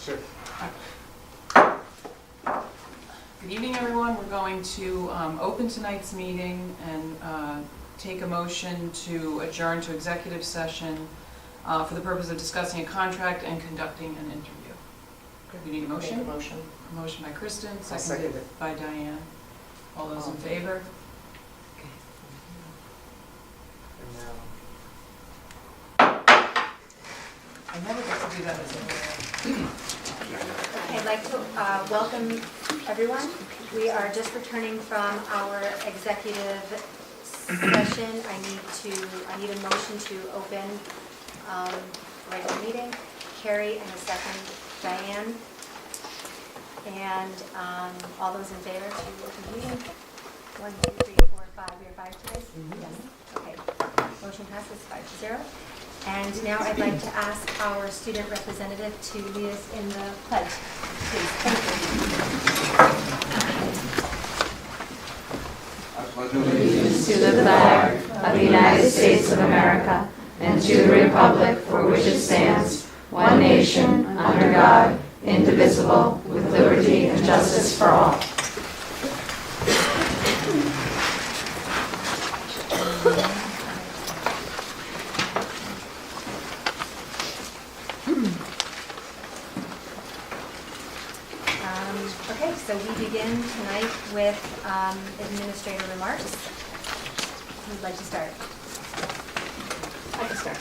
Sure. Good evening, everyone. We're going to open tonight's meeting and take a motion to adjourn to executive session for the purpose of discussing a contract and conducting an interview. You need a motion? Make a motion. A motion by Kristen, I'll second seconded it. by Diane. All those in favor? And now, I never get to do that as a I'd like to welcome everyone. We are just returning from our executive session. I need a motion to open regular meeting. Carrie and a second, Diane. And all those in favor to open the meeting? 1, 2, 3, 4, 5. We are 5 today? Yes. Okay. Motion passes 5-0. And now I'd like to ask our student representative to lead us in the pledge, please. Thank you. Allegiance to the flag of the United States of America and to the republic for which it stands, one nation, under God, indivisible, with liberty and justice for all. Okay, so we begin tonight with administrator remarks. Who'd like to start? I can start.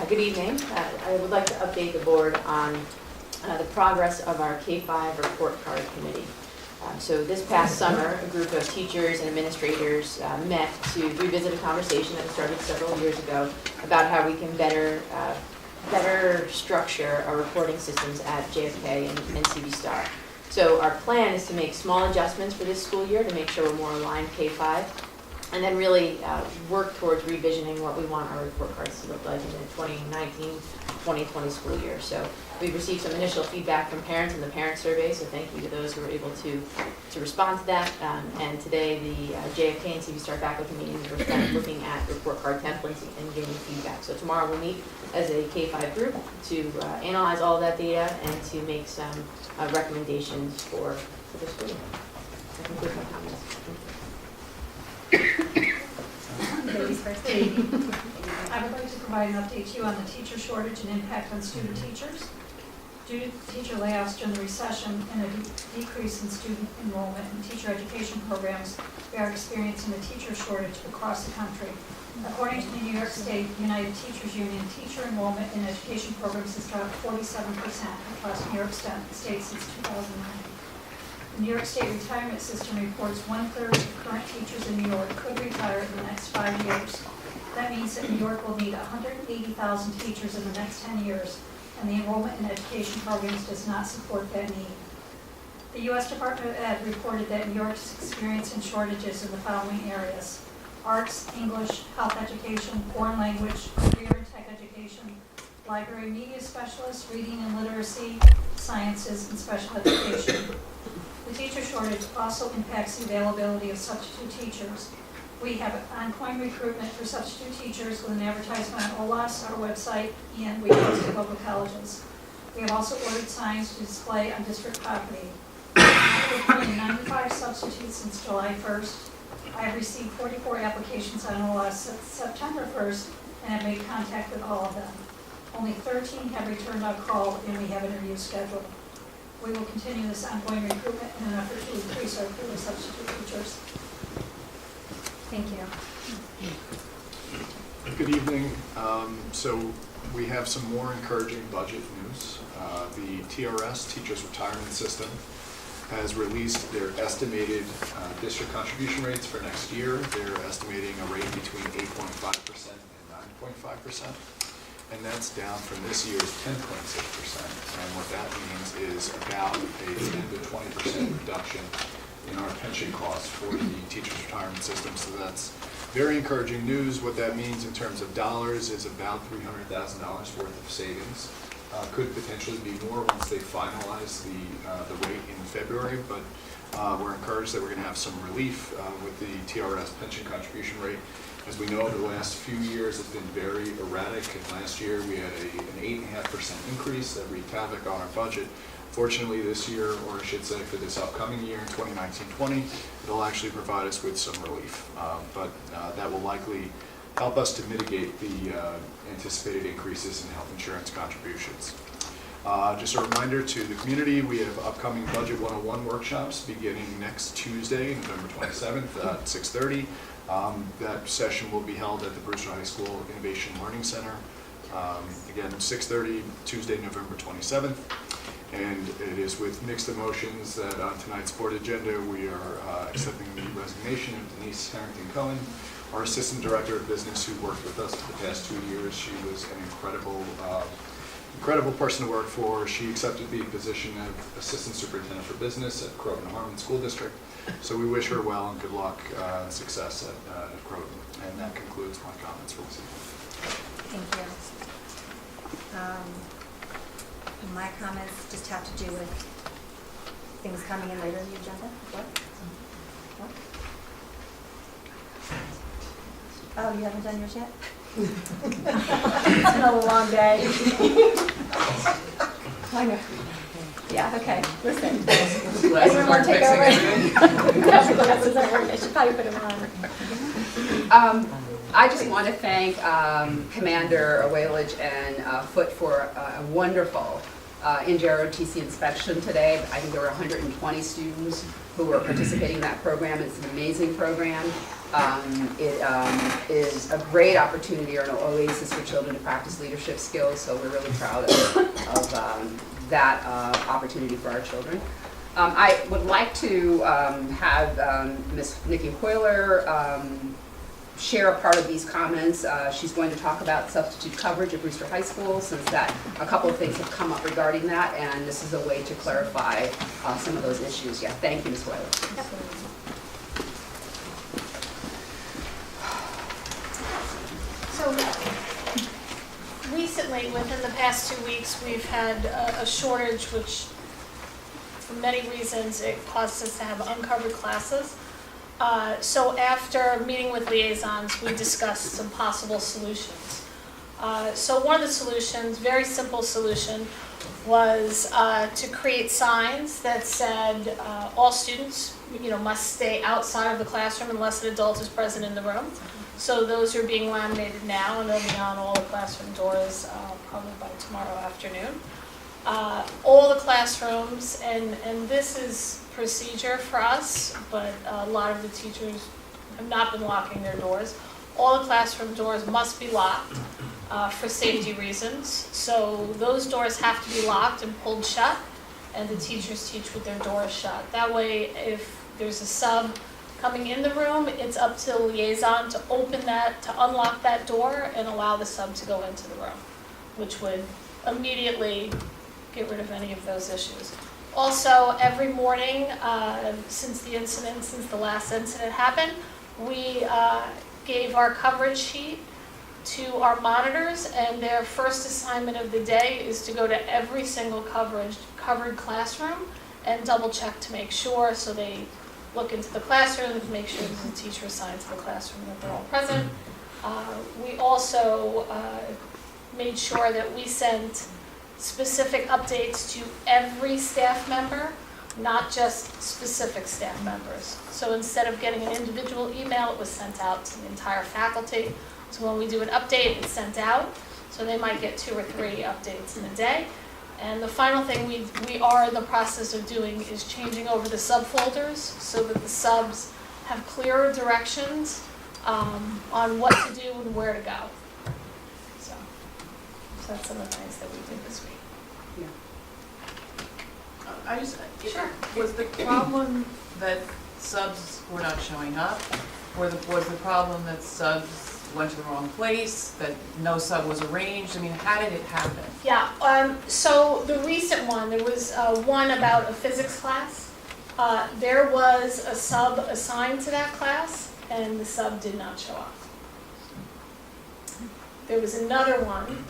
Good evening. I would like to update the board on the progress of our K-5 report card committee. So this past summer, a group of teachers and administrators met to revisit a conversation that started several years ago about how we can better structure our reporting systems at JFK and CV Star. So our plan is to make small adjustments for this school year to make sure we're more aligned K-5, and then really work towards revisioning what we want our report cards to look like in the 2019-2020 school year. So we've received some initial feedback from parents in the parent survey, so thank you to those who were able to respond to that. And today the JFK and CV Star faculty meetings, we're looking at report card templates and getting feedback. So tomorrow we'll meet as a K-5 group to analyze all of that data and to make some recommendations for the school year. That concludes my comments. Ladies first. I would like to provide an update to you on the teacher shortage and impact on student teachers. Due to teacher layoffs during the recession and a decrease in student enrollment in teacher education programs, we are experiencing a teacher shortage across the country. According to the New York State United Teachers Union, teacher enrollment in education programs has dropped 47% across New York State since 2009. The New York State retirement system reports 1/3 of current teachers in New York could retire in the next 5 years. That means that New York will need 180,000 teachers in the next 10 years, and the enrollment in education programs does not support that need. The U.S. Department of Ed reported that New York is experiencing shortages in the following areas: arts, English, health education, foreign language, career and tech education, library media specialists, reading and literacy, sciences, and special education. The teacher shortage also impacts the availability of substitute teachers. We have ongoing recruitment for substitute teachers with an advertisement on OLAS, our website, and we post at local colleges. We have also ordered signs to display on district property. We're recruiting 95 substitutes since July 1st. I have received 44 applications on OLAS since September 1st and have made contact with all of them. Only 13 have returned our call, and we have interviews scheduled. We will continue this ongoing recruitment in an effort to increase our pool of substitute teachers. Thank you. Good evening. So we have some more encouraging budget news. The TRS, Teachers Retirement System, has released their estimated district contribution rates for next year. They're estimating a rate between 8.5% and 9.5%. And that's down from this year's 10.6%. And what that means is about a 10 to 20% reduction in our pension costs for the teachers' retirement system. So that's very encouraging news. What that means in terms of dollars is about $300,000 worth of savings. Could potentially be more once they finalize the rate in February, but we're encouraged that we're going to have some relief with the TRS pension contribution rate. As we know, the last few years it's been very erratic, and last year we had an 8.5% increase that wreaked havoc on our budget. Fortunately, this year, or I should say for this upcoming year in 2019-20, it'll actually provide us with some relief. But that will likely help us to mitigate the anticipated increases in health insurance contributions. Just a reminder to the community, we have upcoming Budget 101 workshops beginning next Tuesday, November 27th at 6:30. That session will be held at the Brewster High School Innovation Learning Center. Again, 6:30, Tuesday, November 27th. And it is with mixed emotions that on tonight's board agenda, we are accepting the resignation of Denise Harrington-Cohen, our Assistant Director of Business, who worked with us for the past 2 years. She was an incredible person to work for. She accepted the position of Assistant Superintendent for Business at Croton Harmon School District. So we wish her well and good luck and success at Croton. And that concludes my comments for this evening. Thank you. My comments just have to do with things coming in later in the agenda. What? Oh, you haven't done yours yet? It's been a long day. I know. Yeah, okay, listen. Anyone want to take over? Glasses aren't working. I should probably put them on. I just want to thank Commander Awalage and Foote for a wonderful NJROTC inspection today. I think there were 120 students who were participating in that program. It's an amazing program. It is a great opportunity or an oasis for children to practice leadership skills, so we're really proud of that opportunity for our children. I would like to have Ms. Nikki Hoyler share a part of these comments. She's going to talk about substitute coverage at Brewster High School, since that a couple of things have come up regarding that, and this is a way to clarify some of those issues. Yeah, thank you, Ms. Hoyler. So recently, within the past 2 weeks, we've had a shortage, which for many reasons, it caused us to have uncovered classes. So after meeting with liaisons, we discussed some possible solutions. So one of the solutions, very simple solution, was to create signs that said all students, must stay outside of the classroom unless an adult is present in the room. So those are being laminated now, and they'll be on all the classroom doors probably by tomorrow afternoon. All the classrooms, and this is procedure for us, but a lot of the teachers have not been locking their doors. All the classroom doors must be locked for safety reasons. So those doors have to be locked and pulled shut, and the teachers teach with their doors shut. That way, if there's a sub coming in the room, it's up to the liaison to open that, to unlock that door and allow the sub to go into the room, which would immediately get rid of any of those issues. Also, every morning since the last incident happened, we gave our coverage sheet to our monitors, and their first assignment of the day is to go to every single covered classroom and double check to make sure. So they look into the classroom to make sure that the teacher assigned to the classroom that they're all present. We also made sure that we sent specific updates to every staff member, not just specific staff members. So instead of getting an individual email, it was sent out to the entire faculty. So when we do an update, it's sent out. So they might get 2 or 3 updates in a day. And the final thing we are in the process of doing is changing over the subfolders so that the subs have clearer directions on what to do and where to go. So that's some of the things that we did this week. Sure. Was the problem that subs were not showing up? Was the problem that subs went to the wrong place, that no sub was arranged? I mean, how did it happen? Yeah, so the recent one, there was one about a physics class. There was a sub assigned to that class, and the sub did not show up. There was another one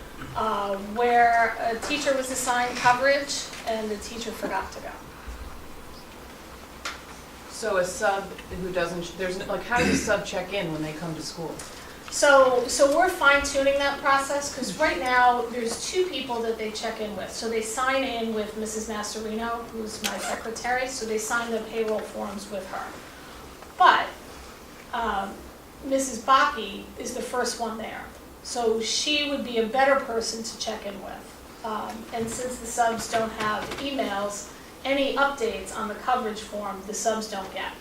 where a teacher was assigned coverage, and the teacher forgot to go. So a sub who doesn't, how does a sub check in when they come to school? So we're fine tuning that process, because right now, there's 2 people that they check in with. So they sign in with Mrs. Masserino, who's my secretary, so they sign the payroll forms with her. But Mrs. Baki is the first one there. So she would be a better person to check in with. And since the subs don't have emails, any updates on the coverage form, the subs don't get.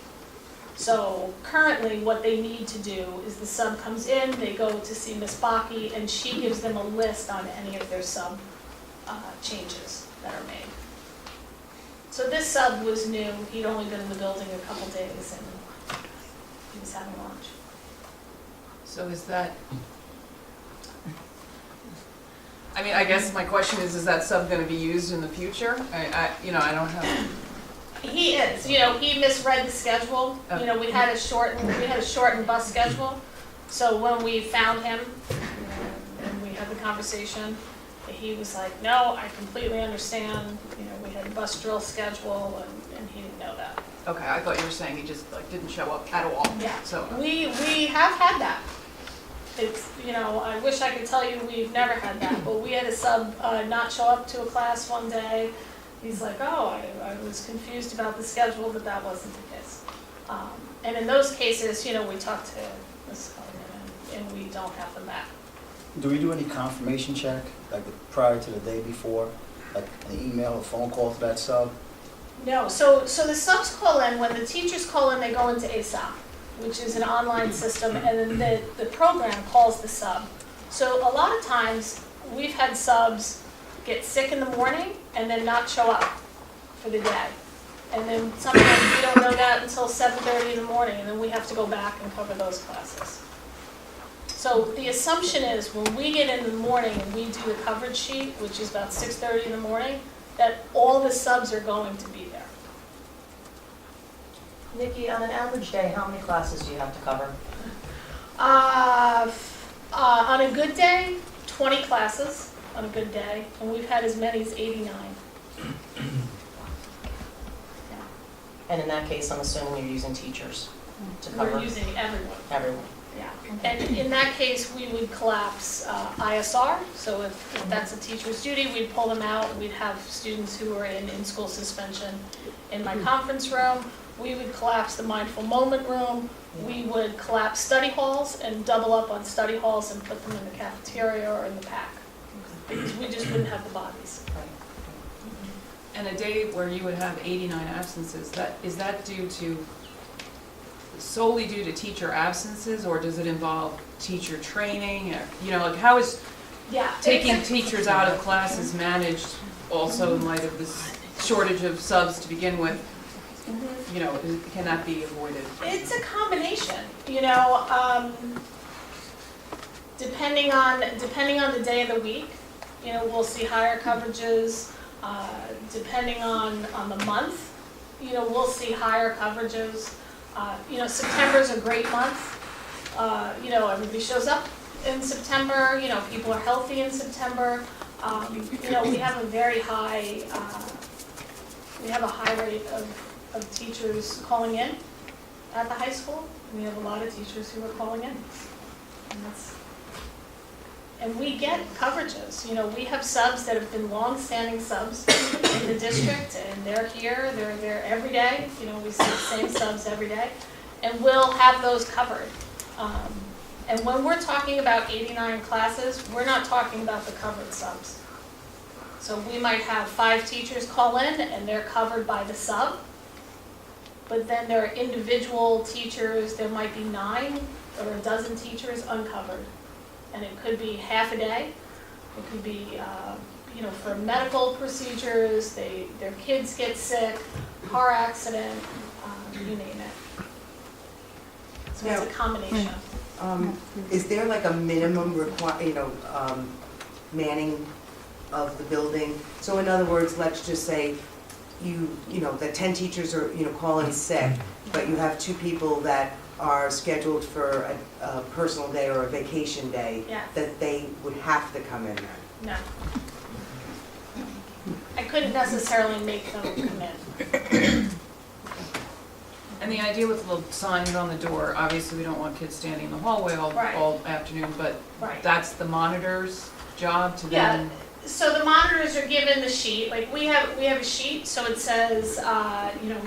So currently, what they need to do is the sub comes in, they go to see Ms. Baki, and she gives them a list on any of their sub changes that are made. So this sub was new, he'd only been in the building a couple days, and he was having lunch. So is that, I mean, I guess my question is that sub gonna be used in the future? I don't have, He is, he misread the schedule, we had a shortened bus schedule. So when we found him, and we had the conversation, he was like, no, I completely understand, we had a bus drill schedule, and he didn't know that. okay, I thought you were saying he just didn't show up at all. Yeah, So, we have had that. It's, I wish I could tell you we've never had that, but we had a sub not show up to a class one day. He's like, oh, I was confused about the schedule, but that wasn't the case. And in those cases, we talk to Ms. Cullinan, and we don't have them back. Do we do any confirmation check, like prior to the day before, like an email or phone call to that sub? No, so the subs call in, when the teachers call in, they go into ASAP, which is an online system, and then the program calls the sub. So a lot of times, we've had subs get sick in the morning and then not show up for the day. And then sometimes we don't know that until 7:30 in the morning, and then we have to go back and cover those classes. So the assumption is when we get in the morning and we do the coverage sheet, which is about 6:30 in the morning, that all the subs are going to be there. Nikki, on an average day, how many classes do you have to cover? On a good day, 20 classes on a good day, and we've had as many as 89. And in that case, I'm assuming you're using teachers to cover We're using everyone. everyone. Yeah, and in that case, we would collapse ISR, so if that's a teacher's duty, we'd pull them out, we'd have students who are in school suspension in my conference room, we would collapse the mindful moment room, we would collapse study halls and double up on study halls and put them in the cafeteria or in the PAC, because we just wouldn't have the bodies. and a day where you would have 89 absences, is that solely due to teacher absences, or does it involve teacher training? How is Yeah. taking teachers out of classes managed also in light of this shortage of subs to begin with? Can that be avoided? It's a combination, depending on the day of the week, we'll see higher coverages, depending on the month, we'll see higher coverages. September's a great month, everybody shows up in September, people are healthy in September. We have a very high, rate of teachers calling in at the high school. We have a lot of teachers who are calling in. And we get coverages, we have subs that have been long-standing subs in the district, and they're here, they're there every day, we see the same subs every day, and we'll have those covered. And when we're talking about 89 classes, we're not talking about the covered subs. So we might have 5 teachers call in, and they're covered by the sub, but then there are individual teachers, there might be 9 or a dozen teachers uncovered. And it could be half a day, it could be, for medical procedures, their kids get sick, car accident, you name it. So it's a combination. Is there like a minimum manning of the building? So in other words, let's just say the 10 teachers are, call in sick, but you have 2 people that are scheduled for a personal day or a vacation day, Yeah. that they would have to come in then? No. I couldn't necessarily make them come in. And the idea with the little signs on the door, obviously we don't want kids standing in the hallway Right. all afternoon, but Right. that's the monitor's job to Yeah. then. So the monitors are given the sheet, like we have a sheet, so it says,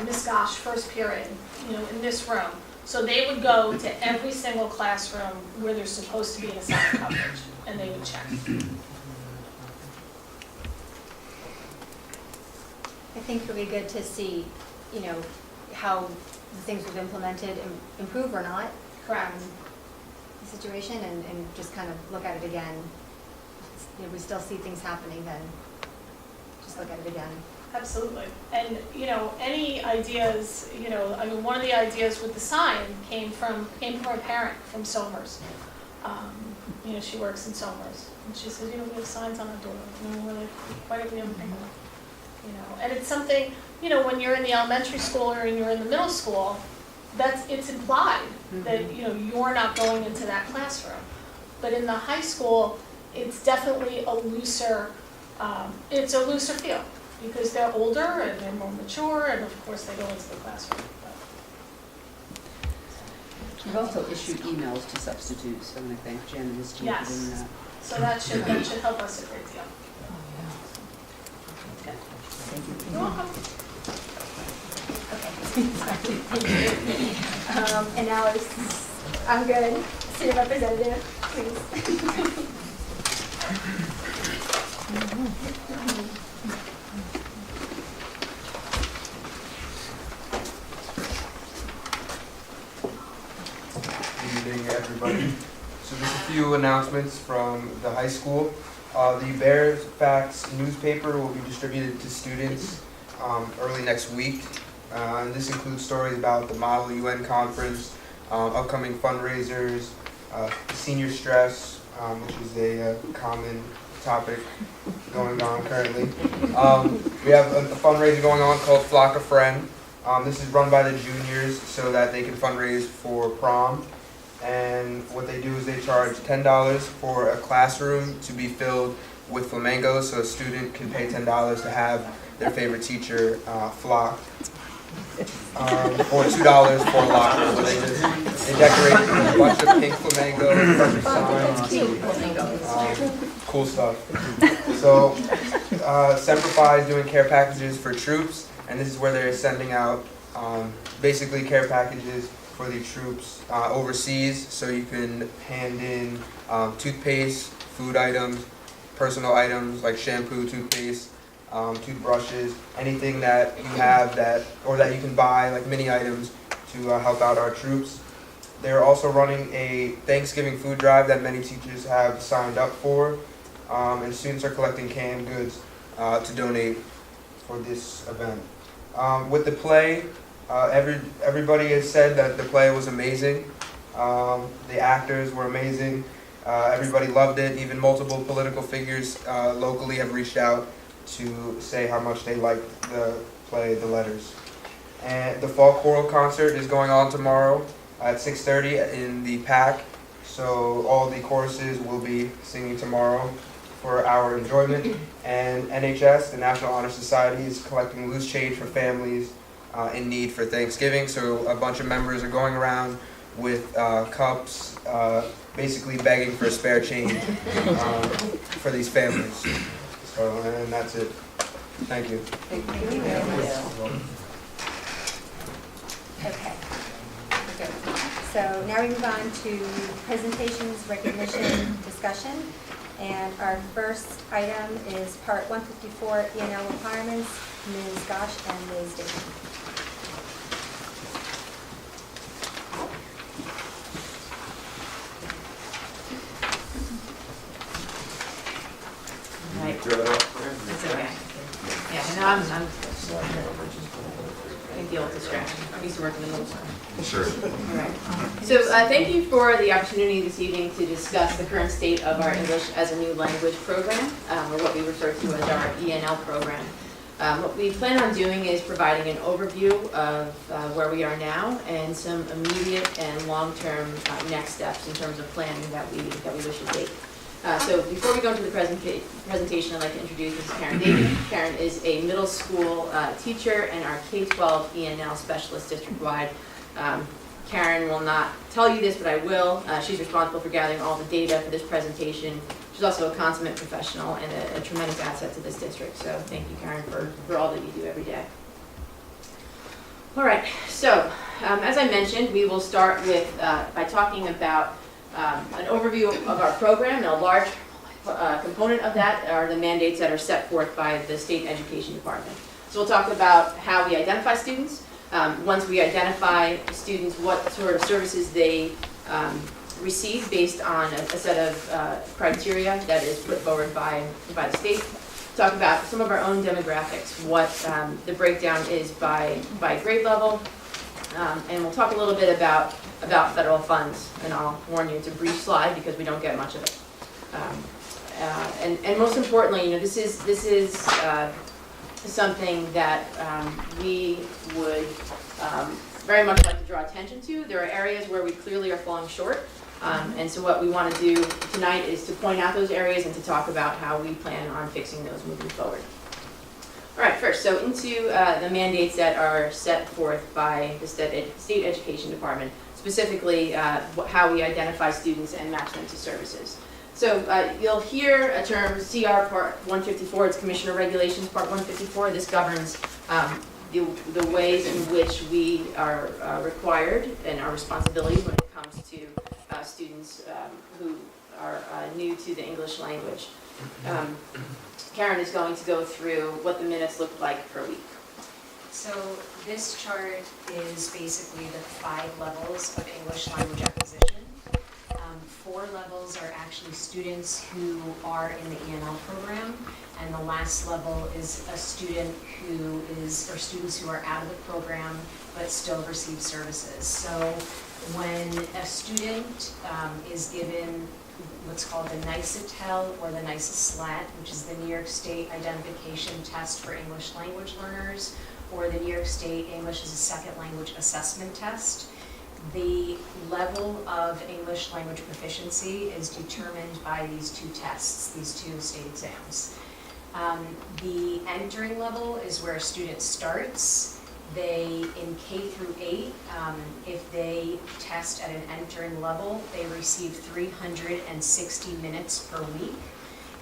Miss Gosh, first period, in this room. So they would go to every single classroom where there's supposed to be an assigned coverage, and they would check. I think it'll be good to see, how the things we've implemented improve or not. Correct. The situation and just kind of look at it again. If we still see things happening, then just look at it again. Absolutely. And, any ideas, one of the ideas with the sign came from a parent from Somers. She works in Somers. And she said, we have signs on our door. We're like, why don't we ever think of it? And it's something, when you're in the elementary school or you're in the middle school, it's implied that, you're not going into that classroom. But in the high school, it's definitely a looser feel because they're older and they're more mature and of course they go into the classroom. We've also issued emails to substitutes, and I think Jen and his team are doing Yes. that. So that should help us a great deal. Thank you. You're welcome. And now I'm good. Student representative, please. Good evening, everybody. So just a few announcements from the high school. The Bears Facts newspaper will be distributed to students early next week. And this includes stories about the Model UN conference, upcoming fundraisers, senior stress, which is a common topic going on currently. We have a fundraiser going on called Flock a Friend. This is run by the juniors so that they can fundraise for prom. And what they do is they charge $10 for a classroom to be filled with flamingos, so a student can pay $10 to have their favorite teacher flock. Or $2 for a locker, where they decorate a bunch of pink flamingos, signs, cool stuff. So Semper Fi is doing care packages for troops, and this is where they're sending out basically care packages for the troops overseas, so you can hand in toothpaste, food items, personal items like shampoo, toothpaste, toothbrushes, anything that you have that you can buy, like mini items, to help out our troops. They're also running a Thanksgiving food drive that many teachers have signed up for, and students are collecting canned goods to donate for this event. With the play, everybody has said that the play was amazing. The actors were amazing. Everybody loved it. Even multiple political figures locally have reached out to say how much they liked the play, The Letters. And the fall choral concert is going on tomorrow at 6:30 in the PAC. So all the choruses will be singing tomorrow for our enjoyment. And NHS, the National Honor Society, is collecting loose change for families in need for Thanksgiving. So a bunch of members are going around with cups, basically begging for spare change for these families. So, and that's it. Thank you. Okay. So now we move on to presentations, recognition, discussion. And our first item is Part 154 E&L requirements, Ms. Gosh and Ms. Dayton. Right. That's okay. Yeah, no, I'm I can deal with distraction. I used to work in the middle school. Sure. All right. So thank you for the opportunity this evening to discuss the current state of our English as a New Language program, or what we refer to as our ENL program. What we plan on doing is providing an overview of where we are now and some immediate and long-term next steps in terms of planning that we wish to take. So before we go into the presentation, I'd like to introduce Mrs. Karen David. Karen is a middle school teacher and our K-12 ENL specialist district-wide Karen will not tell you this, but I will. She's responsible for gathering all the data for this presentation. She's also a consummate professional and a tremendous asset to this district. So thank you, Karen, for all that you do every day. All right, so as I mentioned, we will start with by talking about an overview of our program. And a large component of that are the mandates that are set forth by the State Education Department. So we'll talk about how we identify students. Once we identify students, what sort of services they receive based on a set of criteria that is put forward by the state. Talk about some of our own demographics, what the breakdown is by grade level, and we'll talk a little bit about federal funds. And I'll warn you, it's a brief slide because we don't get much of it. And most importantly, this is something that we would very much like to draw attention to. There are areas where we clearly are falling short. And so what we want to do tonight is to point out those areas and to talk about how we plan on fixing those moving forward. All right, first, so into the mandates that are set forth by the State Education Department, specifically how we identify students and match them to services. So you'll hear a term, CR Part 154, it's Commissioner Regulations Part 154. This governs the ways in which we are required and our responsibilities when it comes to students who are new to the English language. Karen is going to go through what the minutes look like per week. So this chart is basically the 5 levels of English language acquisition. 4 levels are actually students who are in the ENL program, and the last level is a student who is, or students who are out of the program but still receive services. So when a student is given what's called the NICETEL or the NICESLAT, which is the New York State Identification Test for English Language Learners, or the New York State English as a Second Language Assessment Test, the level of English language proficiency is determined by these 2 tests, these 2 state exams. The entering level is where a student starts. They, in K through 8, if they test at an entering level, they receive 360 minutes per week.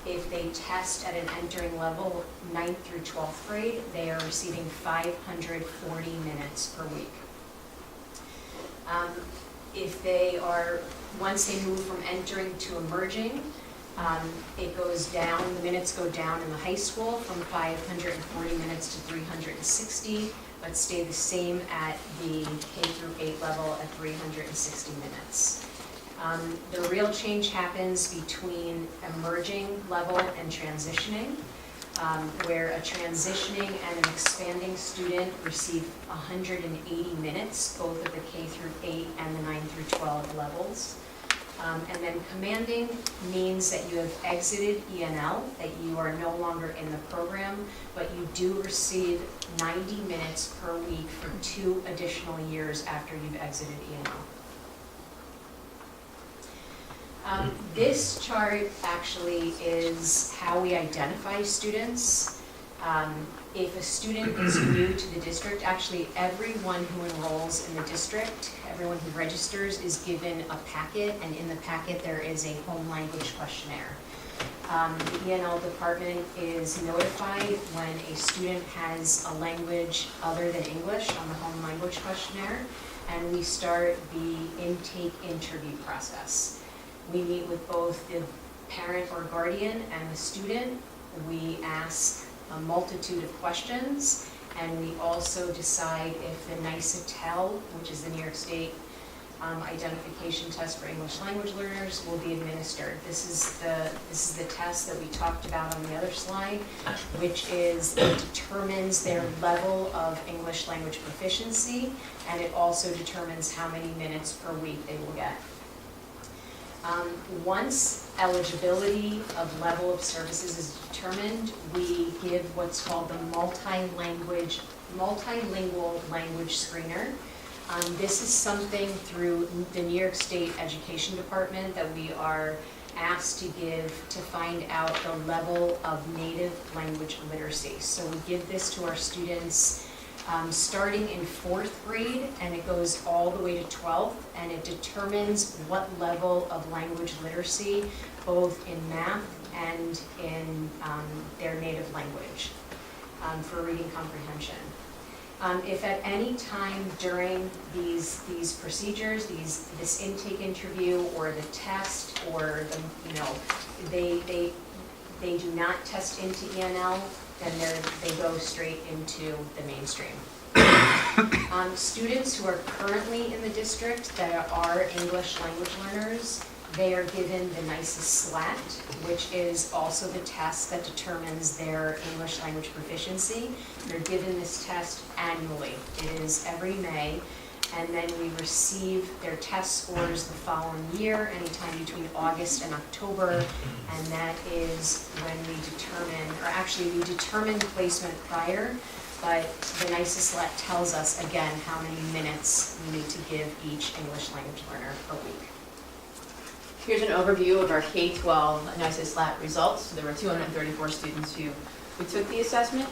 If they test at an entering level, 9th through 12th grade, they are receiving 540 minutes per week. If they are, once they move from entering to emerging, it goes down, the minutes go down in the high school from 540 minutes to 360, but stay the same at the K through 8 level at 360 minutes. The real change happens between emerging level and transitioning, where a transitioning and an expanding student receive 180 minutes, both at the K through 8 and the 9 through 12 levels. And then commanding means that you have exited ENL, that you are no longer in the program, but you do receive 90 minutes per week for 2 additional years after you've exited ENL. This chart actually is how we identify students. If a student is new to the district, actually everyone who enrolls in the district, everyone who registers is given a packet, and in the packet there is a home language questionnaire. The ENL department is notified when a student has a language other than English on the home language questionnaire, and we start the intake interview process. We meet with both the parent or guardian and the student. We ask a multitude of questions, and we also decide if the NICETEL, which is the New York State Identification Test for English Language Learners, will be administered. This is the test that we talked about on the other slide, which is, it determines their level of English language proficiency, and it also determines how many minutes per week they will get. Once eligibility of level of services is determined, we give what's called the multilingual language screener. This is something through the New York State Education Department that we are asked to give to find out the level of native language literacy. So we give this to our students starting in 4th grade, and it goes all the way to 12th, and it determines what level of language literacy, both in math and in their native language, for reading comprehension. If at any time during these procedures, this intake interview or the test, or they do not test into ENL, then they go straight into the mainstream. Students who are currently in the district that are English language learners, they are given the NYSES SLAT, which is also the test that determines their English language proficiency. They're given this test annually. It is every May, and then we receive their test scores the following year, anytime between August and October, and that is when we determine, or actually we determine placement prior, but the NYSES SLAT tells us again how many minutes we need to give each English language learner a week. Here's an overview of our K-12 NYSES SLAT results. So there were 234 students who took the assessment.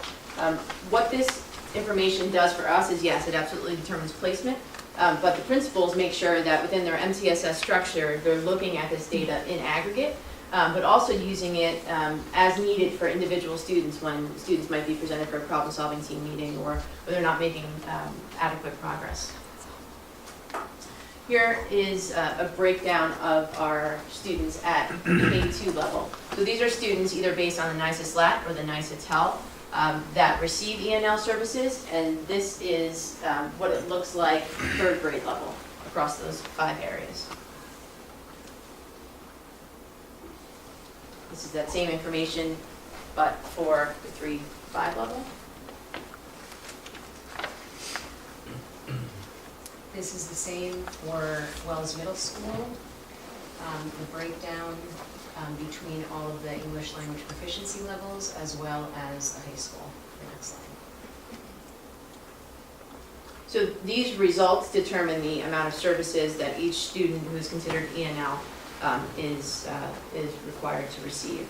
What this information does for us is, yes, it absolutely determines placement, but the principals make sure that within their MTSS structure, they're looking at this data in aggregate, but also using it as needed for individual students when students might be presented for a problem-solving team meeting or they're not making adequate progress. Here is a breakdown of our students at K2 level. So these are students either based on the NYSES SLAT or the NYSES TEL that receive ENL services, and this is what it looks like 3rd grade level across those 5 areas. This is that same information, but for the 3-5 level. This is the same for Wells Middle School, the breakdown between all of the English language proficiency levels as well as the high school. The next slide. So these results determine the amount of services that each student who is considered ENL is required to receive.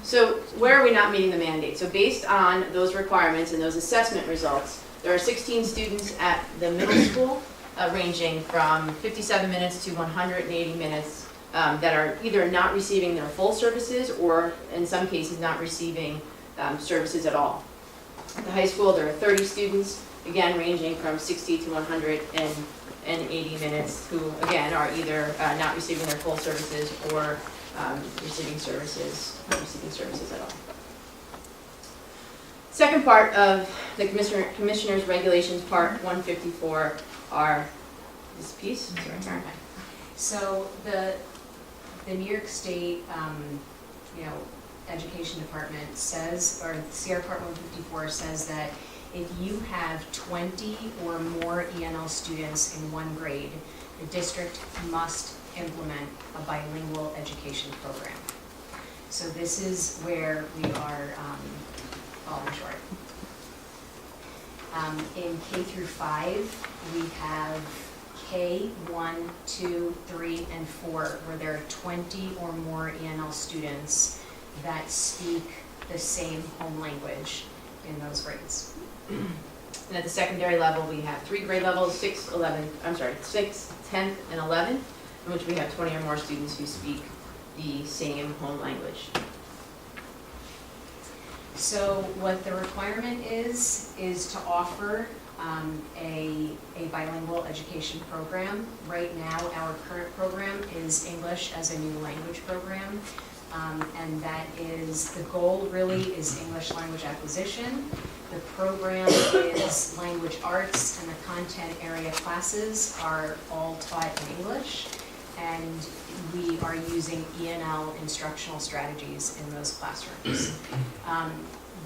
So where are we not meeting the mandate? So based on those requirements and those assessment results, there are 16 students at the middle school, ranging from 57 minutes to 180 minutes, that are either not receiving their full services or in some cases not receiving services at all. At the high school, there are 30 students, again ranging from 60 to 180 minutes, who again are either not receiving their full services or receiving services at all. Second part of the Commissioner's Regulations, Part 154, are this piece. Sorry, Karen. So the New York State, Education Department says, or CR Part 154 says that if you have 20 or more ENL students in one grade, the district must implement a bilingual education program. So this is where we are falling short. In K through 5, we have K, 1, 2, 3, and 4, where there are 20 or more ENL students that speak the same home language in those grades. And at the secondary level, we have 3 grade levels, 6, 10th, and 11th, in which we have 20 or more students who speak the same home language. So what the requirement is to offer a bilingual education program. Right now, our current program is English as a new language program, and that is, the goal really is English language acquisition. The program is language arts, and the content area classes are all taught in English, and we are using ENL instructional strategies in those classrooms.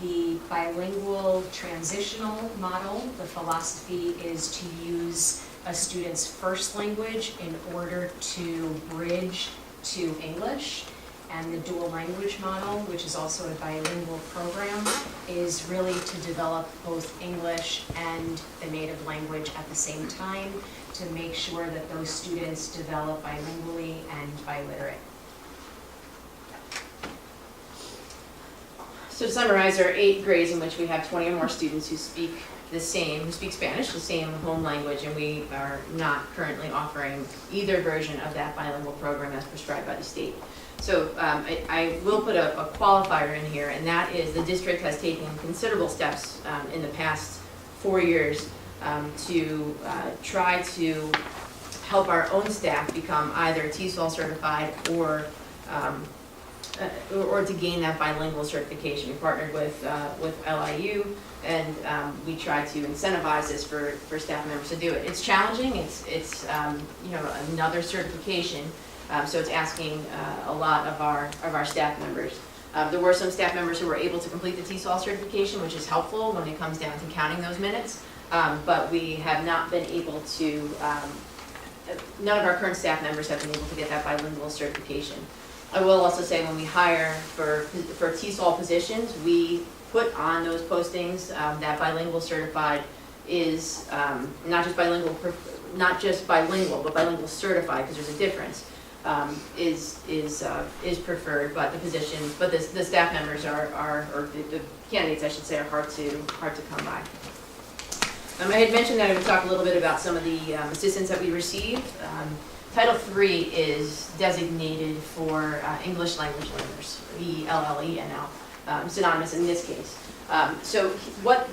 The bilingual transitional model, the philosophy is to use a student's first language in order to bridge to English. And the dual language model, which is also a bilingual program, is really to develop both English and the native language at the same time to make sure that those students develop bilingually and biliterate. So So to summarize, there are 8 grades in which we have 20 or more students who speak Spanish, the same home language, and we are not currently offering either version of that bilingual program as prescribed by the state. So I will put a qualifier in here, and that is the district has taken considerable steps in the past 4 years to try to help our own staff become either TESOL certified or to gain that bilingual certification. We partnered with LIU, and we try to incentivize this for staff members to do it. It's challenging. It's another certification, so it's asking a lot of our staff members. There were some staff members who were able to complete the TESOL certification, which is helpful when it comes down to counting those minutes, but we have not been able to. None of our current staff members have been able to get that bilingual certification. I will also say when we hire for TESOL positions, we put on those postings that bilingual certified is not just bilingual, but bilingual certified, because there's a difference, is preferred, but the staff members or the candidates, I should say, are hard to come by. I had mentioned that I would talk a little bit about some of the assistance that we received. Title III is designated for English language learners, ELLENL, synonymous in this case. So what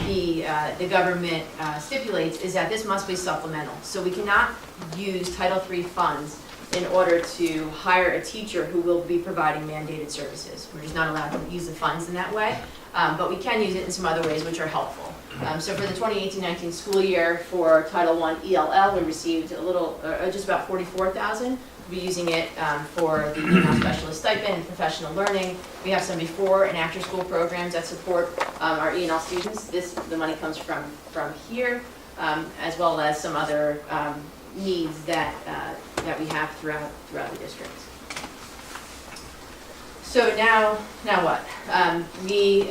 the government stipulates is that this must be supplemental. So we cannot use Title III funds in order to hire a teacher who will be providing mandated services. We're just not allowed to use the funds in that way, but we can use it in some other ways which are helpful. So for the 2018-19 school year for Title I ELL, we received just about $44,000. We'll be using it for the ENL specialist stipend and professional learning. We have some before and after school programs that support our ENL students. The money comes from here, as well as some other needs that we have throughout the district. So now what? We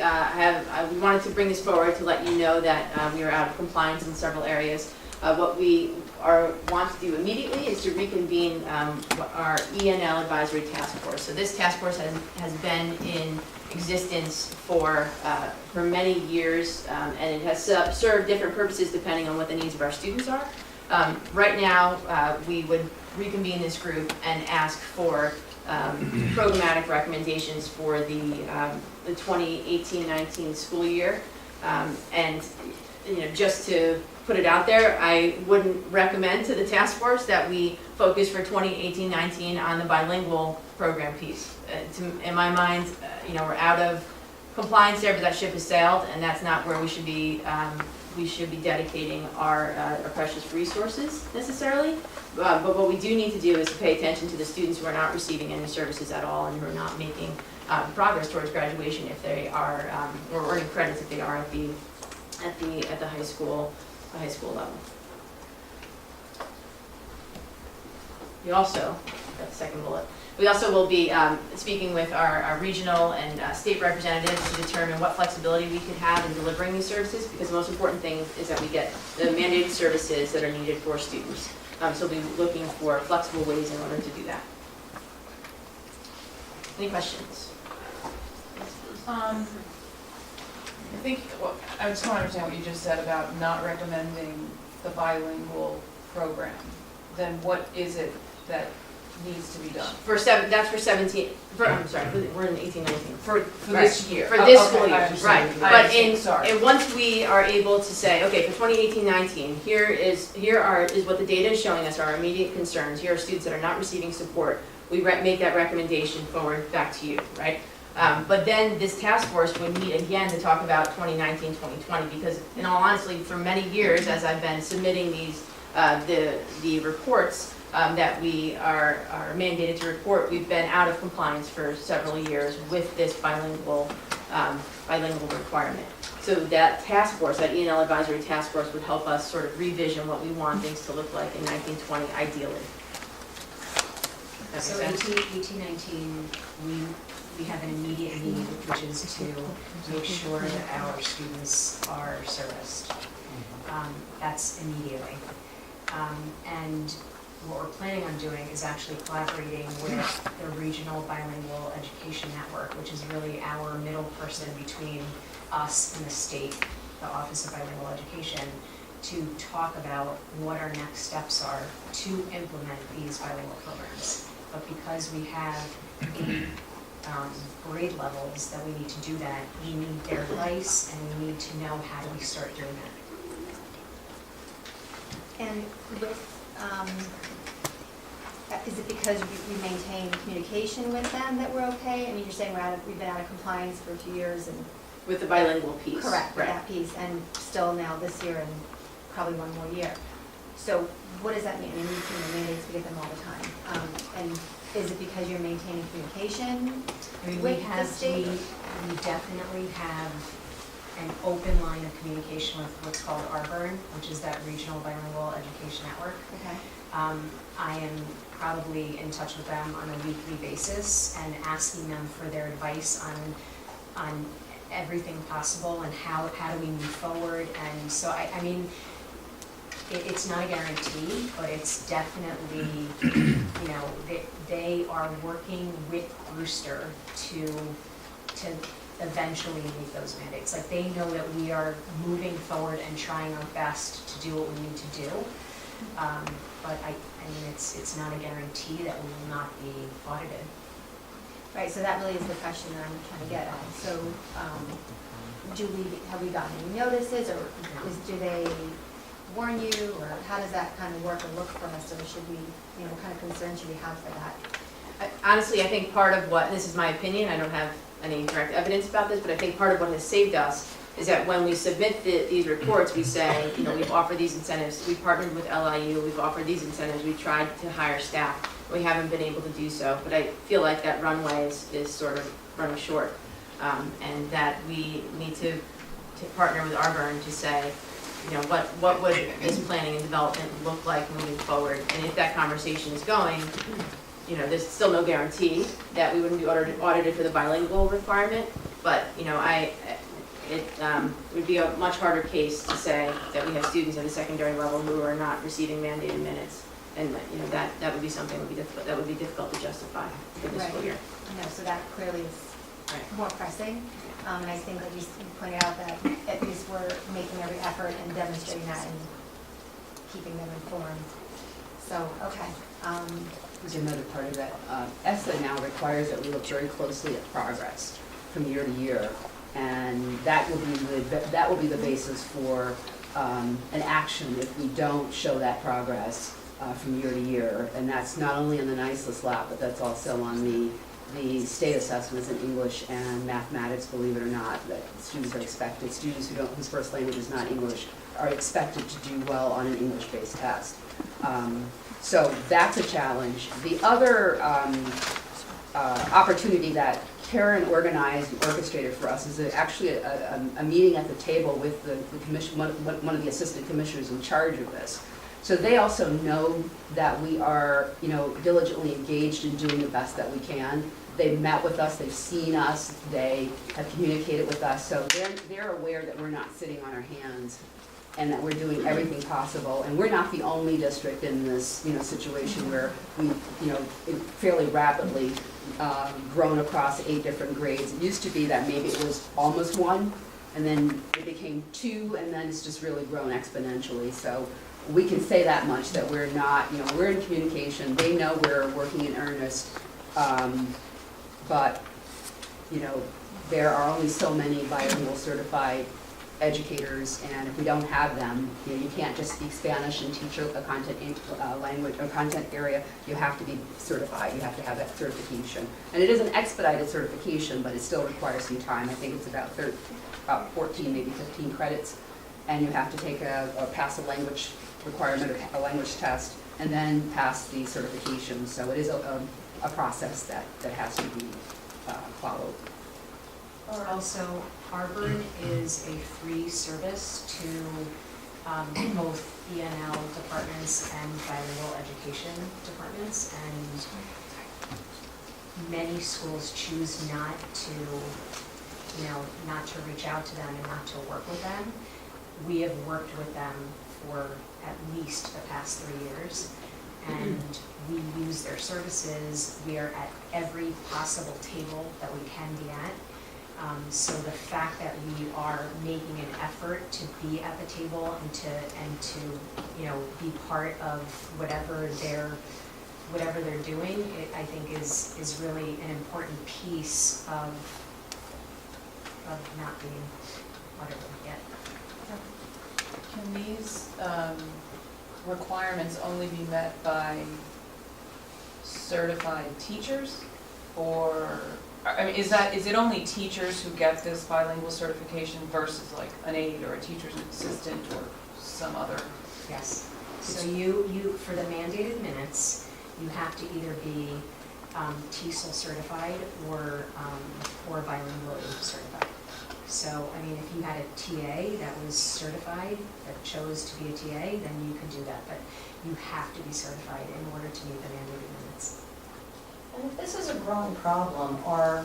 wanted to bring this forward to let you know that we are out of compliance in several areas. What we want to do immediately is to reconvene our ENL advisory task force. So this task force has been in existence for many years, and it has served different purposes depending on what the needs of our students are. Right now, we would reconvene this group and ask for programmatic recommendations for the 2018-19 school year. And just to put it out there, I wouldn't recommend to the task force that we focus for 2018-19 on the bilingual program piece. In my mind, we're out of compliance there, but that ship has sailed, and that's not where we should be. We should be dedicating our precious resources necessarily. But what we do need to do is to pay attention to the students who are not receiving any services at all and who are not making progress towards graduation if they are, or earning credits if they are at the high school level. We also, that's the second bullet. We also will be speaking with our regional and state representatives to determine what flexibility we could have in delivering these services, because the most important thing is that we get the mandated services that are needed for students. So we'll be looking for flexible ways in order to do that. Any questions? I think, I just want to understand what you just said about not recommending the bilingual program. Then what is it that needs to be done? That's for 17, I'm sorry, we're in 18-19. For this year? For this Okay, school I year, understand. right. I But understand. and once we are able to say, okay, for 2018-19, here is what the data is showing us are our immediate concerns. Here are students that are not receiving support. We make that recommendation forward back to you, right? But then this task force would meet again to talk about 2019-2020, because in all honesty, for many years, as I've been submitting these, the reports that we are mandated to report, we've been out of compliance for several years with this bilingual requirement. So that task force, that ENL advisory task force, would help us sort of revision what we want things to look like in 1920, ideally. So 18-19, we have an immediate need, which is to make sure that our students are serviced. That's immediately. And what we're planning on doing is actually collaborating with the Regional Bilingual Education Network, which is really our middle person between us and the state, the Office of Bilingual Education, to talk about what our next steps are to implement these bilingual programs. But because we have 8 grade levels that we need to do that, we need their advice and we need to know how do we start doing that. And with, is it because we maintain communication with them that we're okay? I mean, you're saying we've been out of compliance for a few years and. With the bilingual piece. Correct, with Right. that piece, and still now this year and probably one more year. So what does that mean? I mean, mandates, we get them all the time. And is it because you're maintaining communication I mean, with the state? we definitely have an open line of communication with what's called RBERN, which is that Regional Bilingual Education Network. Okay. I am probably in touch with them on a weekly basis and asking them for their advice on everything possible and how do we move forward. And so, I mean, it's not a guarantee, but it's definitely, you know, they are working with Brewster to eventually meet those mandates. Like, they know that we are moving forward and trying our best to do what we need to do. But I mean, it's not a guarantee that we will not be audited. Right, so that really is the question that I'm trying to get at. So, have we gotten any notices, or do they warn you, or how does that kind of work or look for us, or should we, you know, what kind of concerns should we have for that? Honestly, I think part of what, this is my opinion, I don't have any direct evidence about this, but I think part of what has saved us is that when we submit these reports, we say, you know, we've offered these incentives, we've partnered with LIU, we've offered these incentives, we've tried to hire staff. We haven't been able to do so, but I feel like that runway is sort of running short, and that we need to partner with RBERN to say, you know, what would this planning and development look like moving forward? And if that conversation is going, you know, there's still no guarantee that we wouldn't be audited for the bilingual requirement, but, you know, it would be a much harder case to say that we have students at the secondary level who are not receiving mandated minutes. And, you know, that would be something that would be difficult to justify for this school year. No, so that clearly is more pressing. And I think that you pointed out that at least we're making every effort and demonstrating that and keeping them informed. So, okay. There's another part of that. ESSA now requires that we look very closely at progress from year to year, and that will be the basis for an action if we don't show that progress from year to year. And that's not only on the NICELS lab, but that's also on the state assessments in English and mathematics, believe it or not, that students are expected, students whose first language is not English are expected to do well on an English-based test. So that's a challenge. The other opportunity that Karen organized and orchestrated for us is actually a meeting at the table with the commission, one of the assistant commissioners in charge of this. So they also know that we are, you know, diligently engaged in doing the best that we can. They've met with us, they've seen us, they have communicated with us, so they're aware that we're not sitting on our hands and that we're doing everything possible. And we're not the only district in this, you know, situation where we, you know, fairly rapidly grown across 8 different grades. It used to be that maybe it was almost 1, and then it became 2, and then it's just really grown exponentially. So we can say that much, that we're not, you know, we're in communication. They know we're working in earnest, but, you know, there are only so many bilingual certified educators, and if we don't have them, you know, you can't just speak Spanish and teach a content language or content area. You have to be certified. You have to have that certification, and it is an expedited certification, but it still requires some time. I think it's about 14, maybe 15 credits, and you have to take pass a language requirement or a language test, and then pass the certification. So it is a process that has to be followed. Also, RBERN is a free service to both ENL departments and bilingual education departments, and many schools choose not to, you know, not to reach out to them and not to work with them. We have worked with them for at least the past 3 years, and we use their services. We are at every possible table that we can be at. So the fact that we are making an effort to be at the table and to be part of whatever they're doing, I think is really an important piece of not being whatever we get. Can these requirements only be met by certified teachers? Or, I mean, is it only teachers who get this bilingual certification versus like an aide or a teacher's assistant or some other? Yes. So you for the mandated minutes, you have to either be TESOL certified or bilingually certified. So, I mean, if you had a TA that was certified, that chose to be a TA, then you could do that, but you have to be certified in order to meet the mandated minutes. And if this is a growing problem, I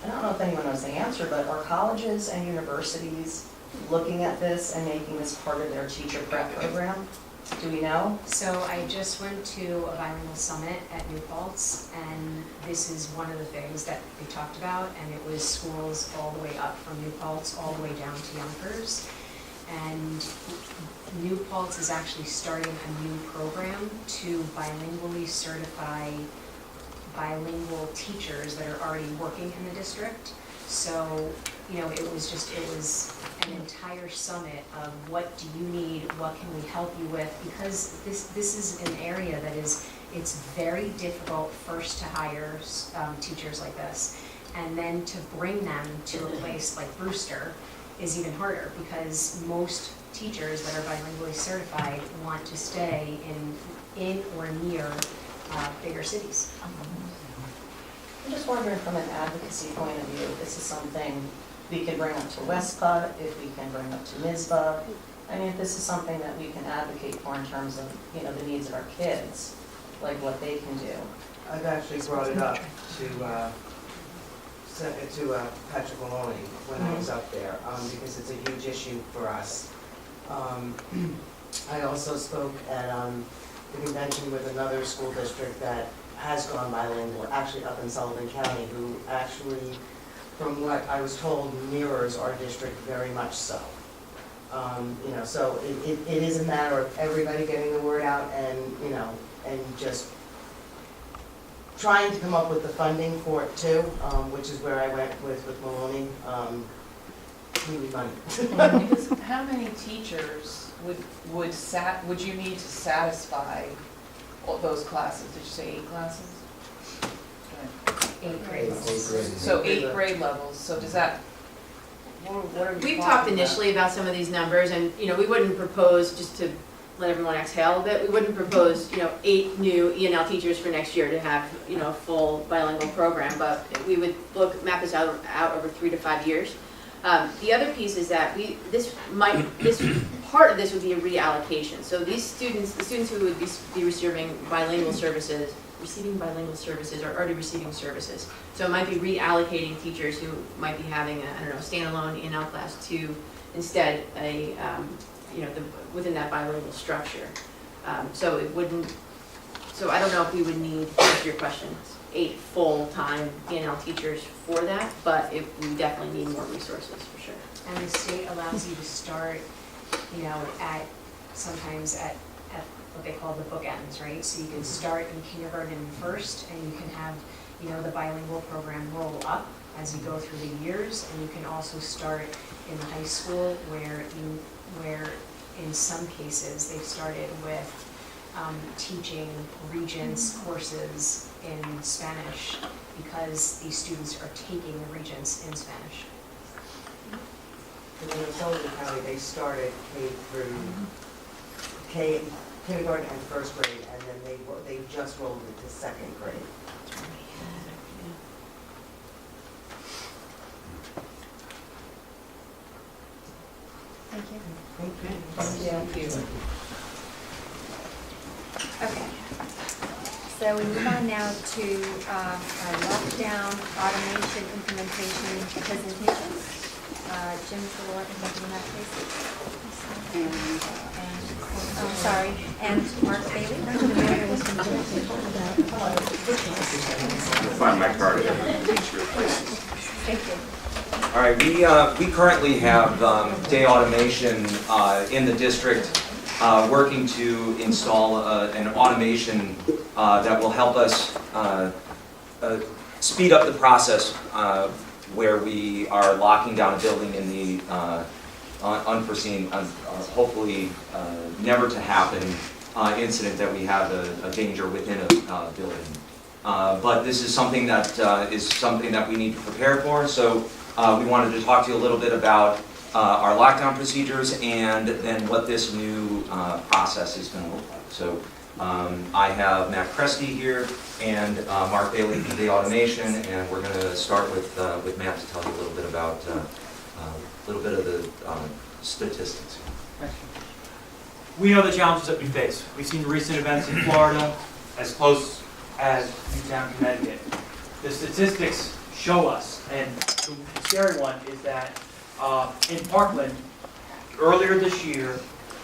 don't know if anyone knows the answer, but are colleges and universities looking at this and making this part of their teacher prep program? Do we know? So I just went to a bilingual summit at New Paltz, and this is one of the things that they talked about, and it was schools all the way up from New Paltz all the way down to Yonkers. And New Paltz is actually starting a new program to bilingually certify bilingual teachers that are already working in the district. So, it was an entire summit of what do you need, what can we help you with, because this is an area that it's very difficult first to hire teachers like this, and then to bring them to a place like Brewster is even harder, because most teachers that are bilingually certified want to stay in or near bigger cities. I'm just wondering from an advocacy point of view, if this is something we can bring up to WestPUT, if we can bring up to MSBA. I mean, if this is something that we can advocate for in terms of, the needs of our kids, like what they can do. I've actually brought it up to Patrick Maloney when I was up there, because it's a huge issue for us. I also spoke at the convention with another school district that has gone bilingual, actually up in Sullivan County, who actually, from what I was told, mirrors our district very much so. So it is a matter of everybody getting the word out and just trying to come up with the funding for it too, which is where I went with Maloney. We need money. Because how many teachers would you need to satisfy all those classes? Did you say 8 classes? Eighth grade. So 8 grade levels, so does that, what are we We've talking talked about? initially about some of these numbers, and, we wouldn't propose, just to let everyone exhale a bit, we wouldn't propose, 8 new ENL teachers for next year to have, a full bilingual program, but we would map this out over 3 to 5 years. The other piece is that this part of this would be a reallocation. So these students, the students who would be receiving bilingual services are already receiving services. So it might be reallocating teachers who might be having a standalone ENL class to instead within that bilingual structure. So I don't know if we would need, to answer your question, 8 full-time ENL teachers for that, but we definitely need more resources for sure. And the state allows you to start, sometimes at what they call the bookends, right? So you can start in kindergarten first, and you can have, the bilingual program roll up as you go through the years, and you can also start in the high school where in some cases they've started with teaching Regents courses in Spanish because these students are taking the Regents in Spanish. And in Sullivan County, they started kindergarten and first grade, and then they just rolled it to second grade. Thank you. Thank you. Okay. So we move on now to our lockdown automation implementation presentation. Jim's the one who's doing that, please. And sorry, and Mark Bailey. Find my card here. Thank you. All right, we currently have Day Automation in the district working to install an automation that will help us speed up the process where we are locking down a building in the unforeseen, hopefully never to happen incident that we have a danger within a building. But this is something that we need to prepare for. So we wanted to talk to you a little bit about our lockdown procedures and then what this new process is going to look like. So I have Matt Kresge here and Mark Bailey from Day Automation, and we're going to start with Matt to tell you a little bit about a little bit of the statistics. We know the challenges that we face. We've seen recent events in Florida, as close as Newtown, Connecticut. The statistics show us, and the scary one is that in Parkland, earlier this year,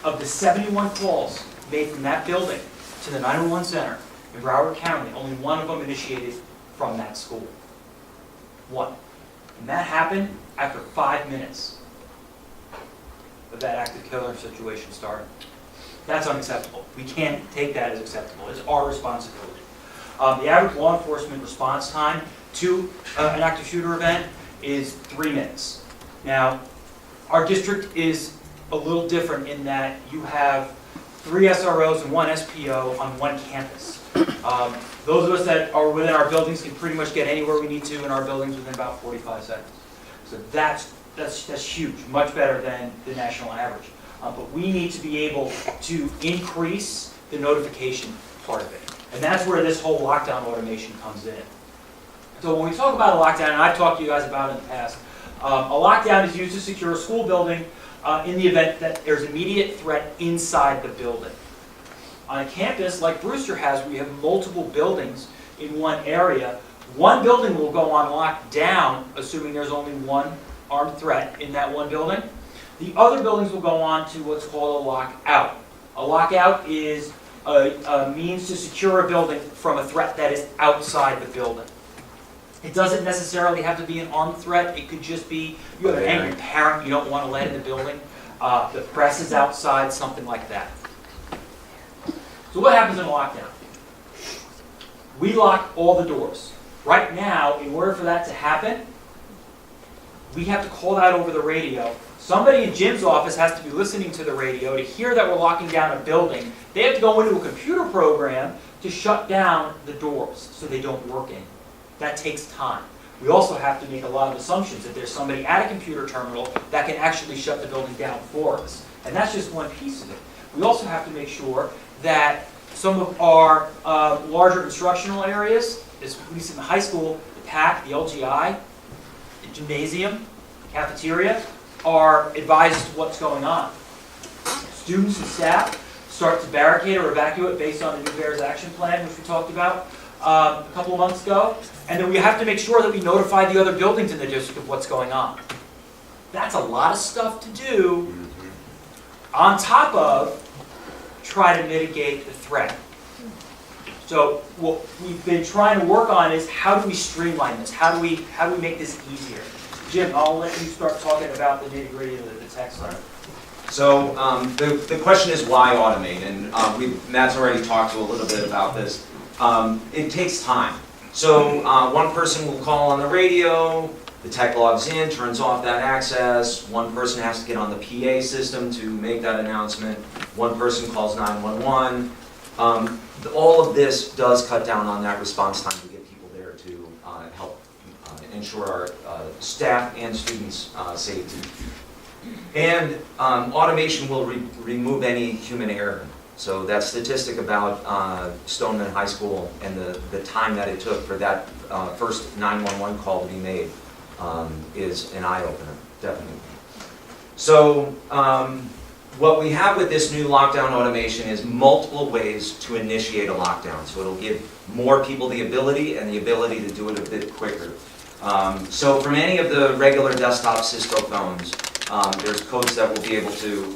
of the 71 calls made from that building to the 911 center in Broward County, only one of them initiated from that school. One. And that happened after 5 minutes of that active killer situation starting. That's unacceptable. We can't take that as acceptable. It's our responsibility. The average law enforcement response time to an active shooter event is 3 minutes. Now, our district is a little different in that you have 3 SROs and 1 SPO on one campus. Those of us that are within our buildings can pretty much get anywhere we need to in our buildings within about 45 seconds. So that's huge, much better than the national average. But we need to be able to increase the notification part of it. And that's where this whole lockdown automation comes in. So when we talk about a lockdown, and I've talked to you guys about it in the past, a lockdown is used to secure a school building in the event that there's immediate threat inside the building. On a campus like Brewster has, we have multiple buildings in one area. One building will go on lockdown, assuming there's only one armed threat in that one building. The other buildings will go on to what's called a lockout. A lockout is a means to secure a building from a threat that is outside the building. It doesn't necessarily have to be an armed threat. It could just be you have an angry parent you don't want to let in the building. The press is outside, something like that. So what happens in a lockdown? We lock all the doors. Right now, in order for that to happen, we have to call that over the radio. Somebody in Jim's office has to be listening to the radio to hear that we're locking down a building. They have to go into a computer program to shut down the doors so they don't work in. That takes time. We also have to make a lot of assumptions that there's somebody at a computer terminal that can actually shut the building down for us. And that's just one piece of it. We also have to make sure that some of our larger instructional areas, at least in the high school, the PAC, the LGI, the gymnasium, the cafeteria, are advised to what's going on. Students and staff start to barricade or evacuate based on the New VAERS action plan, which we talked about a couple of months ago. And then we have to make sure that we notify the other buildings in the district of what's going on. That's a lot of stuff to do on top of try to mitigate the threat. So what we've been trying to work on is how do we streamline this? How do we make this easier? Jim, I'll let you start talking about the nitty-gritty of the tech side. So the question is why automate? And Matt's already talked to a little bit about this. It takes time. So one person will call on the radio, the tech logs in, turns off that access. One person has to get on the PA system to make that announcement. One person calls 911. All of this does cut down on that response time to get people there to help ensure our staff and students' safety. And automation will remove any human error. So that statistic about Stoneman High School and the time that it took for that first 911 call to be made is an eye-opener, definitely. So what we have with this new lockdown automation is multiple ways to initiate a lockdown. So it'll give more people the ability to do it a bit quicker. So from any of the regular desktop Cisco phones, There's codes that will be able to,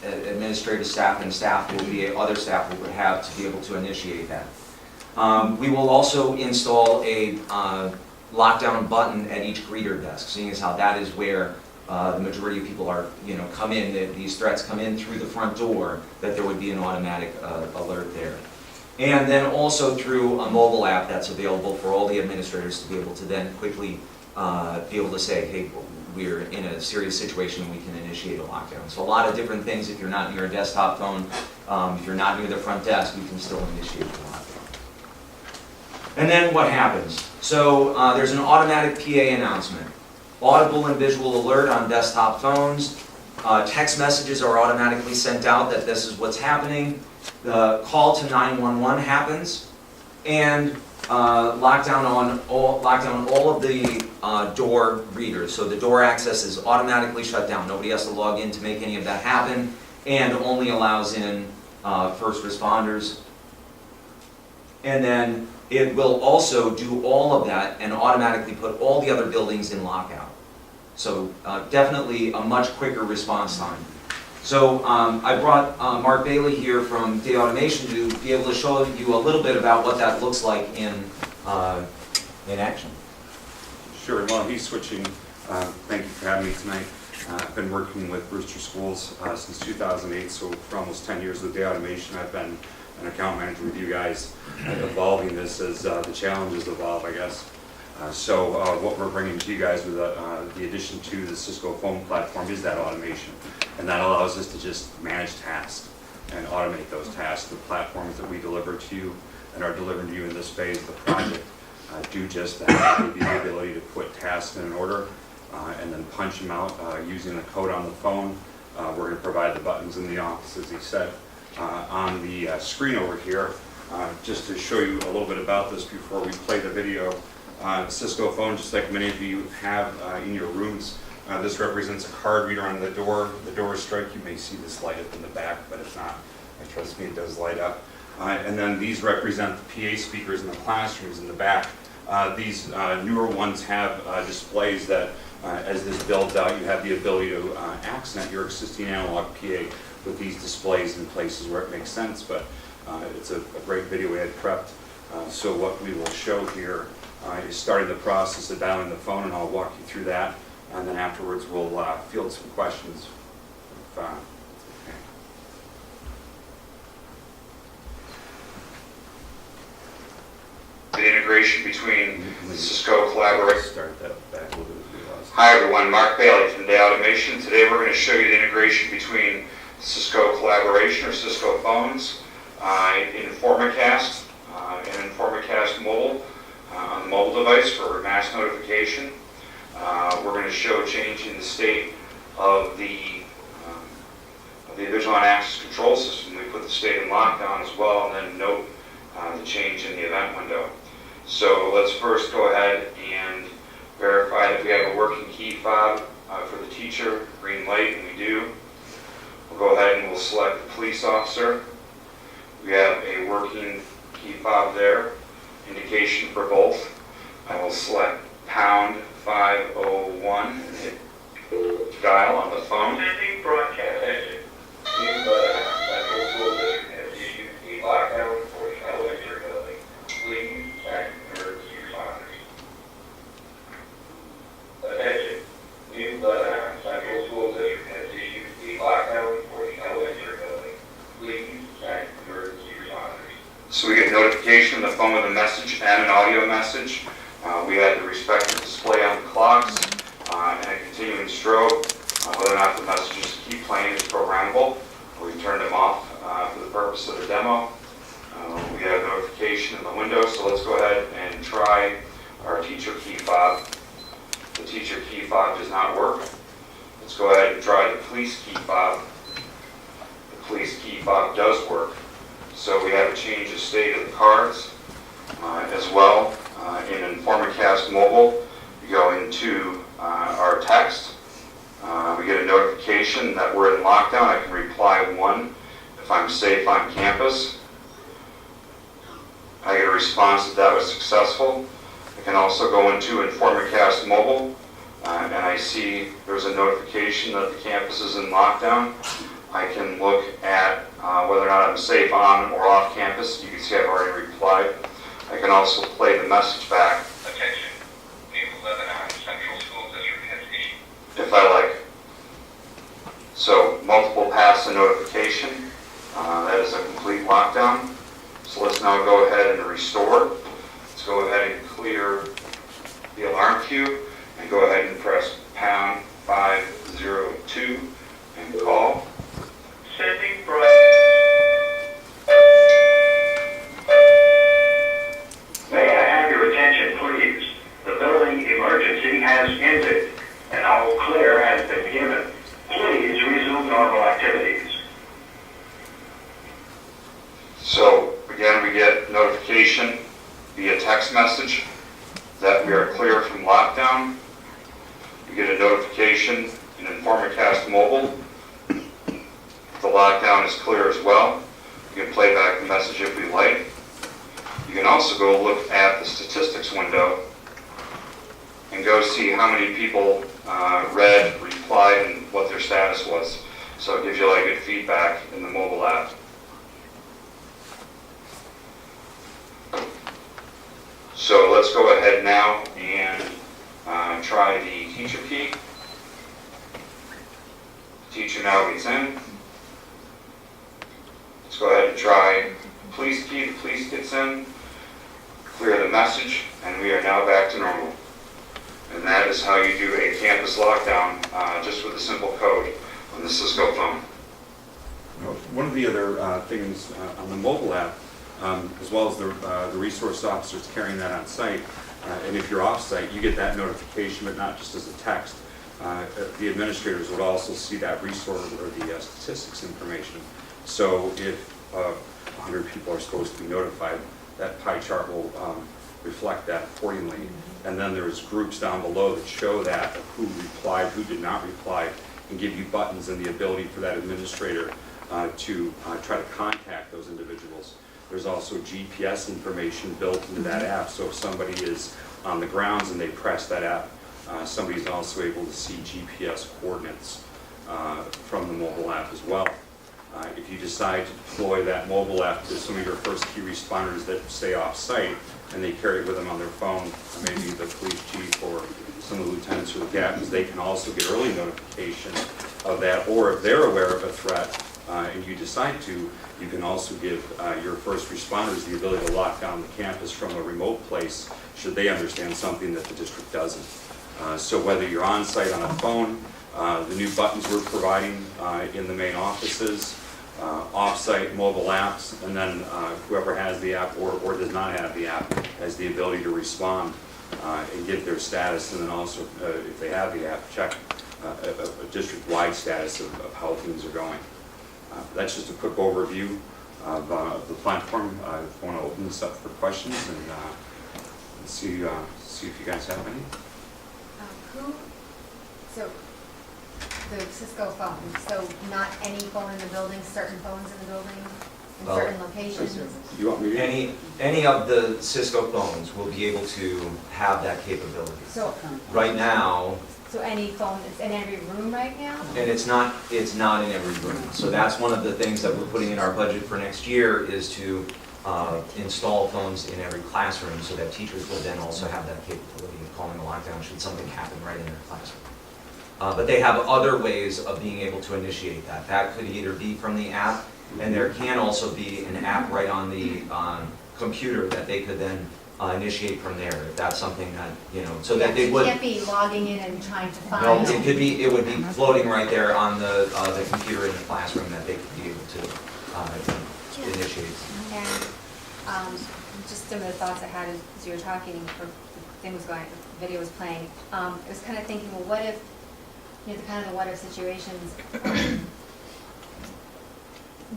administrative staff and staff will be, other staff will have to be able to initiate that. We will also install a lockdown button at each greeter desk, seeing as how that is where the majority of people are, come in, that these threats come in through the front door, that there would be an automatic alert there. And then also through a mobile app that's available for all the administrators to be able to then quickly be able to say, hey, we're in a serious situation, we can initiate a lockdown. So a lot of different things. If you're not near a desktop phone, if you're not near the front desk, you can still initiate the lockdown. And then what happens? So there's an automatic PA announcement. Audible and visual alert on desktop phones. Text messages are automatically sent out that this is what's happening. The call to 911 happens, and lockdown on all of the door readers. So the door access is automatically shut down. Nobody has to log in to make any of that happen, and only allows in first responders. And then it will also do all of that and automatically put all the other buildings in lockout. So definitely a much quicker response time. So I brought Mark Bailey here from Day Automation to be able to show you a little bit about what that looks like in action. Sure, well, he's switching. Thank you for having me tonight. I've been working with Brewster Schools since 2008, so for almost 10 years with Day Automation, I've been an account manager with you guys, evolving this as the challenges evolve, I guess. So what we're bringing to you guys with the addition to the Cisco phone platform is that automation. And that allows us to just manage tasks and automate those tasks. The platforms that we deliver to you and are delivering to you in this phase of the project do just that. They give you the ability to put tasks in an order and then punch them out using the code on the phone. We're going to provide the buttons in the office, as he said. On the screen over here, just to show you a little bit about this before we play the video. Cisco phone, just like many of you have in your rooms, this represents a card reader on the door. The door strike, you may see this light up in the back, but it's not. Trust me, it does light up. And then these represent the PA speakers in the classrooms in the back. These newer ones have displays that, as this builds out, you have the ability to accent your existing analog PA with these displays in places where it makes sense, but it's a great video we had prepped. So what we will show here is starting the process of dialing the phone, and I'll walk you through that, and then afterwards we'll field some questions. Okay. The integration between Cisco collaboration. Start that back a little bit. Hi everyone, Mark Bailey from Day Automation. Today we're going to show you the integration between Cisco collaboration or Cisco phones, Informacast, and Informacast mobile on the mobile device for mass notification. We're going to show change in the state of the Avigilon access control system. We put the state in lockdown as well, and then note the change in the event window. So let's first go ahead and verify that we have a working key fob for the teacher, green light, and we do. We'll go ahead and we'll select the police officer. We have a working key fob there, indication for both. I will select pound 501 and hit dial on the phone. Broadcast exit. Lockdown for elevator building. Please act emergency responders. Attention. New Central School District has issued the lockdown for the elevator building. Please act emergency responders. So we get notification on the phone with a message and an audio message. We had the respective display on the clocks and a continuing strobe. Whether or not the messages keep playing is programmable. We turned them off for the purpose of the demo. We have notification in the window, so let's go ahead and try our teacher key fob. The teacher key fob does not work. Let's go ahead and try the police key fob. The police key fob does work. So we have a change of state of the cards as well. In Informacast Mobile, we go into our text. We get a notification that we're in lockdown. I can reply 1 if I'm safe on campus. I get a response that was successful. I can also go into Informacast Mobile, and I see there's a notification that the campus is in lockdown, I can look at whether or not I'm safe on or off campus. You can see I've already replied. I can also play the message back. Attention, New Lebanon Central School District has issued. If I like. So multiple pass and notification. That is a complete lockdown. So let's now go ahead and restore. Let's go ahead and clear the alarm cue and go ahead and press pound 502 and call. Sending May I have your attention, please? The building emergency has ended and all clear has been given. Please resume normal activities. So again, we get notification via text message that we are clear from lockdown. We get a notification in InformaCast Mobile. The lockdown is clear as well. You can play back the message if we like. You can also go look at the statistics window and go see how many people read, replied, and what their status was. So it gives you a lot of good feedback in the mobile app. So let's go ahead now and try the teacher key. Teacher now gets in. Let's go ahead and try police key. The police gets in. Clear the message, and we are now back to normal. And that is how you do a campus lockdown just with a simple code on the Cisco phone. One of the other things on the mobile app, as well as the resource officers carrying that on site, and if you're off site, you get that notification, but not just as a text. The administrators would also see that resource or the statistics information. So if 100 people are supposed to be notified, that pie chart will reflect that accordingly. And then there's groups down below that show that of who replied, who did not reply, and give you buttons and the ability for that administrator to try to contact those individuals. There's also GPS information built into that app, so if somebody is on the grounds and they press that app, somebody's also able to see GPS coordinates from the mobile app as well. If you decide to deploy that mobile app to some of your first key responders that stay off-site and they carry it with them on their phone, maybe the police chief or some of the lieutenants or the captains, they can also get early notification of that. Or if they're aware of a threat and you decide to, you can also give your first responders the ability to lock down the campus from a remote place should they understand something that the district doesn't. So whether you're on-site on a phone, the new buttons we're providing in the main offices, off-site mobile apps, and then whoever has the app or does not have the app has the ability to respond and give their status, and then also, if they have the app, check a district-wide status of how things are going. That's just a quick overview of the platform. I want to open this up for questions and see if you guys have any. So, the Cisco phone, so not any phone in the building, certain phones in the building, in Well, certain locations? You want me to? Any of the Cisco phones will be able to have that capability. So, Right now, so any phone that's in every room right now? and it's not in every room. So that's one of the things that we're putting in our budget for next year is to install phones in every classroom so that teachers will then also have that capability of calling a lockdown should something happen right in their classroom. But they have other ways of being able to initiate that. That could either be from the app, and there can also be an app right on the computer that they could then initiate from there, if that's something that, so that they would. You can't be logging in and trying to find. No, it would be floating right there on the computer in the classroom that they could be able to initiate. And just some of the thoughts I had as you were talking, or the thing was going, the video was playing, I was kind of thinking, well, what if, the kind of the what if situations,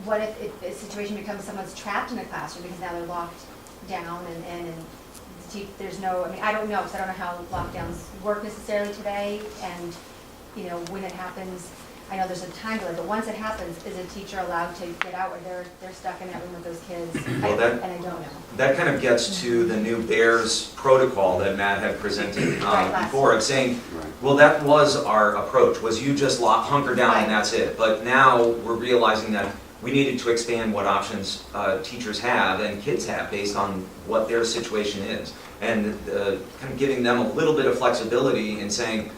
what if a situation becomes someone's trapped in a classroom because now they're locked down and there's no, I don't know, because I don't know how lockdowns work necessarily today, and, when it happens, I know there's a time delay, but once it happens, is a teacher allowed to get out, or they're stuck in that room with those kids? Well, that- And I don't know. That kind of gets to the new BEARS protocol that Matt had presented Right, last before, of saying, well, that was our approach, was you just hunker down Right. and that's it. But now we're realizing that we needed to expand what options teachers have and kids have based on what their situation is. And kind of giving them a little bit of flexibility in saying,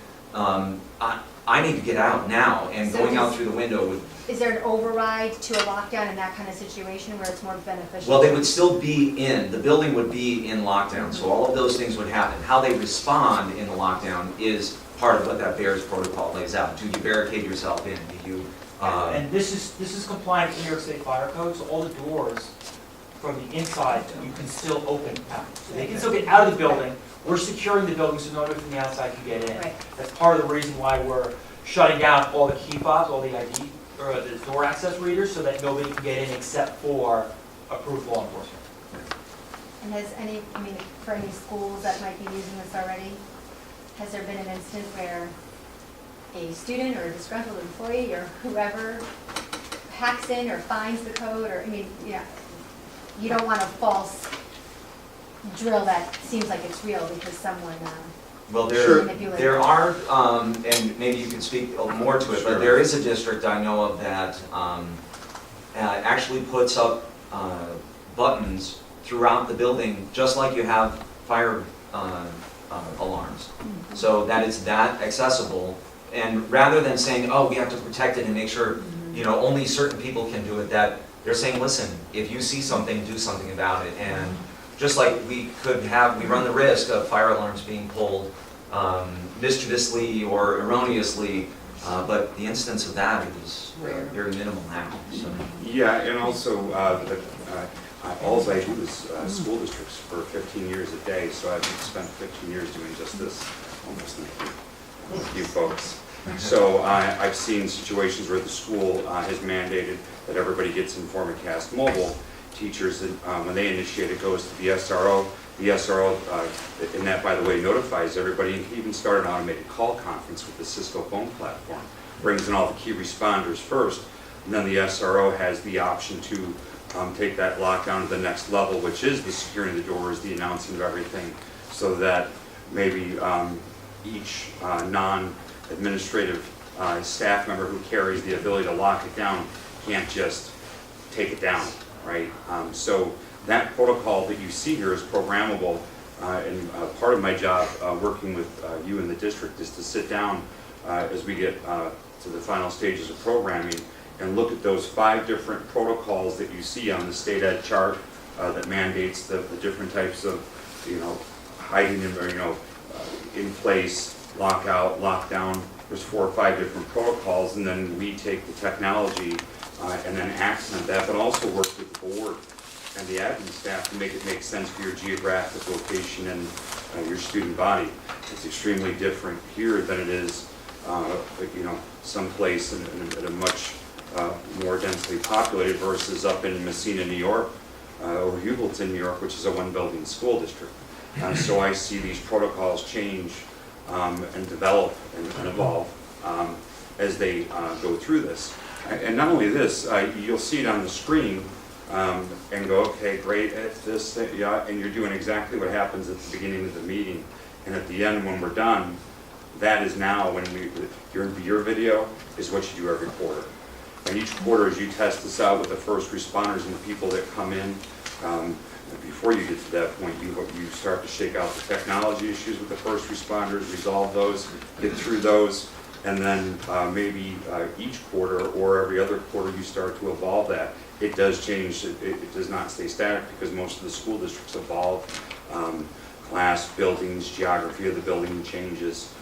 I need to get out now, and So going out does- through the window would. Is there an override to a lockdown in that kind of situation where it's more beneficial? Well, they would still be the building would be in lockdown, so all of those things would happen. How they respond in the lockdown is part of what that BEARS protocol lays out. Do you barricade yourself in? Do you, And this is compliant with New York State Fire Code, so all the doors from the inside, you can still open out. So they can still get out of the building. We're securing the building so nobody from the outside can get in. Right. That's part of the reason why we're shutting down all the key fobs, all the ID, or the door access readers, so that nobody can get in except for approved law enforcement. And has any, I mean, for any schools that might be using this already, has there been an instance where a student or a disgruntled employee or whoever hacks in or finds the code, or, I mean, you don't want a false drill that seems like it's real because someone well, manipulated. there are, and maybe you can speak more to it, but there is a district I know of that actually puts up buttons throughout the building, just like you have fire alarms. So that it's that accessible, and rather than saying, oh, we have to protect it and make sure, only certain people can do it, that they're saying, listen, if you see something, do something about it. And just like we run the risk of fire alarms being pulled mischievously or erroneously, but the instance of that is very minimal now. So. Yeah, and also, all I do is school districts for 15 years a day, so I've spent 15 years doing just this, almost like you folks. So I've seen situations where the school has mandated that everybody gets Informacast mobile. Teachers, when they initiate it, goes to the SRO. The SRO, and that, by the way, notifies everybody, and can even start an automated call conference with the Cisco phone platform. Brings in all the key responders first, and then the SRO has the option to take that lockdown to the next level, which is the securing the doors, the announcing of everything, so that maybe each non-administrative staff member who carries the ability to lock it down can't just take it down, right? So that protocol that you see here is programmable, and part of my job working with you in the district is to sit down as we get to the final stages of programming and look at those 5 different protocols that you see on the state ed chart that mandates the different types of, hiding in, or, in place, lockout, lockdown. There's 4 or 5 different protocols, and then we take the technology and then accent that, but also work with the board and the admin staff to make it make sense for your geographic location and your student body. It's extremely different here than it is, someplace in a much more densely populated versus up in Messina, New York, or Hubleton, New York, which is a 1-building school district. So I see these protocols change and develop and evolve as they go through this. And not only this, you'll see it on the screen and go, okay, great, it's this, yeah, and you're doing exactly what happens at the beginning of the meeting. And at the end, when we're done, that is now when your video is what you do every quarter. And each quarter, as you test this out with the first responders and the people that come in, before you get to that point, you start to shake out the technology issues with the first responders, resolve those, get through those, and then maybe each quarter or every other quarter you start to evolve that. It does change, it does not stay static because most of the school districts evolve. Class, buildings, geography of the building changes.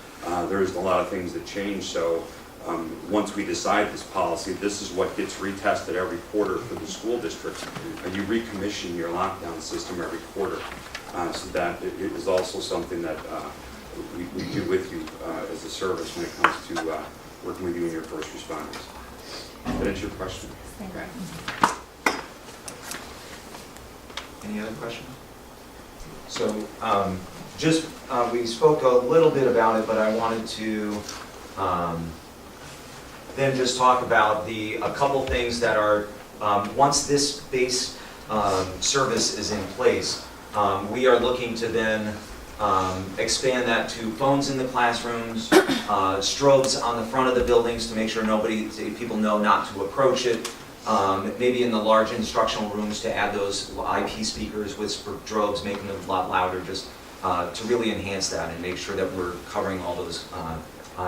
There's a lot of things that change, so once we decide this policy, this is what gets retested every quarter for the school district. You recommission your lockdown system every quarter. So that it is also something that we do with you as a service when it comes to working with you and your first responders. Did that answer your question? Thank you. Any other questions? So we spoke a little bit about it, but I wanted to then just talk about a couple things that are, once this base service is in place, we are looking to then expand that to phones in the classrooms, strobes on the front of the buildings to make sure people know not to approach it. Maybe in the large instructional rooms to add those IP speakers with strobes, making them a lot louder, just to really enhance that and make sure that we're covering all those,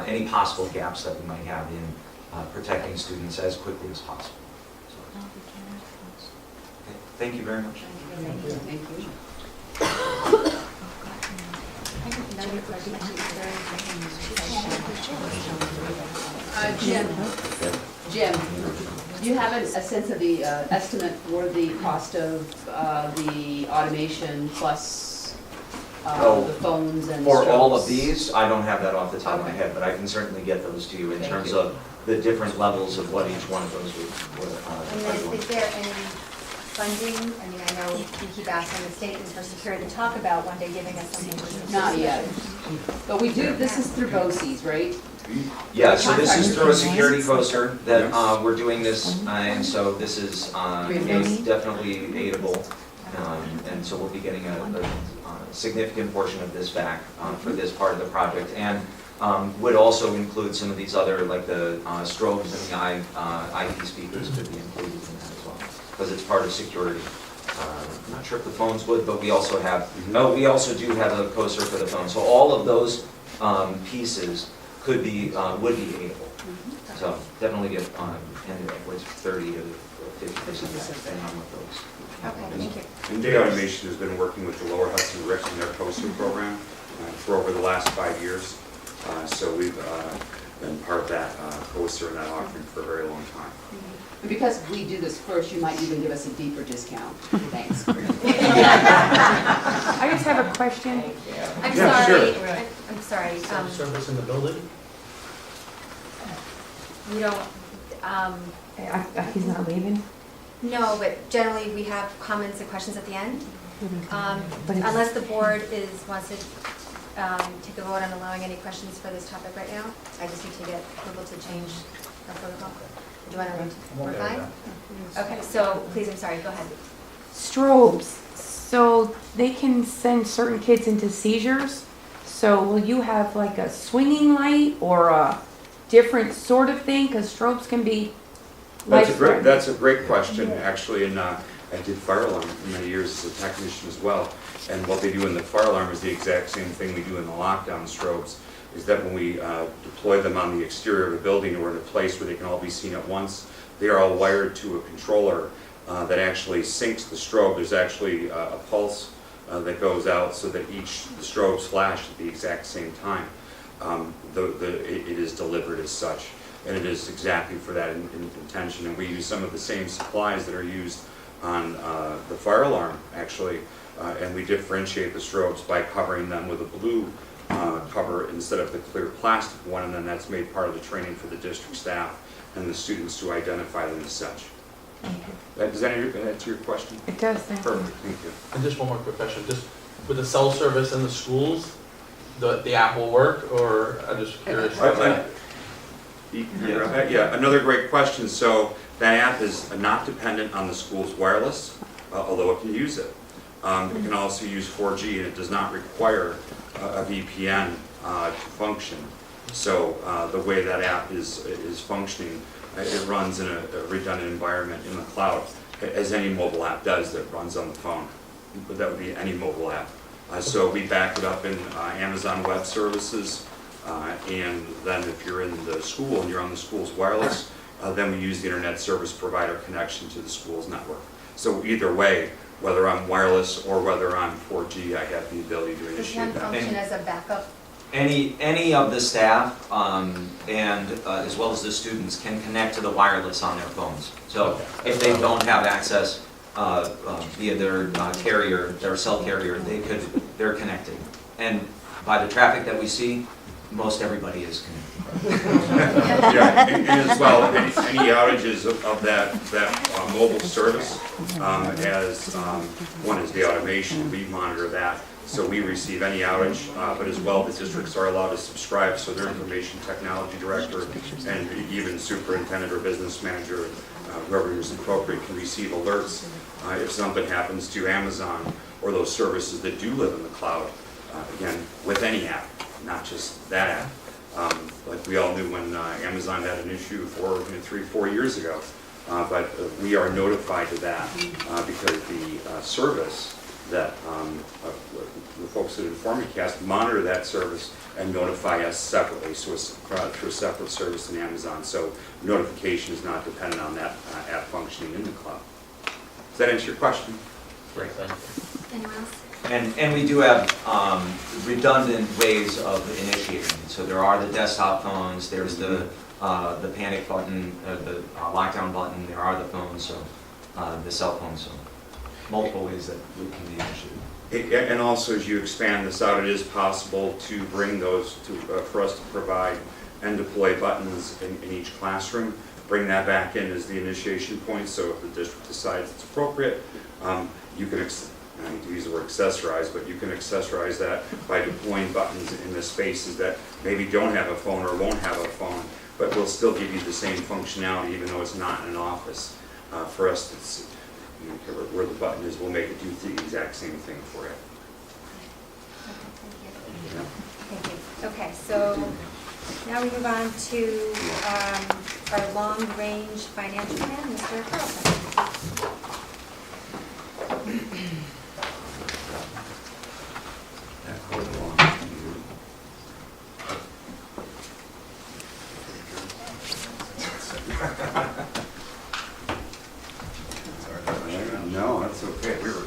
any possible gaps that we might have in protecting students as quickly as possible. So, okay, thank you very much. Thank you. Jim, do you have a sense of the estimate for the cost of the automation plus the phones and For all of strobes? these, I don't have that off the top of my head, but I can certainly get those to you in Thank terms you. of the different levels of what each one of those would. And then is there any funding? I mean, I know we keep asking the state and Social Security to talk about one day giving us something. Not yet. But we do, this is through BOCES, right? Yeah, so this is through a security coaster that we're doing this, and so this is definitely aidable. And so we'll be getting a significant portion of this back for this part of the project. And would also include some of these other, like the strobes and the IP speakers could be included in that as well, because it's part of security. I'm not sure if the phones would, but we also have, we also do have a coaster for the phone. So all of those pieces would be aidable. So definitely get anywhere 30 to 50% depending on what those. Okay, thank you. And Day Automation has been working with the Lower Hudson RIC in their coaster program for over the last 5 years. So we've been part of that coaster and that offering for a very long time. And because we do this first, you might even give us a deeper discount. Thanks. I just have a question. I'm Yeah, sorry, sure. I'm sorry. Service in the building? We don't, He's not leaving? no, but generally we have comments and questions at the end. But it's- Unless the board wants to take a vote on allowing any questions for this topic right now. I just need to get approval to change our protocol. Do you want to, we're okay with fine? Okay, so please, I'm sorry, go ahead. Strobes, so they can send certain kids into seizures. So will you have like a swinging light or a different sort of thing? Because strobes can be life-threatening. That's a great question, actually, and I did fire alarm for many years as a technician as well. And what they do in the fire alarm is the exact same thing we do in the lockdown strobes, is that when we deploy them on the exterior of a building or in a place where they can all be seen at once, they are all wired to a controller that actually syncs the strobe. There's actually a pulse that goes out so that the strobes flash at the exact same time. It is delivered as such, and it is exactly for that intention. And we use some of the same supplies that are used on the fire alarm, actually, and we differentiate the strobes by covering them with a blue cover instead of the clear plastic one, and then that's made part of the training for the district staff and the students to identify them as such. Does that answer your question? It does, thank you. Perfect, thank you. And just one more quick question, just with the cell service in the schools, the app will work, or I'm just curious. Yeah, another great question. So that app is not dependent on the school's wireless, although it can use it. It can also use 4G, and it does not require a VPN to function. So the way that app is functioning, it runs in a redundant environment in the cloud, as any mobile app does that runs on the phone. But that would be any mobile app. So we back it up in Amazon Web Services, and then if you're in the school and you're on the school's wireless, then we use the internet service provider connection to the school's network. So either way, whether I'm wireless or whether I'm 4G, I have the ability to Does initiate one that. function as a backup? Any of the staff and as well as the students can connect to the wireless on their phones. So if they don't have access via their carrier, their cell carrier, they're connected. And by the traffic that we see, most everybody is connected. Yeah, and as well, any outages of that mobile service, as one is the automation, we monitor that so we receive any outage, but as well, the districts are allowed to subscribe, so their information technology director and even superintendent or business manager, whoever is appropriate, can receive alerts if something happens to Amazon or those services that do live in the cloud, again, with any app, not just that app. Like we all knew when Amazon had an issue 3-4 years ago, but we are notified of that because the service that the folks at Informacast monitor that service and notify us separately, so it's through a separate service in Amazon. So notification is not dependent on that app functioning in the cloud. Does that answer your question? Great, thank you. Anyone else? And we do have redundant ways of initiating. So there are the desktop phones, there's the panic button, the lockdown button, there are the phones, so the cell phones, so multiple ways that we can be initiated. And also, as you expand this out, it is possible to bring those to, for us to provide and deploy buttons in each classroom, bring that back in as the initiation point, so if the district decides it's appropriate, you can, I hate to use the word accessorize, but you can accessorize that by deploying buttons in the spaces that maybe don't have a phone or won't have a phone, but will still give you the same functionality even though it's not in an office. For us, it's, you know, where the button is, we'll make it do the exact same thing for you. Okay, thank you. Thank you. Okay, so now we move on to our long-range financial plan, Mr. Carlson. No, that's okay. We were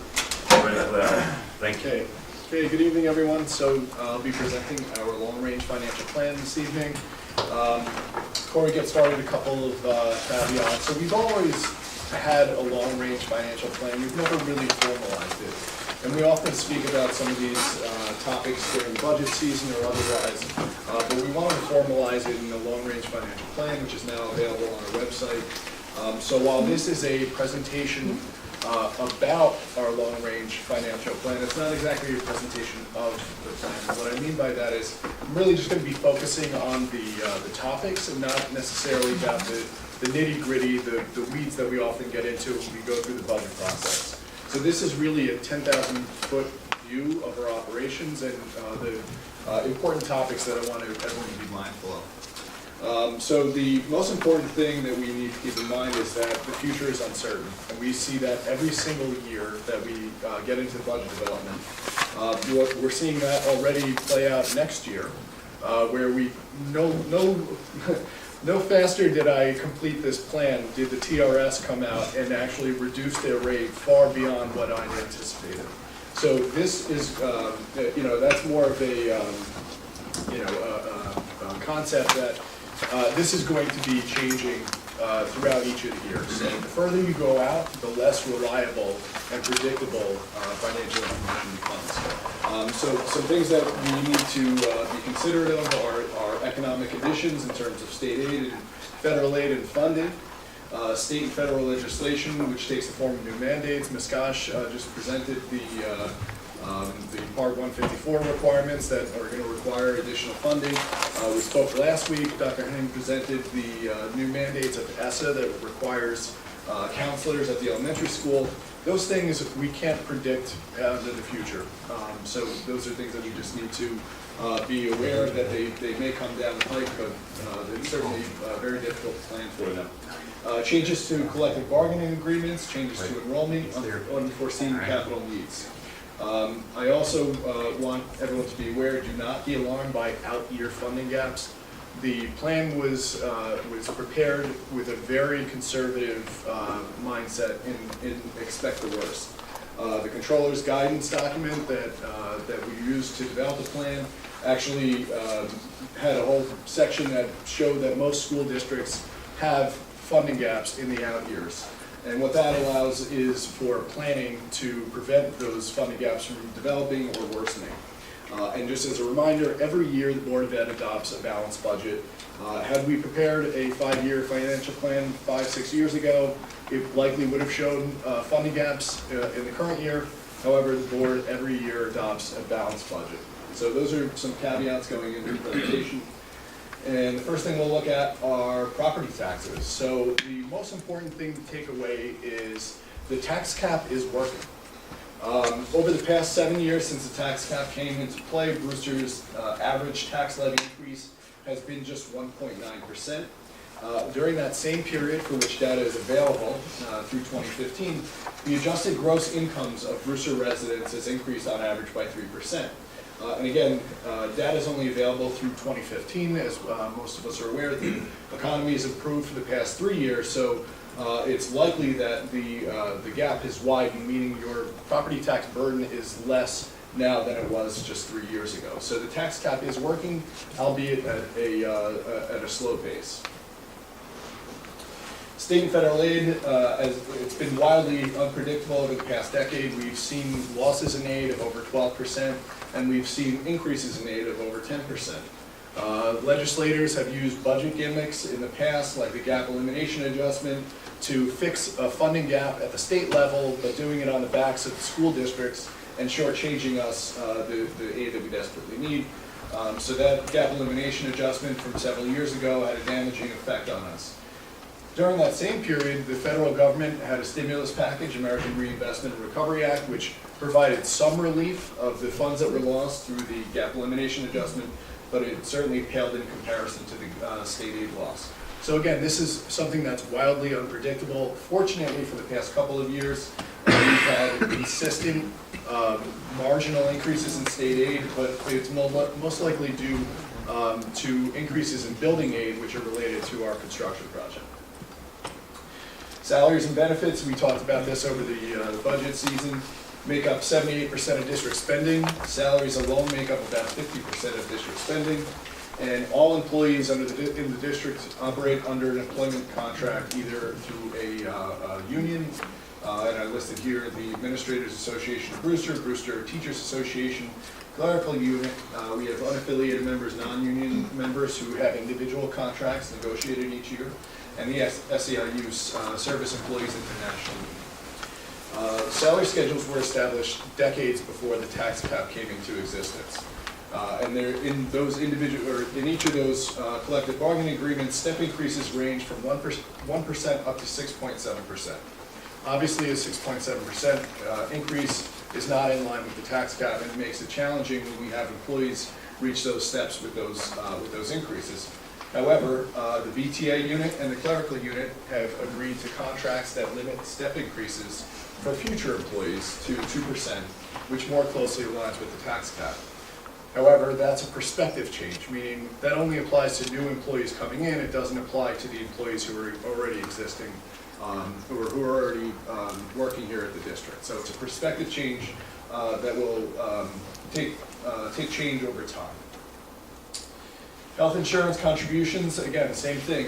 right at that. Thank you. Okay, good evening, everyone. So I'll be presenting our long-range financial plan this evening. Before we get started, a couple of caveats. So we've always had a long-range financial plan. We've never really formalized it. And we often speak about some of these topics during budget season or otherwise, but we wanted to formalize it in a long-range financial plan, which is now available on our website. So while this is a presentation about our long-range financial plan, it's not exactly a presentation of the plan. What I mean by that is I'm really just going to be focusing on the topics and not necessarily about the nitty-gritty, the weeds that we often get into when we go through the budget process. So this is really a 10,000-foot view of our operations and the important topics that I want everyone to be mindful of. So the most important thing that we need to keep in mind is that the future is uncertain, and we see that every single year that we get into budget development. We're seeing that already play out next year, where we no faster did I complete this plan, did the TRS come out and actually reduce their rate far beyond what I anticipated. So this is, that's more of a, concept that this is going to be changing throughout each of the years. And the further you go out, the less reliable and predictable financial information becomes. So some things that we need to be considerate of are economic conditions in terms of state aid and federal aid and funding, state and federal legislation, which takes the form of new mandates. Ms. Gosh just presented the Part 154 requirements that are going to require additional funding. We spoke last week, Dr. Henning presented the new mandates at ESSA that requires counselors at the elementary school. Those things we can't predict into the future. So those are things that we just need to be aware that they may come down the pike, but it's certainly very difficult to plan for them. Changes to collective bargaining agreements, changes to enrollment, unforeseen capital needs. I also want everyone to be aware, do not be alarmed by out-year funding gaps. The plan was prepared with a very conservative mindset in expect the worst. The controller's guidance document that we used to develop the plan actually had a whole section that showed that most school districts have funding gaps in the out years. And what that allows is for planning to prevent those funding gaps from developing or worsening. And just as a reminder, every year the Board of Ed adopts a balanced budget. Had we prepared a 5-year financial plan 5-6 years ago, it likely would have shown funding gaps in the current year. However, the board every year adopts a balanced budget. So those are some caveats going into the presentation. And the first thing we'll look at are property taxes. So the most important thing to take away is the tax cap is working. Over the past 7 years since the tax cap came into play, Brewster's average tax levy increase has been just 1.9%. During that same period for which data is available through 2015, the adjusted gross incomes of Brewster residents has increased on average by 3%. And again, data is only available through 2015, as most of us are aware. The economy has improved for the past 3 years, so it's likely that the gap has widened, meaning your property tax burden is less now than it was just 3 years ago. So the tax cap is working, albeit at a slow pace. State and federal aid, it's been wildly unpredictable over the past decade. We've seen losses in aid of over 12%, and we've seen increases in aid of over 10%. Legislators have used budget gimmicks in the past, like the gap elimination adjustment, to fix a funding gap at the state level, but doing it on the backs of the school districts and shortchanging us the aid that we desperately need. So that gap elimination adjustment from several years ago had a damaging effect on us. During that same period, the federal government had a stimulus package, American Reinvestment and Recovery Act, which provided some relief of the funds that were lost through the gap elimination adjustment, but it certainly paled in comparison to the state aid loss. So again, this is something that's wildly unpredictable. Fortunately, for the past couple of years, we've had consistent marginal increases in state aid, but it's most likely due to increases in building aid, which are related to our construction project. Salaries and benefits, we talked about this over the budget season, make up 78% of district spending. Salaries alone make up about 50% of district spending. And all employees in the district operate under an employment contract, either through a union, and I listed here the Administrators Association of Brewster, Brewster Teachers Association, clerical unit. We have unaffiliated members, non-union members who have individual contracts negotiated each year, and the SEIU Service Employees International Union. Salary schedules were established decades before the tax cap came into existence. And in each of those collective bargaining agreements, step increases range from 1% up to 6.7%. Obviously, a 6.7% increase is not in line with the tax cap, and it makes it challenging when we have employees reach those steps with those increases. However, the VTA unit and the clerical unit have agreed to contracts that limit step increases for future employees to 2%, which more closely aligns with the tax cap. However, that's a prospective change, meaning that only applies to new employees coming in. It doesn't apply to the employees who are already existing, who are already working here at the district. So it's a prospective change that will take change over time. Health insurance contributions, again, same thing.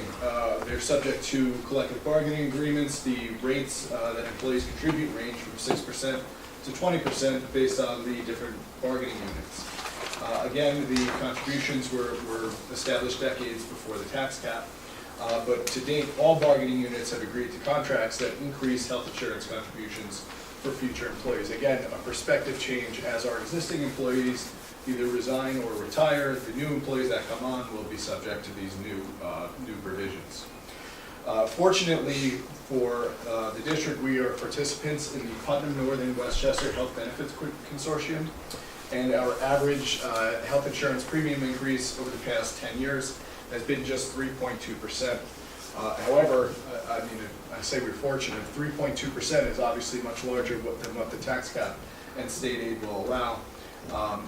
They're subject to collective bargaining agreements. The rates that employees contribute range from 6% to 20% based on the different bargaining units. Again, the contributions were established decades before the tax cap, but to date, all bargaining units have agreed to contracts that increase health insurance contributions for future employees. Again, a prospective change as our existing employees either resign or retire. The new employees that come on will be subject to these new provisions. Fortunately for the district, we are participants in the Putnam Northern Westchester Health Benefits Consortium, and our average health insurance premium increase over the past 10 years has been just 3.2%. However, I say we're fortunate. 3.2% is obviously much larger than what the tax cap and state aid will allow.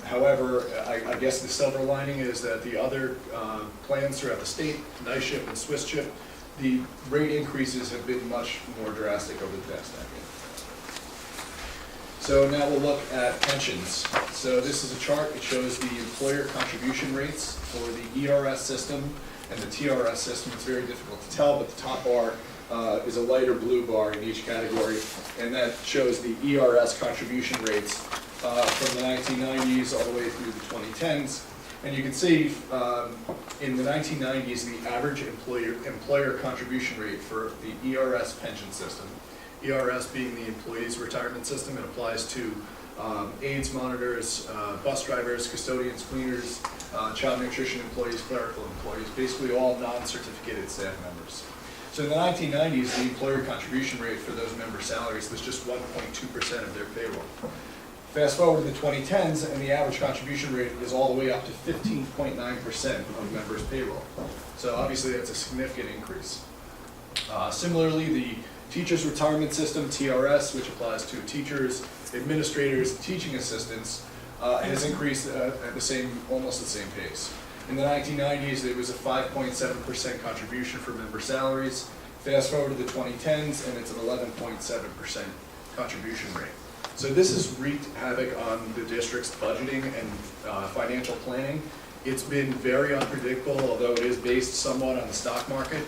However, I guess the silver lining is that the other plans throughout the state, NYCHIP and SWISCHIP, the rate increases have been much more drastic over the past decade. So now we'll look at pensions. So this is a chart. It shows the employer contribution rates for the ERS system and the TRS system. It's very difficult to tell, but the top bar is a lighter blue bar in each category, and that shows the ERS contribution rates from the 1990s all the way through the 2010s. And you can see in the 1990s, the average employer contribution rate for the ERS pension system ERS being the employees' retirement system. It applies to aides, monitors, bus drivers, custodians, cleaners, child nutrition employees, clerical employees, basically all non-certificated staff members. So in the 1990s, the employer contribution rate for those member salaries was just 1.2% of their payroll. Fast forward to the 2010s, and the average contribution rate is all the way up to 15.9% of members' payroll. So obviously that's a significant increase. Similarly, the Teachers Retirement System, TRS, which applies to teachers, administrators, and teaching assistants, has increased at the same, almost the same pace. In the 1990s, there was a 5.7% contribution for member salaries. Fast forward to the 2010s, and it's an 11.7% contribution rate. So this has wreaked havoc on the district's budgeting and financial planning. It's been very unpredictable, although it is based somewhat on the stock market.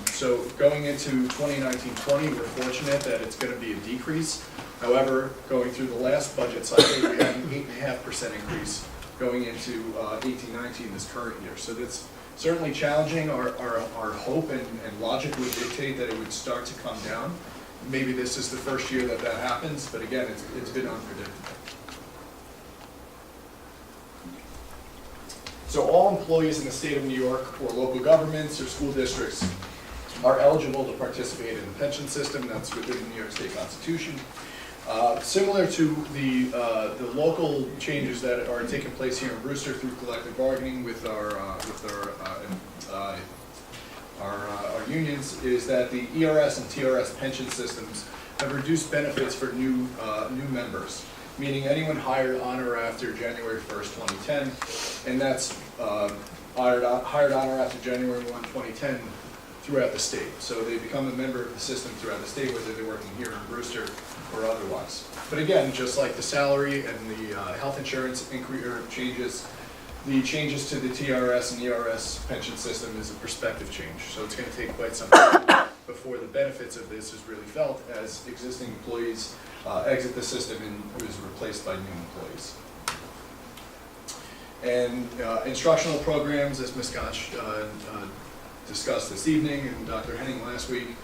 So going into 2019-20, we're fortunate that it's going to be a decrease. However, going through the last budget cycle, we had an 8.5% increase going into 18-19 this current year. So that's certainly challenging. Our hope and logic would dictate that it would start to come down. Maybe this is the first year that that happens, but again, it's been unpredictable. So all employees in the state of New York, or local governments or school districts, are eligible to participate in the pension system. That's within the New York State Constitution. Similar to the local changes that are taking place here in Brewster through collective bargaining with our unions, is that the ERS and TRS pension systems have reduced benefits for new members, meaning anyone hired on or after January 1st, 2010, and that's hired on or after January 1, 2010 throughout the state. So they become a member of the system throughout the state, whether they're working here in Brewster or otherwise. But again, just like the salary and the health insurance changes, the changes to the TRS and ERS pension system is a prospective change. So it's going to take quite some time before the benefits of this is really felt as existing employees exit the system and is replaced by new employees. And instructional programs, as Ms. Gotch discussed this evening and Dr. Henning last week,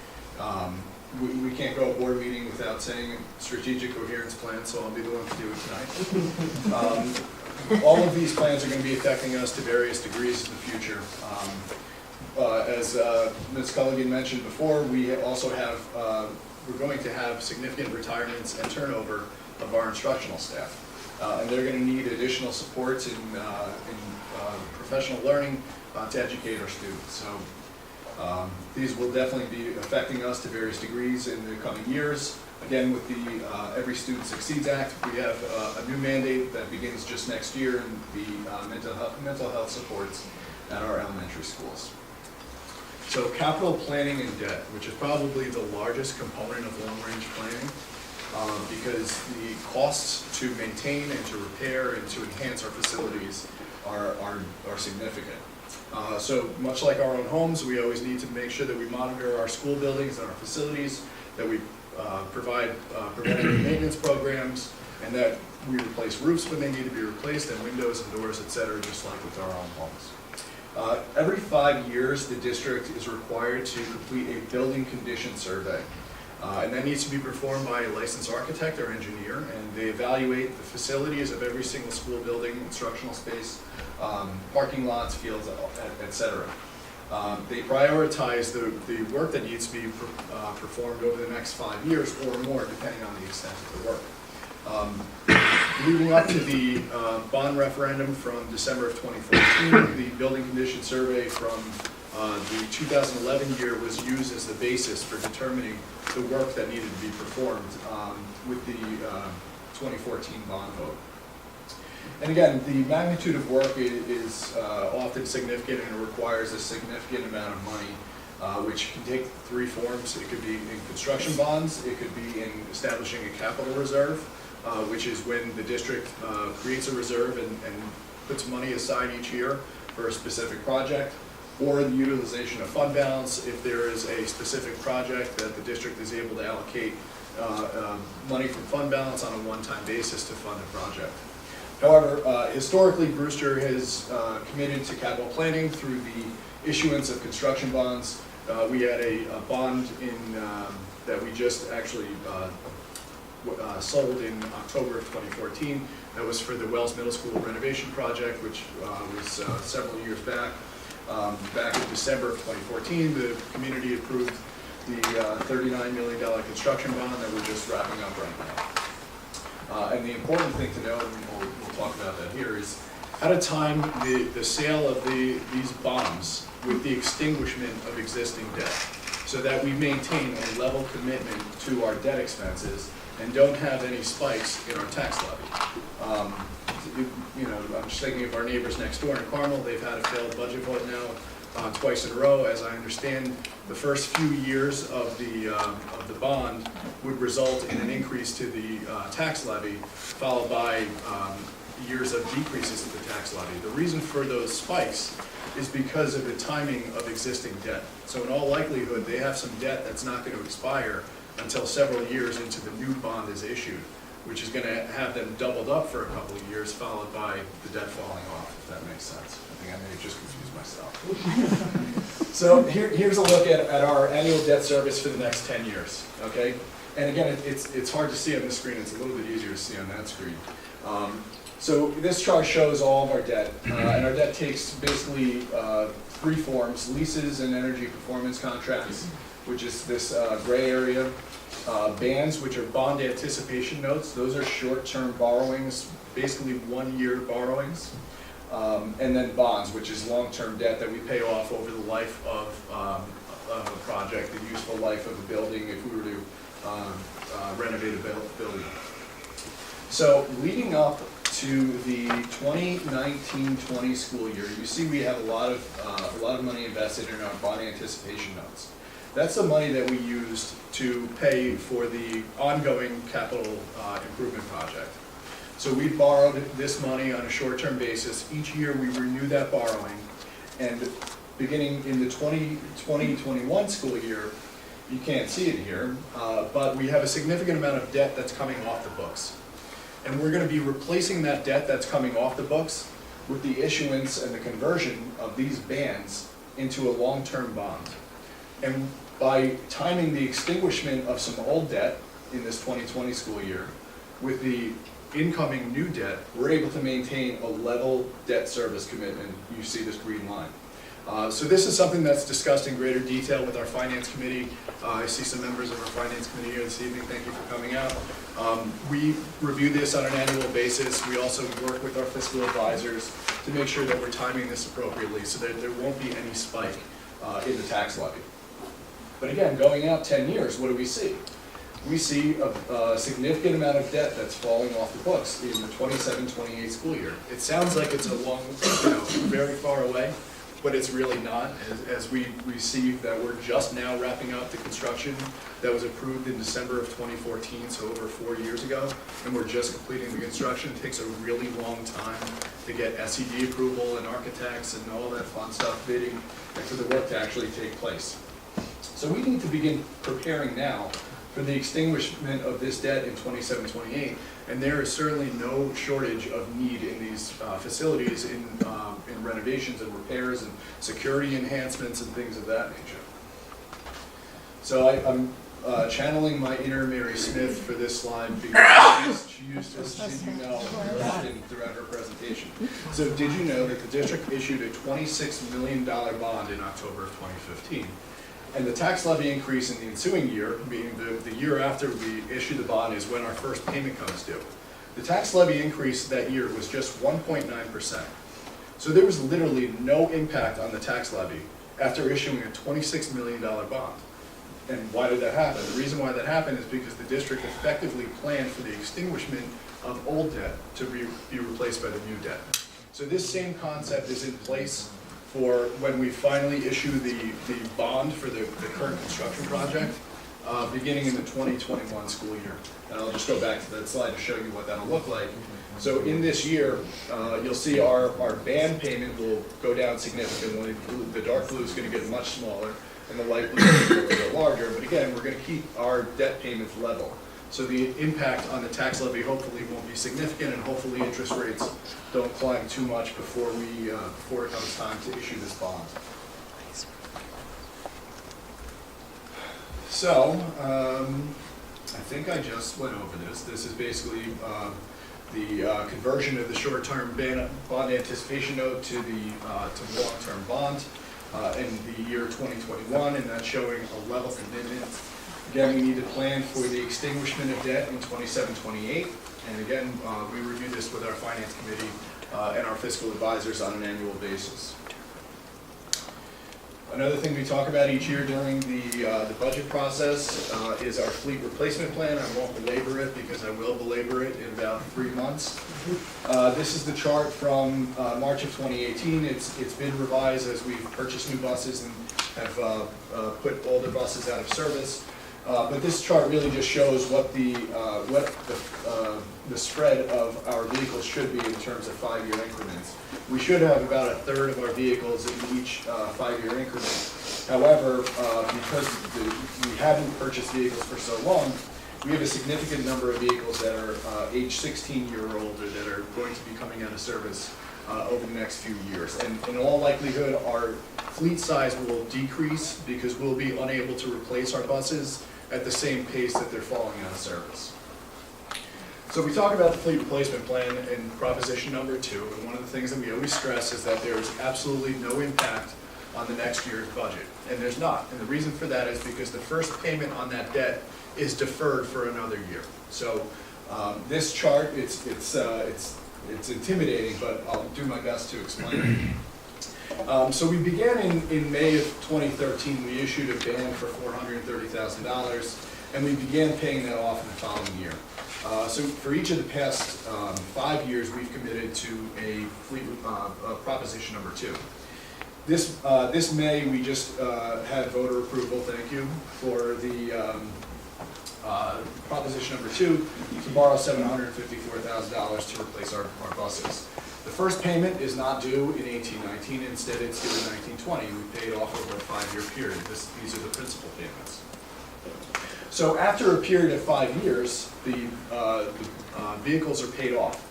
we can't go to a board meeting without saying strategic coherence plan, so I'll be the one to do it tonight. All of these plans are going to be affecting us to various degrees in the future. As Ms. Culligan mentioned before, we also have, we're going to have significant retirements and turnover of our instructional staff. And they're going to need additional supports in professional learning to educate our students. So these will definitely be affecting us to various degrees in the coming years. Again, with the Every Student Succeeds Act, we have a new mandate that begins just next year in the mental health supports at our elementary schools. So capital planning and debt, which is probably the largest component of long-range planning, because the costs to maintain and to repair and to enhance our facilities are significant. So much like our own homes, we always need to make sure that we monitor our school buildings and our facilities, that we provide preventative maintenance programs, and that we replace roofs when they need to be replaced, and windows and doors, et cetera, just like with our own homes. Every 5 years, the district is required to complete a building condition survey. And that needs to be performed by a licensed architect or engineer, and they evaluate the facilities of every single school building, instructional space, parking lots, fields, et cetera. They prioritize the work that needs to be performed over the next 5 years or more, depending on the extent of the work. Leading up to the bond referendum from December of 2014, the building condition survey from the 2011 year was used as the basis for determining the work that needed to be performed with the 2014 bond vote. And again, the magnitude of work is often significant, and it requires a significant amount of money, which can take three forms. It could be in construction bonds, it could be in establishing a capital reserve, which is when the district creates a reserve and puts money aside each year for a specific project, or the utilization of fund balance if there is a specific project that the district is able to allocate money from fund balance on a one-time basis to fund a project. However, historically, Brewster has committed to capital planning through the issuance of construction bonds. We had a bond in that we just actually sold in October of 2014. That was for the Wells Middle School renovation project, which was several years back. Back in December of 2014, the community approved the $39 million construction bond that we're just wrapping up right now. And the important thing to know, and we'll talk about that here, is how to time the sale of these bonds with the extinguishment of existing debt, so that we maintain a level commitment to our debt expenses and don't have any spikes in our tax levy. I'm just thinking of our neighbors next door in Carmel. They've had a failed budget vote now twice in a row. As I understand, the first few years of the bond would result in an increase to the tax levy, followed by years of decreases to the tax levy. The reason for those spikes is because of the timing of existing debt. So in all likelihood, they have some debt that's not going to expire until several years into the new bond is issued, which is going to have them doubled up for a couple of years, followed by the debt falling off, if that makes sense. I think I may have just confused myself. So here's a look at our annual debt service for the next 10 years, okay? And again, it's hard to see on this screen. It's a little bit easier to see on that screen. So this chart shows all of our debt, and our debt takes basically three forms: leases and energy performance contracts, which is this gray area. Bands, which are bond anticipation notes. Those are short-term borrowings, basically one-year borrowings. And then bonds, which is long-term debt that we pay off over the life of a project, the useful life of a building, if we were to renovate a building. So leading up to the 2019-20 school year, you see we have a lot of money invested in our bond anticipation notes. That's the money that we used to pay for the ongoing capital improvement project. So we borrowed this money on a short-term basis. Each year we renew that borrowing, and beginning in the 2020-21 school year, you can't see it here, but we have a significant amount of debt that's coming off the books. And we're going to be replacing that debt that's coming off the books with the issuance and the conversion of these bands into a long-term bond. And by timing the extinguishment of some old debt in this 2020 school year with the incoming new debt, we're able to maintain a level debt service commitment. You see this green line. So this is something that's discussed in greater detail with our finance committee. I see some members of our finance committee here this evening. Thank you for coming out. We review this on an annual basis. We also work with our fiscal advisors to make sure that we're timing this appropriately so that there won't be any spike in the tax levy. But again, going out 10 years, what do we see? We see a significant amount of debt that's falling off the books in the 27-28 school year. It sounds like it's a long, very far away, but it's really not, as we see that we're just now wrapping up the construction that was approved in December of 2014, so over 4 years ago, and we're just completing the construction. It takes a really long time to get SED approval and architects and all that fun stuff, bidding, and for the work to actually take place. So we need to begin preparing now for the extinguishment of this debt in 27-28, and there is certainly no shortage of need in these facilities in renovations and repairs and security enhancements and things of that nature. So I'm channeling my inner Mary Smith for this slide because she used to, as you know, often throughout her presentation. So did you know that the district issued a $26 million bond in October of 2015? And the tax levy increase in the ensuing year, being the year after we issue the bond, is when our first payment comes due. The tax levy increase that year was just 1.9%. So there was literally no impact on the tax levy after issuing a $26 million bond. And why did that happen? The reason why that happened is because the district effectively planned for the extinguishment of old debt to be replaced by the new debt. So this same concept is in place for when we finally issue the bond for the current construction project, beginning in the 2021 school year. And I'll just go back to that slide to show you what that'll look like. So in this year, you'll see our band payment will go down significantly. The dark blue is going to get much smaller, and the light blue is going to get larger. But again, we're going to keep our debt payments level. So the impact on the tax levy hopefully won't be significant, and hopefully interest rates don't climb too much before it comes time to issue this bond. So, I think I just went over this. This is basically the conversion of the short-term bond anticipation note to the to long-term bond in the year 2021, and that's showing a level commitment. Again, we need to plan for the extinguishment of debt in 27-28, and again, we review this with our finance committee and our fiscal advisors on an annual basis. Another thing we talk about each year during the budget process is our fleet replacement plan. I won't belabor it because I will belabor it in about 3 months. This is the chart from March of 2018. It's been revised as we've purchased new buses and have put older buses out of service. But this chart really just shows what the spread of our vehicles should be in terms of 5-year increments. We should have about a third of our vehicles in each 5-year increment. However, because we haven't purchased vehicles for so long, we have a significant number of vehicles that are age 16 year or older that are going to be coming out of service over the next few years. And in all likelihood, our fleet size will decrease because we'll be unable to replace our buses at the same pace that they're falling out of service. So we talk about the fleet replacement plan in proposition number 2, and one of the things that we always stress is that there is absolutely no impact on the next year's budget, and there's not. And the reason for that is because the first payment on that debt is deferred for another year. So this chart, it's intimidating, but I'll do my best to explain it. So we began in May of 2013. We issued a ban for $430,000, and we began paying that off in the following year. So for each of the past 5 years, we've committed to a fleet proposition number 2. This May, we just had voter approval, thank you, for the proposition number 2 to borrow $754,000 to replace our buses. The first payment is not due in 18-19, instead it's due in 19-20. We paid off over a 5-year period. These are the principal payments. So after a period of 5 years, the vehicles are paid off.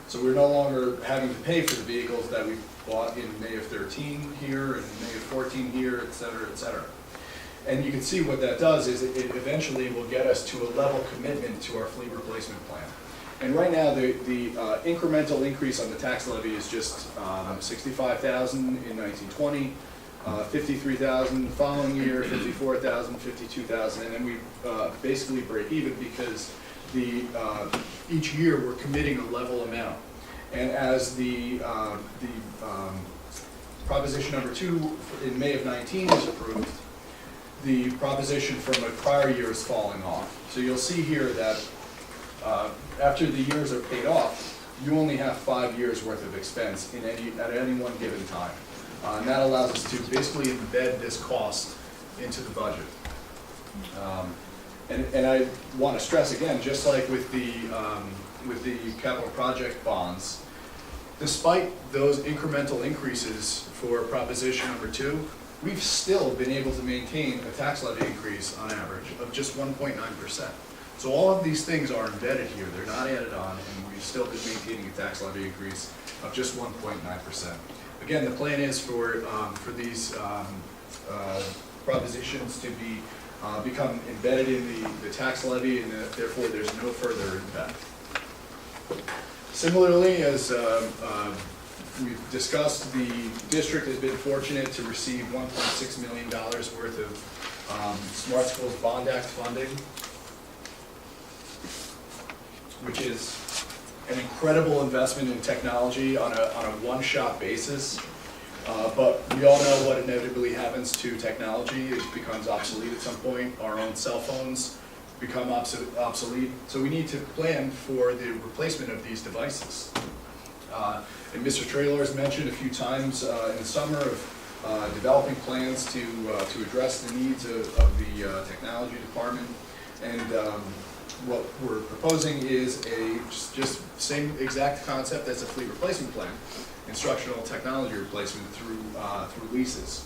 So we're no longer having to pay for the vehicles that we bought in May of 13 here and May of 14 here, et cetera, et cetera. And you can see what that does is it eventually will get us to a level commitment to our fleet replacement plan. And right now, the incremental increase on the tax levy is just $65,000 in 1920, $53,000 the following year, $54,000, $52,000, and then we basically break even because each year we're committing a level amount. And as the proposition number 2 in May of 19 is approved, the proposition from a prior year is falling off. So you'll see here that after the years are paid off, you only have 5 years worth of expense at any one given time. And that allows us to basically embed this cost into the budget. And I want to stress again, just like with the capital project bonds, despite those incremental increases for proposition number 2, we've still been able to maintain a tax levy increase on average of just 1.9%. So all of these things are embedded here. They're not added on, and we've still been maintaining a tax levy increase of just 1.9%. Again, the plan is for these propositions to become embedded in the tax levy, and therefore there's no further impact. Similarly, as we've discussed, the district has been fortunate to receive $1.6 million worth of Smart Schools Bond Act funding, which is an incredible investment in technology on a one-shot basis. But we all know what inevitably happens to technology. It becomes obsolete at some point. Our own cell phones become obsolete. So we need to plan for the replacement of these devices. And Mr. Traylor has mentioned a few times in the summer of developing plans to address the needs of the technology department. And what we're proposing is just same exact concept as a fleet replacement plan, instructional technology replacement through leases.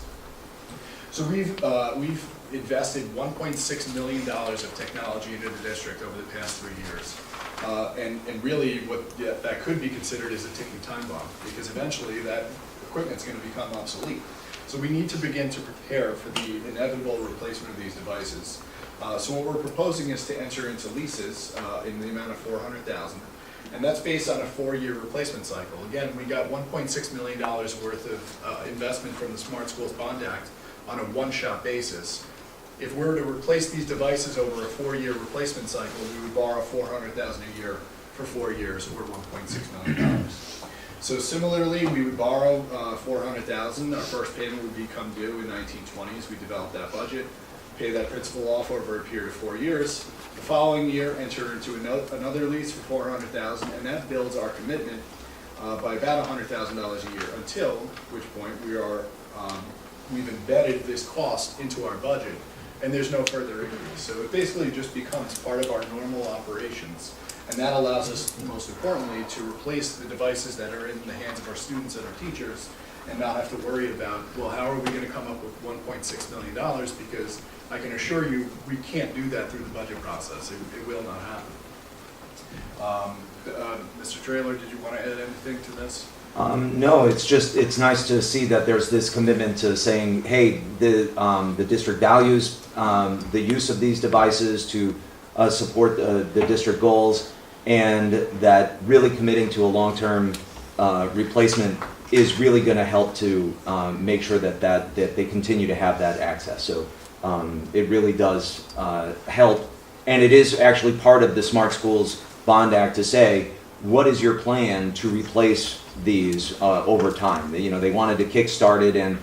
So we've invested $1.6 million of technology into the district over the past 3 years. And really what that could be considered is a ticking time bomb, because eventually that equipment's going to become obsolete. So we need to begin to prepare for the inevitable replacement of these devices. So what we're proposing is to enter into leases in the amount of $400,000, and that's based on a 4-year replacement cycle. Again, we got $1.6 million worth of investment from the Smart Schools Bond Act on a one-shot basis. If we were to replace these devices over a 4-year replacement cycle, we would borrow $400,000 a year for 4 years, or $1.6 million. So similarly, we would borrow $400,000. Our first payment would become due in 1920 as we develop that budget, pay that principal off over a period of 4 years. The following year, enter into another lease for $400,000, and that builds our commitment by about $100,000 a year, until which point we've embedded this cost into our budget, and there's no further increase. So it basically just becomes part of our normal operations, and that allows us, most importantly, to replace the devices that are in the hands of our students and our teachers, and not have to worry about, well, how are we going to come up with $1.6 million? Because I can assure you, we can't do that through the budget process. It will not happen. Mr. Traylor, did you want to add anything to this? No, it's nice to see that there's this commitment to saying, hey, the district values the use of these devices to support the district goals, and that really committing to a long-term replacement is really going to help to make sure that they continue to have that access. So it really does help, and it is actually part of the Smart Schools Bond Act to say, what is your plan to replace these over time? You know, they wanted to kickstart it, and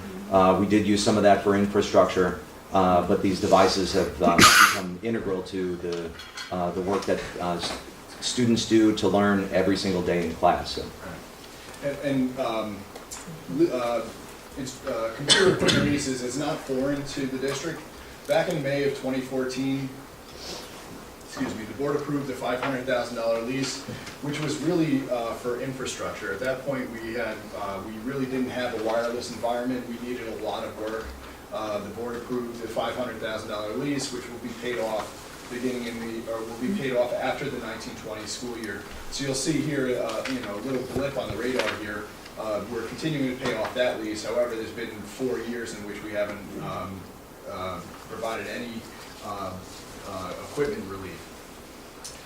we did use some of that for infrastructure, but these devices have become integral to the work that students do to learn every single day in class. So. Computer equipment leases is not foreign to the district. Back in May of 2014, the board approved a $500,000 lease, which was really for infrastructure. At that point, we really didn't have a wireless environment. We needed a lot of work. The board approved a $500,000 lease, which will be paid off will be paid off after the 1920 school year. So you'll see here, a little blip on the radar here. We're continuing to pay off that lease. However, there's been 4 years in which we haven't provided any equipment relief.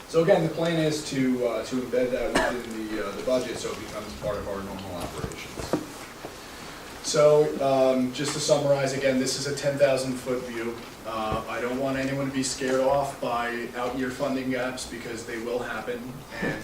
So again, the plan is to embed that within the budget, so it becomes part of our normal operations. So just to summarize again, this is a 10,000-foot view. I don't want anyone to be scared off by out-year funding gaps, because they will happen. And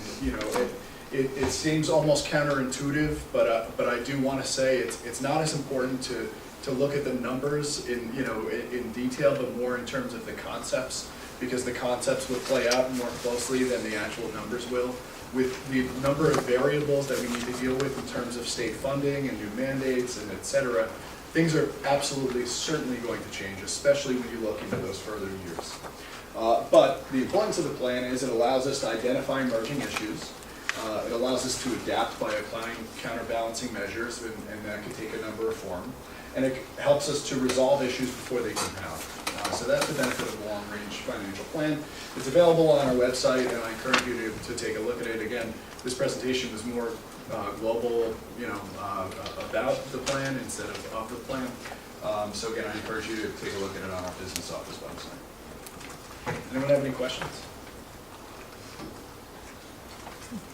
it seems almost counterintuitive, but I do want to say it's not as important to look at the numbers in detail, but more in terms of the concepts, because the concepts will play out more closely than the actual numbers will. With the number of variables that we need to deal with in terms of state funding and new mandates and et cetera, things are absolutely, certainly going to change, especially when you look into those further years. But the importance of the plan is it allows us to identify emerging issues. It allows us to adapt by applying counterbalancing measures, and that can take a number of forms. And it helps us to resolve issues before they compound. So that's the benefit of a long-range financial plan. It's available on our website, and I encourage you to take a look at it. Again, this presentation was more global, about the plan instead of the plan. So again, I encourage you to take a look at it on our business office website. Anyone have any questions?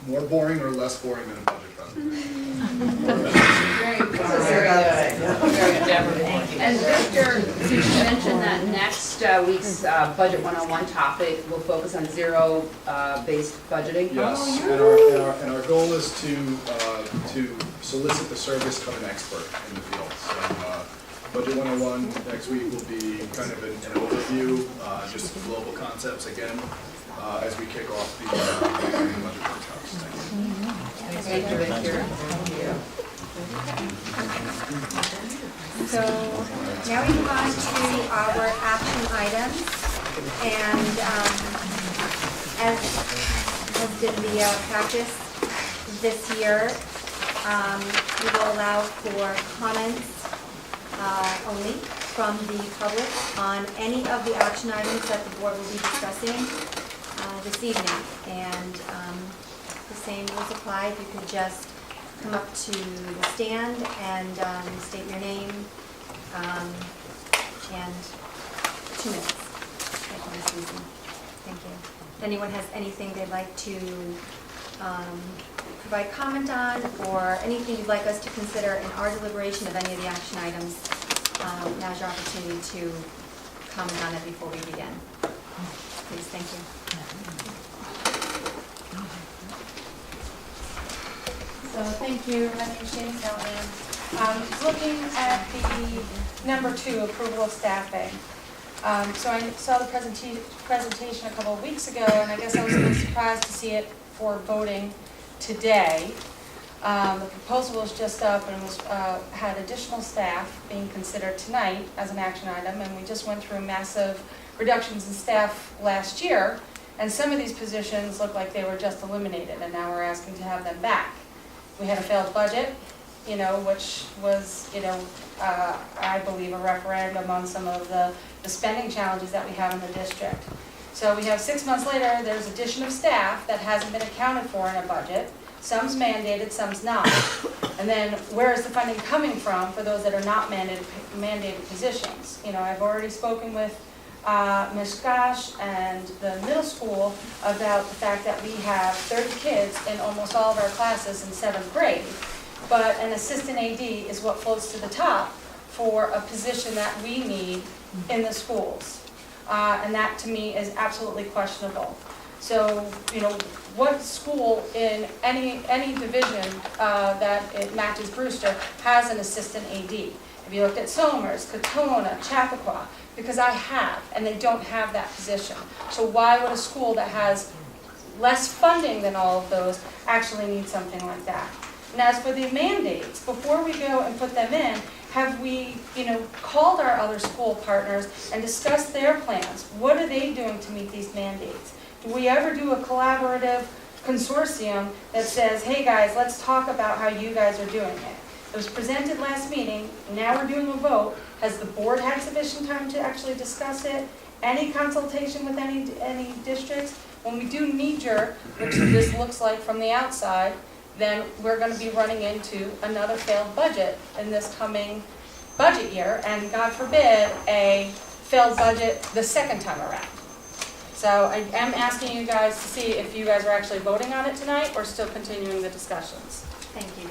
More boring or less boring than a budget presentation? Very good. And Victor, since you mentioned that next week's Budget 101 topic will focus on zero-based budgeting. Yes, and our goal is to solicit the service of an expert in the field. So Budget 101 next week will be kind of an overview, just the global concepts again, as we kick off the budget workshops. Thank you, Victor. So now we move on to our action items, and as did the practice this year, we will allow for comments only from the public on any of the action items that the board will be discussing this evening. And the same rules apply. If you could just come up to the stand and state your name and 2 minutes. Thank for this season. Thank you. If anyone has anything they'd like to provide comment on, or anything you'd like us to consider in our deliberation of any of the action items, now's your opportunity to comment on it before we begin. Please, thank you. So thank you, my name is Jane Callahan. Looking at the number 2, approval of staffing. So I saw the presentation a couple of weeks ago, and I guess I was a little surprised to see it for voting today. The proposal was just up and was, had additional staff being considered tonight as an action item, and we just went through massive reductions in staff last year, and some of these positions look like they were just eliminated, and now we're asking to have them back. We had a failed budget, which was, I believe, a referendum on some of the spending challenges that we have in the district. So we have 6 months later, there's addition of staff that hasn't been accounted for in a budget. Some's mandated, some's not. And then where is the funding coming from for those that are not mandated positions? I've already spoken with Ms. Gosh and the middle school about the fact that we have 30 kids in almost all of our classes in 7th grade. But an assistant AD is what floats to the top for a position that we need in the schools. And that to me is absolutely questionable. So, what school in any division that it matches Brewster has an assistant AD? Have you looked at Somers, Katona, Chappaqua? Because I have, and they don't have that position. So why would a school that has less funding than all of those actually need something like that? And as for the mandates, before we go and put them in, have we, called our other school partners and discussed their plans? What are they doing to meet these mandates? Do we ever do a collaborative consortium that says, hey guys, let's talk about how you guys are doing it? It was presented last meeting, now we're doing a vote. Has the board had sufficient time to actually discuss it? Any consultation with any districts? When we do knee-jerk, which this looks like from the outside, then we're going to be running into another failed budget in this coming budget year, and God forbid, a failed budget the second time around. So I am asking you guys to see if you guys are actually voting on it tonight or still continuing the discussions. Thank you.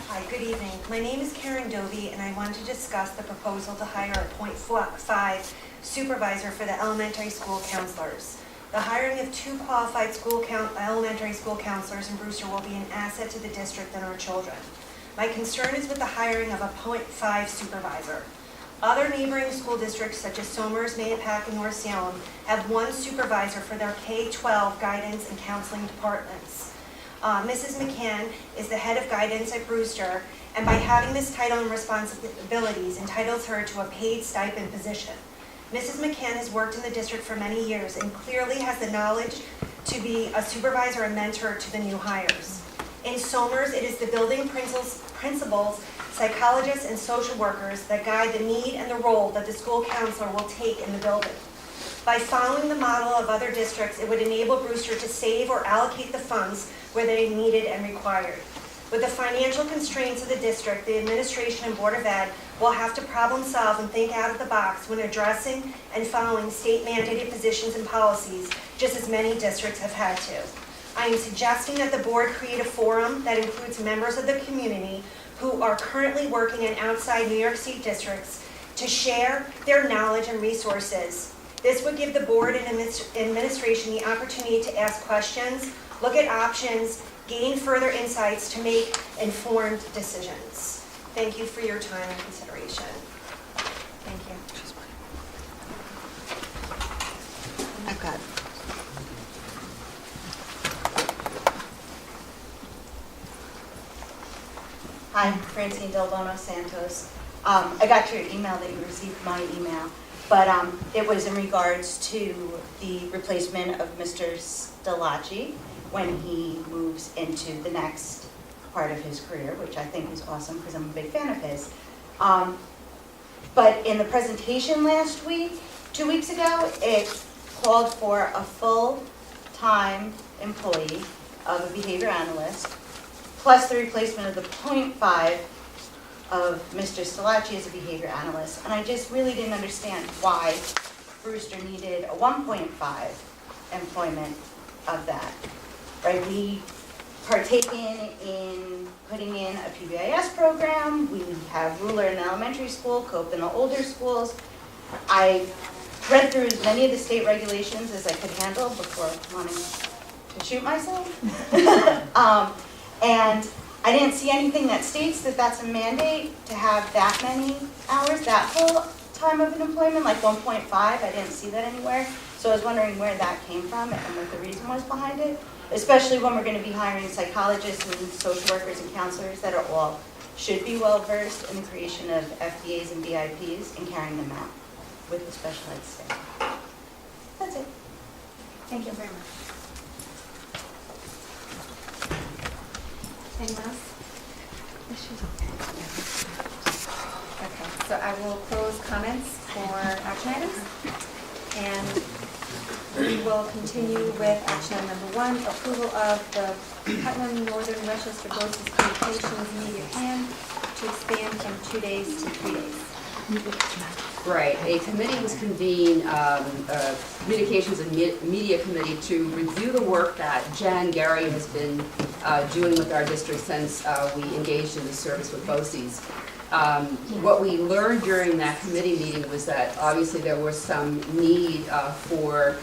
Hi, good evening. My name is Karen Dovey, and I want to discuss the proposal to hire a .5 supervisor for the elementary school counselors. The hiring of 2 qualified elementary school counselors in Brewster will be an asset to the district and our children. My concern is with the hiring of a .5 supervisor. Other neighboring school districts such as Somers, Mahopac, and North Salem have 1 supervisor for their K-12 guidance and counseling departments. Mrs. McCann is the head of guidance at Brewster, and by having this title and responsibilities entitles her to a paid stipend position. Mrs. McCann has worked in the district for many years and clearly has the knowledge to be a supervisor and mentor to the new hires. In Somers, it is the building principals, psychologists, and social workers that guide the need and the role that the school counselor will take in the building. By following the model of other districts, it would enable Brewster to save or allocate the funds where they needed and required. With the financial constraints of the district, the administration and Board of Ed will have to problem solve and think out of the box when addressing and following state mandated positions and policies, just as many districts have had to. I am suggesting that the board create a forum that includes members of the community who are currently working in outside New York State districts to share their knowledge and resources. This would give the board and administration the opportunity to ask questions, look at options, gain further insights to make informed decisions. Thank you for your time and consideration. Thank you. I've got Hi, Francine Del Bono Santos. I got your email that you received my email, but it was in regards to the replacement of Mr. Stelacci when he moves into the next part of his career, which I think is awesome because I'm a big fan of his. But in the presentation last week, 2 weeks ago, it called for a full-time employee of a behavior analyst, plus the replacement of the 0.5 of Mr. Stalachi as a behavior analyst. And I just really didn't understand why Brewster needed a 1.5 employment of that, right? We partaken in putting in a PBIS program. We have Ruler in elementary school, COPE in the older schools. I read through as many of the state regulations as I could handle before wanting to shoot myself. And I didn't see anything that states that that's a mandate to have that many hours, that full time of an employment, like 1.5. I didn't see that anywhere. So I was wondering where that came from and what the reason was behind it, especially when we're going to be hiring psychologists and social workers and counselors that are all should be well versed in the creation of FBAs and BIPs and carrying them out with the special ed staff. That's it. Thank you very much. Anyone else? Okay, so I will close comments for action items. And we will continue with action item number 1, approval of the Putnam Northern Westchester BOCES Communications Media Plan to expand from 2 days to 3 days. Right, a committee was convened, Communications and Media Committee, to review the work that Jen Gary has been doing with our district since we engaged in the service with BOCES. What we learned during that committee meeting was that obviously there was some need for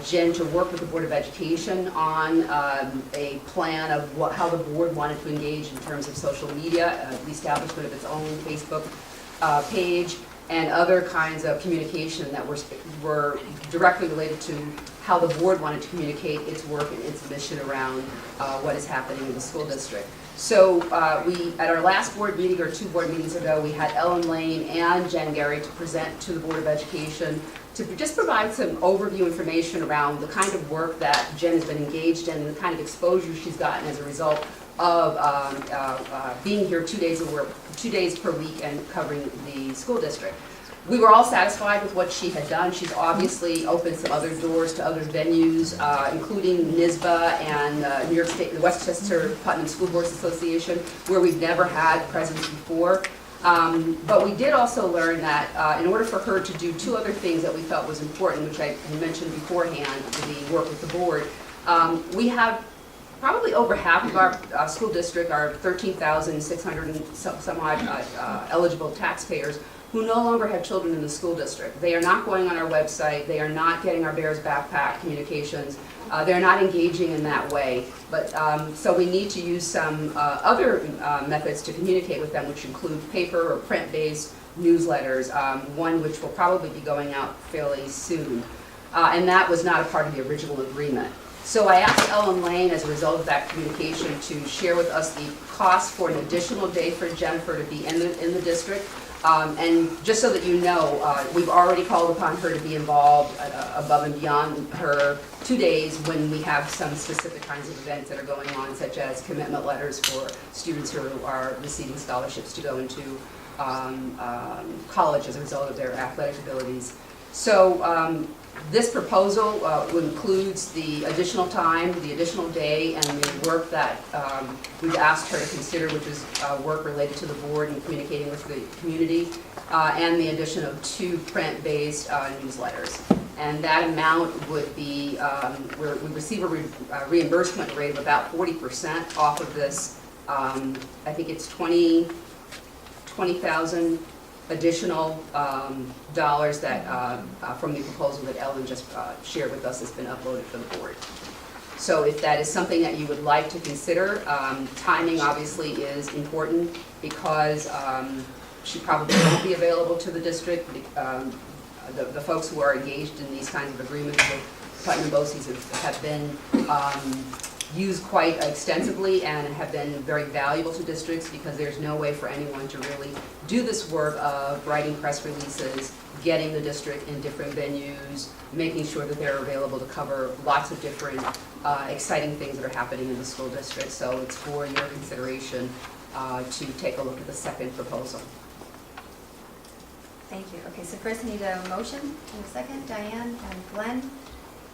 Jen to work with the Board of Education on a plan of how the board wanted to engage in terms of social media, the establishment of its own Facebook page, and other kinds of communication that were directly related to how the board wanted to communicate its work and its mission around what is happening in the school district. So we, at our last board meeting, or 2 board meetings ago, we had Ellen Lane and Jen Gary to present to the Board of Education to just provide some overview information around the kind of work that Jen has been engaged in and the kind of exposure she's gotten as a result of being here 2 days per week and covering the school district. We were all satisfied with what she had done. She's obviously opened some other doors to other venues, including NYSBA and New York State, the Westchester Putnam School Boards Association, where we've never had presence before. But we did also learn that in order for her to do 2 other things that we felt was important, which I mentioned beforehand, the work with the board, we have probably over half of our school district, our 13,600 and some odd eligible taxpayers, who no longer have children in the school district. They are not going on our website, they are not getting our Bears Backpack communications, they're not engaging in that way. But so we need to use some other methods to communicate with them, which include paper or print-based newsletters, one which will probably be going out fairly soon. And that was not a part of the original agreement. So I asked Ellen Lane, as a result of that communication, to share with us the cost for an additional day for Jennifer to be in the district. And just so that you know, we've already called upon her to be involved above and beyond her 2 days when we have some specific kinds of events that are going on, such as commitment letters for students who are receiving scholarships to go into college as a result of their athletic abilities. So this proposal includes the additional time, the additional day, and the work that we've asked her to consider, which is work related to the board and communicating with the community, and the addition of 2 print-based newsletters. And that amount would be, we receive a reimbursement rate of about 40% off of this. I think it's 20,000 additional dollars that from the proposal that Ellen just shared with us has been uploaded for the board. So if that is something that you would like to consider, timing obviously is important because she probably won't be available to the district. The folks who are engaged in these kinds of agreements with Putnam BOCES have been used quite extensively and have been very valuable to districts because there's no way for anyone to really do this work of writing press releases, getting the district in different venues, making sure that they're available to cover lots of different exciting things that are happening in the school district. So it's for your consideration to take a look at the second proposal. Thank you. Okay, so first I need a motion and a second, Diane and Glenn.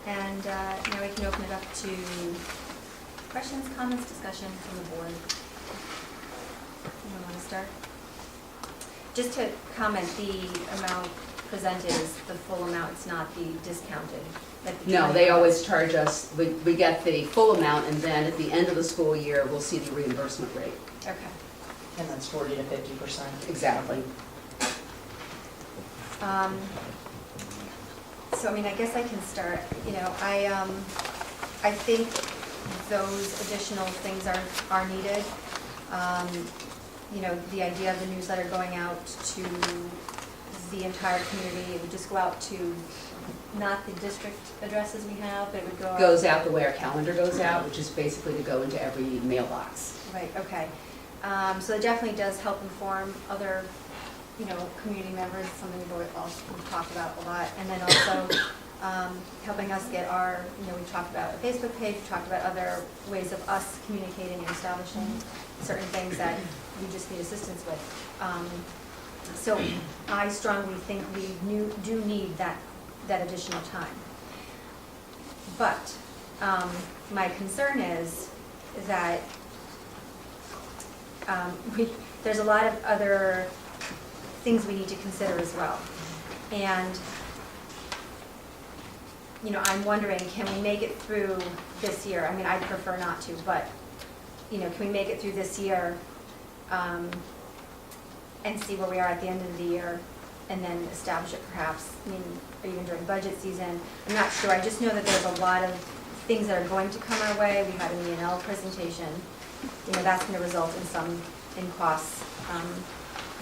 And now we can open it up to questions, comments, discussion from the board. You want to start? Just to comment, the amount presented is the full amount, it's not the discounted. like the No, they 20. always charge us, we get the full amount, and then at the end of the school year, we'll see the reimbursement rate. Okay. And that's 40 to 50%. Exactly. So, I mean, I guess I can start, you know, I think those additional things are needed. You know, the idea of the newsletter going out to the entire community, it would just go out to, not the district addresses we have, but it would go out. Goes out the way our calendar goes out, which is basically to go into every mailbox. Right, okay. So it definitely does help inform other, you know, community members, something we've talked about a lot. And then also helping us get our, you know, we talked about a Facebook page, we talked about other ways of us communicating and establishing certain things that we just need assistance with. So I strongly think we do need that additional time. But my concern is that there's a lot of other things we need to consider as well. And, you know, I'm wondering, can we make it through this year? I mean, I'd prefer not to, but, you know, can we make it through this year and see where we are at the end of the year and then establish it perhaps, I mean, or even during budget season? I'm not sure. I just know that there's a lot of things that are going to come our way. We had an E&L presentation. You know, that's going to result in costs.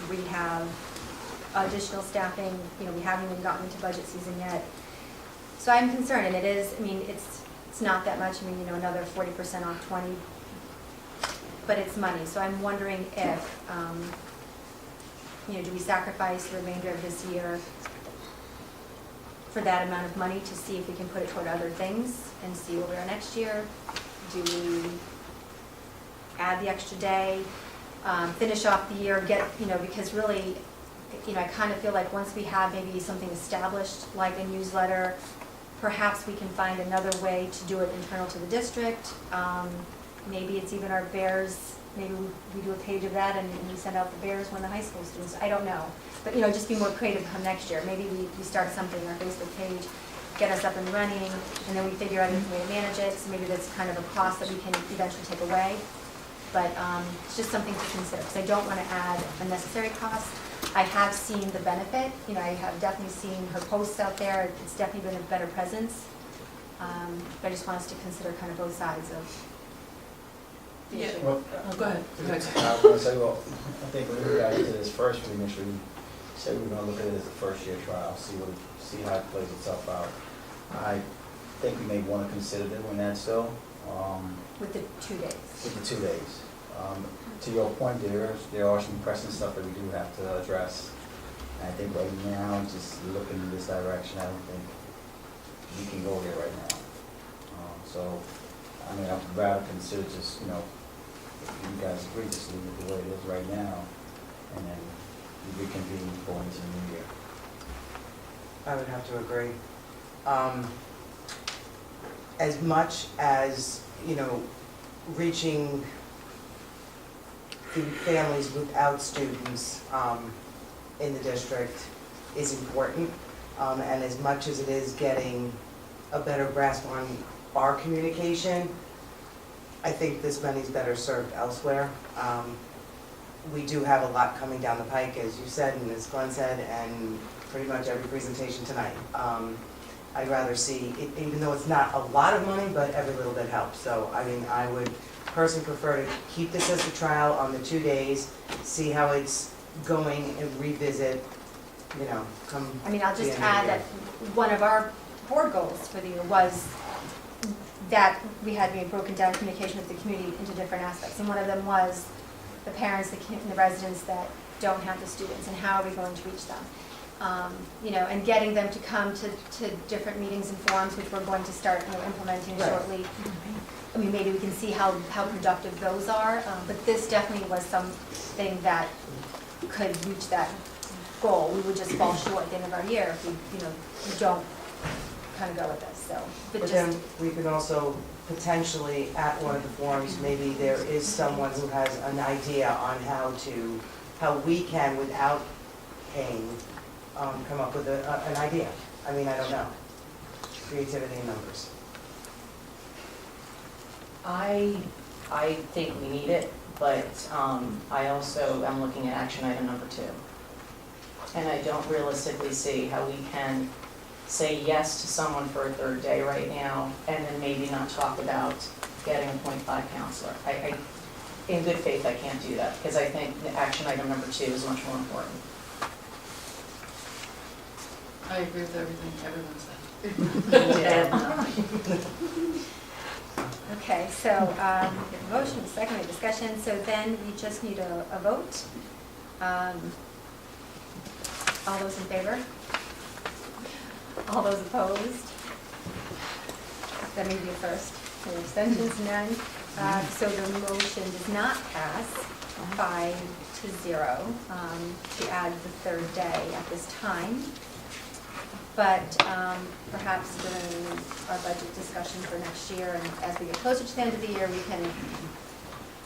We have additional staffing, you know, we haven't even gotten into budget season yet. So I'm concerned, and it is, I mean, it's not that much, I mean, you know, another 40% off 20, but it's money. So I'm wondering if, you know, do we sacrifice the remainder of this year for that amount of money to see if we can put it toward other things and see where we are next year? Do we add the extra day, finish off the year, get, you know, because really, you know, I kind of feel like once we have maybe something established, like a newsletter, perhaps we can find another way to do it internal to the district. Maybe it's even our bears, maybe we do a page of that and we send out the bears when the high school students, I don't know. But, you know, just be more creative come next year. Maybe we start something on our Facebook page, get us up and running, and then we figure out a way to manage it. So maybe that's kind of a cost that we can eventually take away. But it's just something to consider, because I don't want to add unnecessary cost. I have seen the benefit, you know, I have definitely seen her posts out there, it's definitely been a better presence. But I just want us to consider kind of both sides of the issue. Well, Go ahead. I was gonna say, well, I think when we got into this first, we initially said we were gonna look at it as a first-year trial, see how it plays itself out. I think we may wanna consider doing that still. With the 2 days. With the 2 days. To your point, there are some pressing stuff that we do have to address. And I think right now, just looking in this direction, I don't think we can go there right now. So, I mean, I'd rather consider just, you know, if you guys agree, just leave it the way it is right now, and then we reconvene going into the new year. I would have to agree. As much as, you know, reaching the families without students in the district is important, and as much as it is getting a better grasp on our communication, I think this money's better served elsewhere. We do have a lot coming down the pike, as you said, and as Glenn said, and pretty much every presentation tonight. I'd rather see, even though it's not a lot of money, but every little bit helps. So, I mean, I would personally prefer to keep this as a trial on the 2 days, see how it's going, and revisit, you know, come. I mean, I'll the just end of the add year. that one of our board goals for the year was that we had broken down communication with the community into different aspects. And one of them was the parents, the residents that don't have the students, and how are we going to reach them? You know, and getting them to come to different meetings and forums, which we're going to start, you know, implementing Right. shortly. I mean, maybe we can see how productive those are, but this definitely was something that could reach that goal. We would just fall short at the end of our year if we, you know, we don't kind of go with this, so. But then we could also potentially, at one of the forums, maybe there is someone who has an idea on how we can, without paying, come up with an idea. I mean, I don't know. Creativity in numbers. I think we need it, but I also am looking at action item number 2. And I don't realistically see how we can say yes to someone for a third day right now and then maybe not talk about getting a .5 counselor. In good faith, I can't do that because I think the action item number 2 is much more important. I agree with everything everyone said. Okay, so, motion, second discussion, so then we just need a vote. All those in favor? All those opposed? Let me do first. Any abstentions? None. So the motion does not pass 5-0 to add the third day at this time. But perhaps during our budget discussion for next year, and as we get closer to the end of the year, we can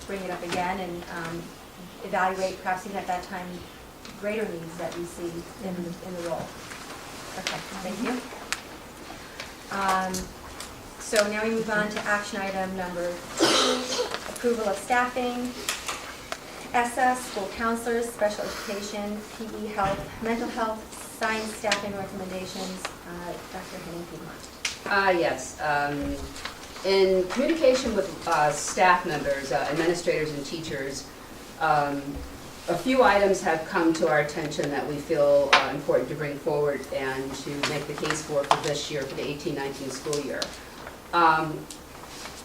bring it up again and evaluate perhaps even at that time greater needs that we see in the role. Okay, thank you. So now we move on to action item number 2, approval of staffing, ESSA, school counselors, special education, PE health, mental health, science staffing recommendations. Dr. Henning-Piedmont. Yes. In communication with staff members, administrators and teachers, a few items have come to our attention that we feel important to bring forward and to make the case for this year, for the 18-19 school year.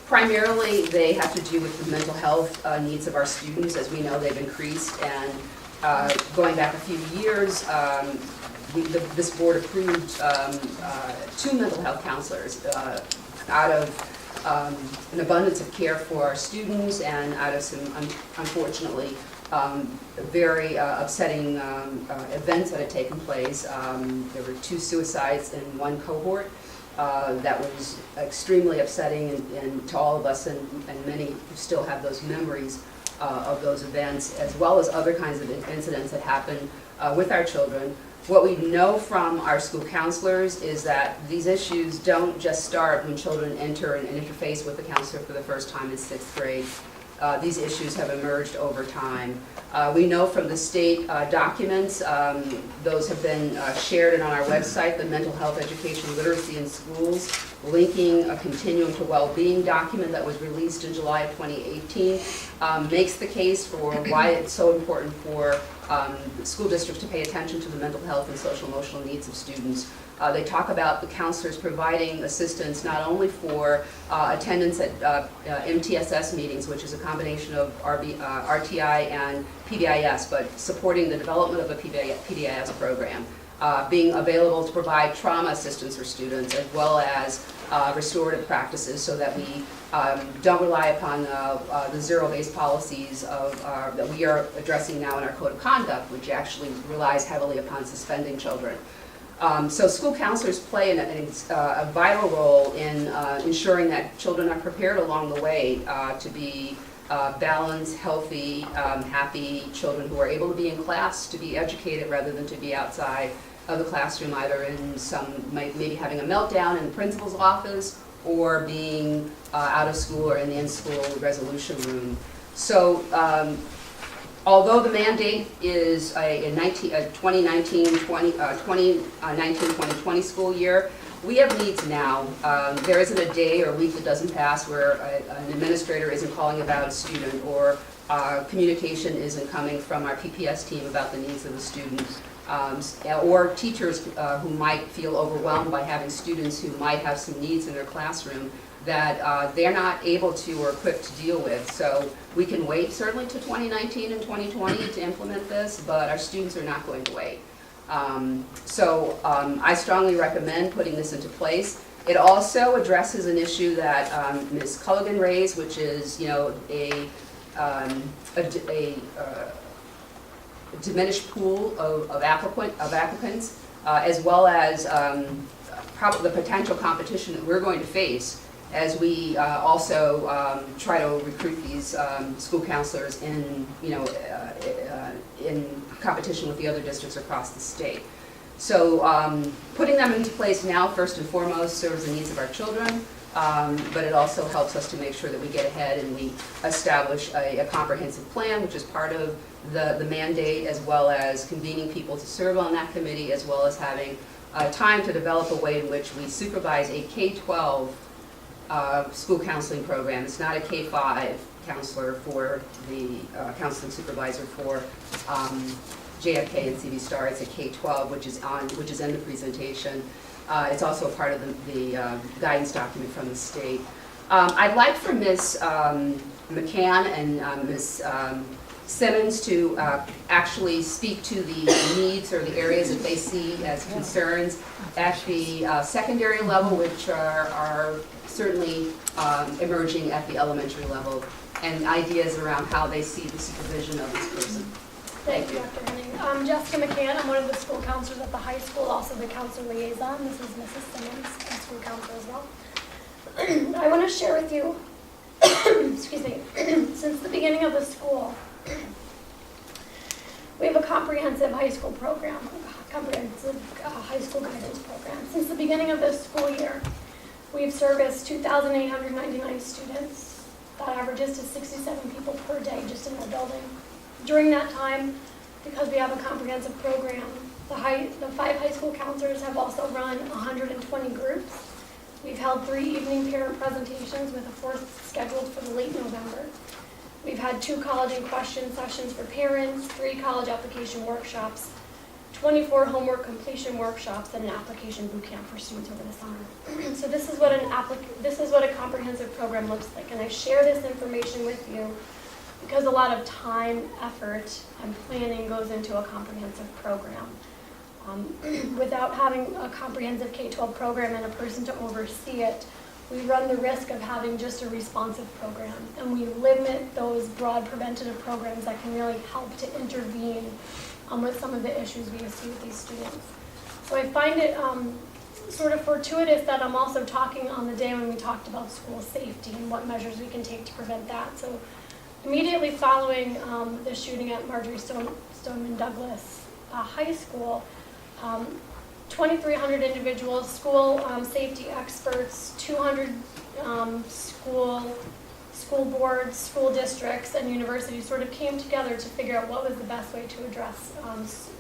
Primarily, they have to do with the mental health needs of our students. As we know, they've increased, and going back a few years, this board approved 2 mental health counselors out of an abundance of care for our students and out of some, unfortunately, very upsetting events that had taken place. There were 2 suicides in one cohort. That was extremely upsetting and to all of us, and many who still have those memories of those events, as well as other kinds of incidents that happen with our children. What we know from our school counselors is that these issues don't just start when children enter and interface with the counselor for the first time in 6th grade. These issues have emerged over time. We know from the state documents, those have been shared and on our website, the Mental Health Education Literacy in Schools, linking a Continuum to Well-Being document that was released in July of 2018, makes the case for why it's so important for school districts to pay attention to the mental health and social emotional needs of students. They talk about the counselors providing assistance not only for attendance at MTSS meetings, which is a combination of RTI and PBIS, but supporting the development of a PBIS program, being available to provide trauma assistance for students, as well as restorative practices, so that we don't rely upon the zero-based policies that we are addressing now in our Code of Conduct, which actually relies heavily upon suspending children. So school counselors play a vital role in ensuring that children are prepared along the way to be balanced, healthy, happy children who are able to be in class, to be educated rather than to be outside of the classroom, either in maybe having a meltdown in the principal's office or being out of school or in the in-school resolution room. So although the mandate is a 2019-2020 school year, we have needs now. There isn't a day or week that doesn't pass where an administrator isn't calling about a student, or communication isn't coming from our PPS team about the needs of the student, or teachers who might feel overwhelmed by having students who might have some needs in their classroom that they're not able to or equipped to deal with. So we can wait certainly to 2019 and 2020 to implement this, but our students are not going to wait. I strongly recommend putting this into place. It also addresses an issue that Ms. Culligan raised, which is, a diminished pool of applicants, as well as the potential competition that we're going to face as we also try to recruit these school counselors in, in competition with the other districts across the state. So putting them into place now, first and foremost, serves the needs of our children, but it also helps us to make sure that we get ahead and we establish a comprehensive plan, which is part of the mandate, as well as convening people to serve on that committee, as well as having time to develop a way in which we supervise a K-12 school counseling program. It's not a K-5 counselor for the counseling supervisor for JFK and CV Star. It's a K-12, which is in the presentation. It's also a part of the guidance document from the state. I'd like for Ms. McCann and Ms. Simmons to actually speak to the needs or the areas that they see as concerns at the secondary level, which are certainly emerging at the elementary level, and ideas around how they see the supervision of this person. Thank you, Dr. Henning. I'm Jessica McCann. I'm one of the school counselors at the high school, also the counselor liaison. This is Mrs. Simmons, a school counselor as well. I want to share with you, excuse me, since the beginning of the school, we have a comprehensive high school program, a comprehensive high school guidance program. Since the beginning of this school year, we've serviced 2,899 students. That averages to 67 people per day just in our building. During that time, because we have a comprehensive program, the 5 high school counselors have also run 120 groups. We've held 3 evening parent presentations with a 4th scheduled for the late November. We've had 2 college and question sessions for parents, 3 college application workshops, 24 homework completion workshops, and an application boot camp for students over the summer. So this is what a comprehensive program looks like, and I share this information with you because a lot of time, effort, and planning goes into a comprehensive program. Without having a comprehensive K-12 program and a person to oversee it, we run the risk of having just a responsive program, and we limit those broad preventative programs that can really help to intervene with some of the issues we see with these students. So I find it sort of fortuitous that I'm also talking on the day when we talked about school safety and what measures we can take to prevent that. So immediately following the shooting at Marjorie Stoneman Douglas High School, 2,300 individuals, school safety experts, 200 school boards, school districts, and universities sort of came together to figure out what was the best way to address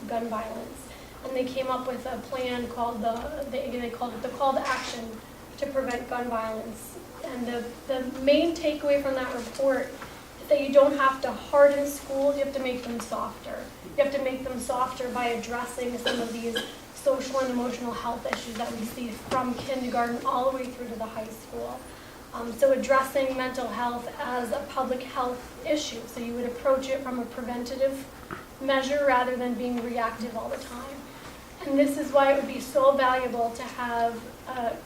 gun violence. And they came up with a plan called they called it the call to action to prevent gun violence. And the main takeaway from that report is that you don't have to harden schools, you have to make them softer. You have to make them softer by addressing some of these social and emotional health issues that we see from kindergarten all the way through to the high school. So addressing mental health as a public health issue. So you would approach it from a preventative measure rather than being reactive all the time. And this is why it would be so valuable to have a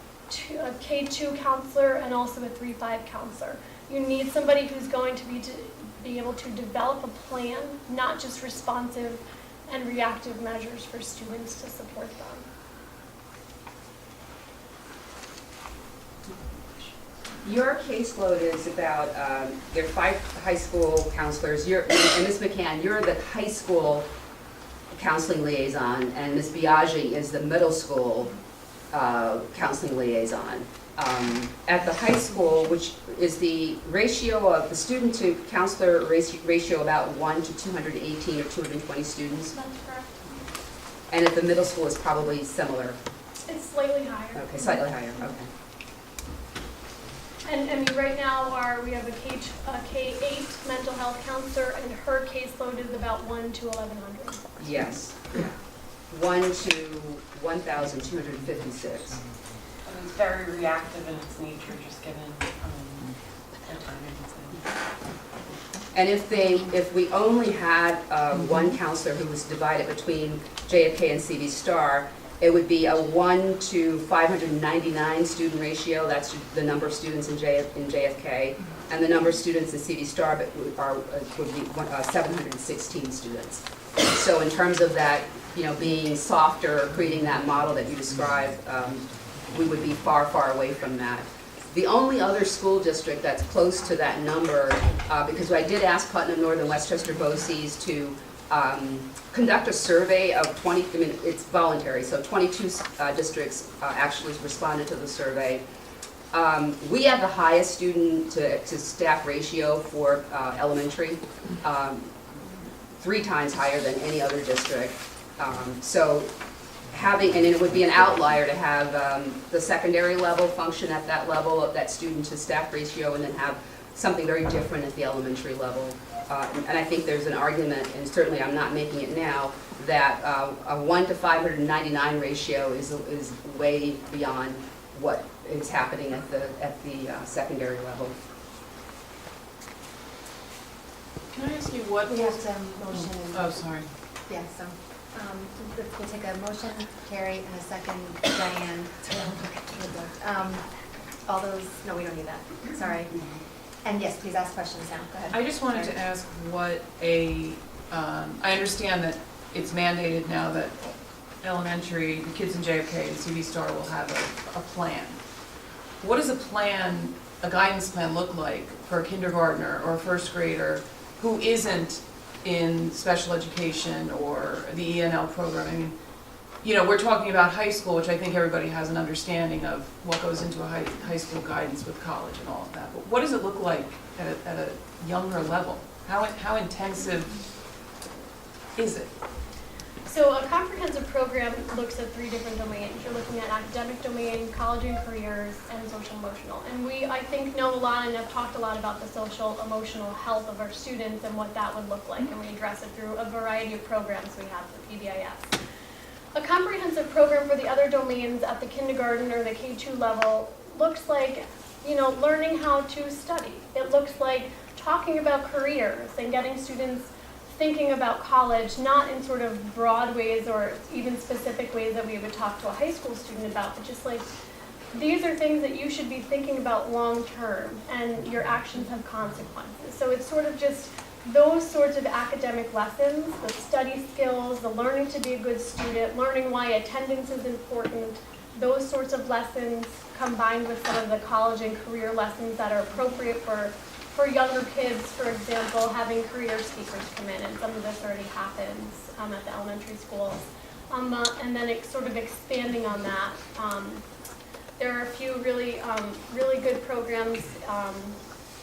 K-2 counselor and also a 3-5 counselor. You need somebody who's going to be able to develop a plan, not just responsive and reactive measures for students to support them. Your caseload is about, there are 5 high school counselors, and Ms. McCann, you're the high school counseling liaison, and Ms. Biaggi is the middle school counseling liaison. At the high school, which is the ratio of the student to counselor ratio about 1 to 218 or 220 students? That's correct. And at the middle school is probably similar? It's slightly higher. Okay, slightly higher, okay. And I mean, right now we have a K-8 mental health counselor, and her caseload is about 1 to 1,100. Yes, yeah. 1 to 1,256. And it's very reactive in its nature, just given the time. And if we only had one counselor who was divided between JFK and CV Star, it would be a 1 to 599 student ratio. That's the number of students in JFK, and the number of students in CV Star would be 716 students. So in terms of that, being softer, creating that model that you described, we would be far, far away from that. The only other school district that's close to that number, because I did ask Putnam Northern Westchester BOCES to conduct a survey of 20, I mean, it's voluntary, so 22 districts actually responded to the survey. We have the highest student to staff ratio for elementary, 3 times higher than any other district. So having, and it would be an outlier to have the secondary level function at that level of that student to staff ratio, and then have something very different at the elementary level. And I think there's an argument, and certainly I'm not making it now, that a 1 to 599 ratio is way beyond what is happening at the secondary level. Can I ask you what? We have to motion. Oh, sorry. Yeah, so we'll take a motion, Carrie, and a second, Diane. All those, no, we don't need that, sorry. And yes, please ask questions now, go ahead. I just wanted to ask what I understand that it's mandated now that elementary, the kids in JFK and CV Star will have a plan. What does a guidance plan look like for a kindergartner or a first grader who isn't in special education or the ENL program? I mean, you know, we're talking about high school, which I think everybody has an understanding of what goes into a high school guidance with college and all of that. But what does it look like at a younger level? How intensive is it? So a comprehensive program looks at 3 different domains. You're looking at academic domain, college and careers, and social emotional. And we, I think, know a lot and have talked a lot about the social emotional health of our students and what that would look like. And we address it through a variety of programs we have for PBIS. A comprehensive program for the other domains at the kindergarten or the K2 level looks like, you know, learning how to study. It looks like talking about careers and getting students thinking about college, not in sort of broad ways or even specific ways that we would talk to a high school student about, but just like, these are things that you should be thinking about long term, and your actions have consequences. So it's sort of just those sorts of academic lessons, the study skills, the learning to be a good student, learning why attendance is important, those sorts of lessons combined with some of the college and career lessons that are appropriate for younger kids, for example, having career speakers come in, and some of this already happens at the elementary schools. And then it's sort of expanding on that. There are a few really good programs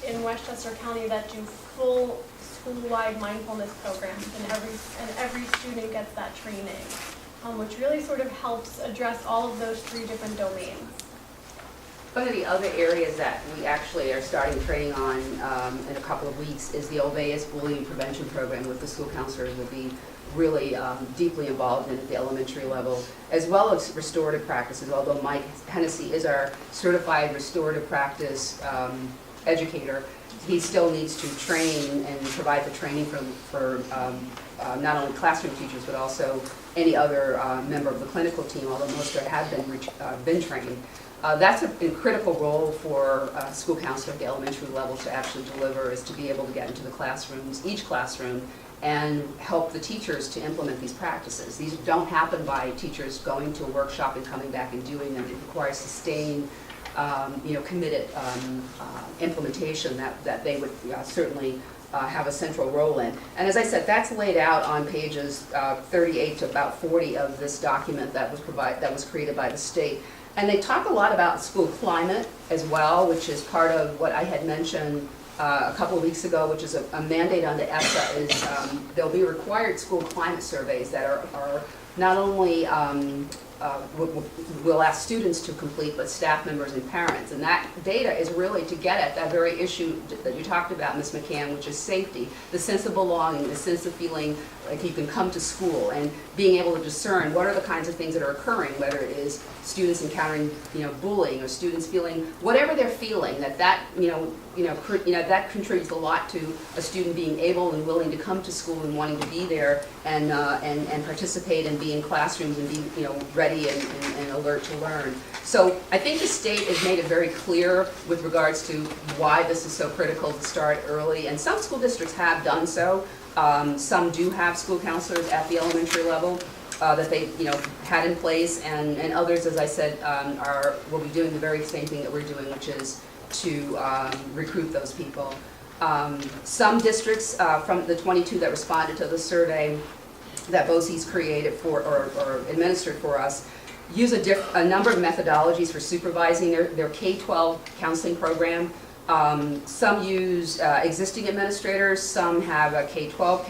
in Westchester County that do full school-wide mindfulness programs, and every student gets that training, which really sort of helps address all of those 3 different domains. One of the other areas that we actually are starting training on in a couple of weeks is the Obeis Bullying Prevention Program, with the school counselors will be really deeply involved in at the elementary level, as well as restorative practices, although Mike Hennessy is our certified restorative practice educator. He still needs to train and provide the training for not only classroom teachers, but also any other member of the clinical team, although most have been trained. That's a critical role for a school counselor at the elementary level to actually deliver, is to be able to get into the classrooms, each classroom, and help the teachers to implement these practices. These don't happen by teachers going to a workshop and coming back and doing them. It requires sustained, committed implementation that they would certainly have a central role in. And as I said, that's laid out on pages 38 to about 40 of this document that was created by the state. And they talk a lot about school climate as well, which is part of what I had mentioned a couple of weeks ago, which is a mandate on the ESSA, is there'll be required school climate surveys that are not only we'll ask students to complete, but staff members and parents. And that data is really to get at that very issue that you talked about, Ms. McCann, which is safety, the sense of belonging, the sense of feeling like you can come to school, and being able to discern what are the kinds of things that are occurring, whether it is students encountering, bullying, or students feeling whatever they're feeling, that contributes a lot to a student being able and willing to come to school and wanting to be there and participate and be in classrooms and be ready and alert to learn. So I think the state has made it very clear with regards to why this is so critical to start early, and some school districts have done so. Some do have school counselors at the elementary level. that they, had in place, and others, as I said, will be doing the very same thing that we're doing, which is to recruit those people. Some districts from the 22 that responded to the survey that BOCES created or administered for us use a number of methodologies for supervising their K-12 counseling program. Some use existing administrators, some have a K-12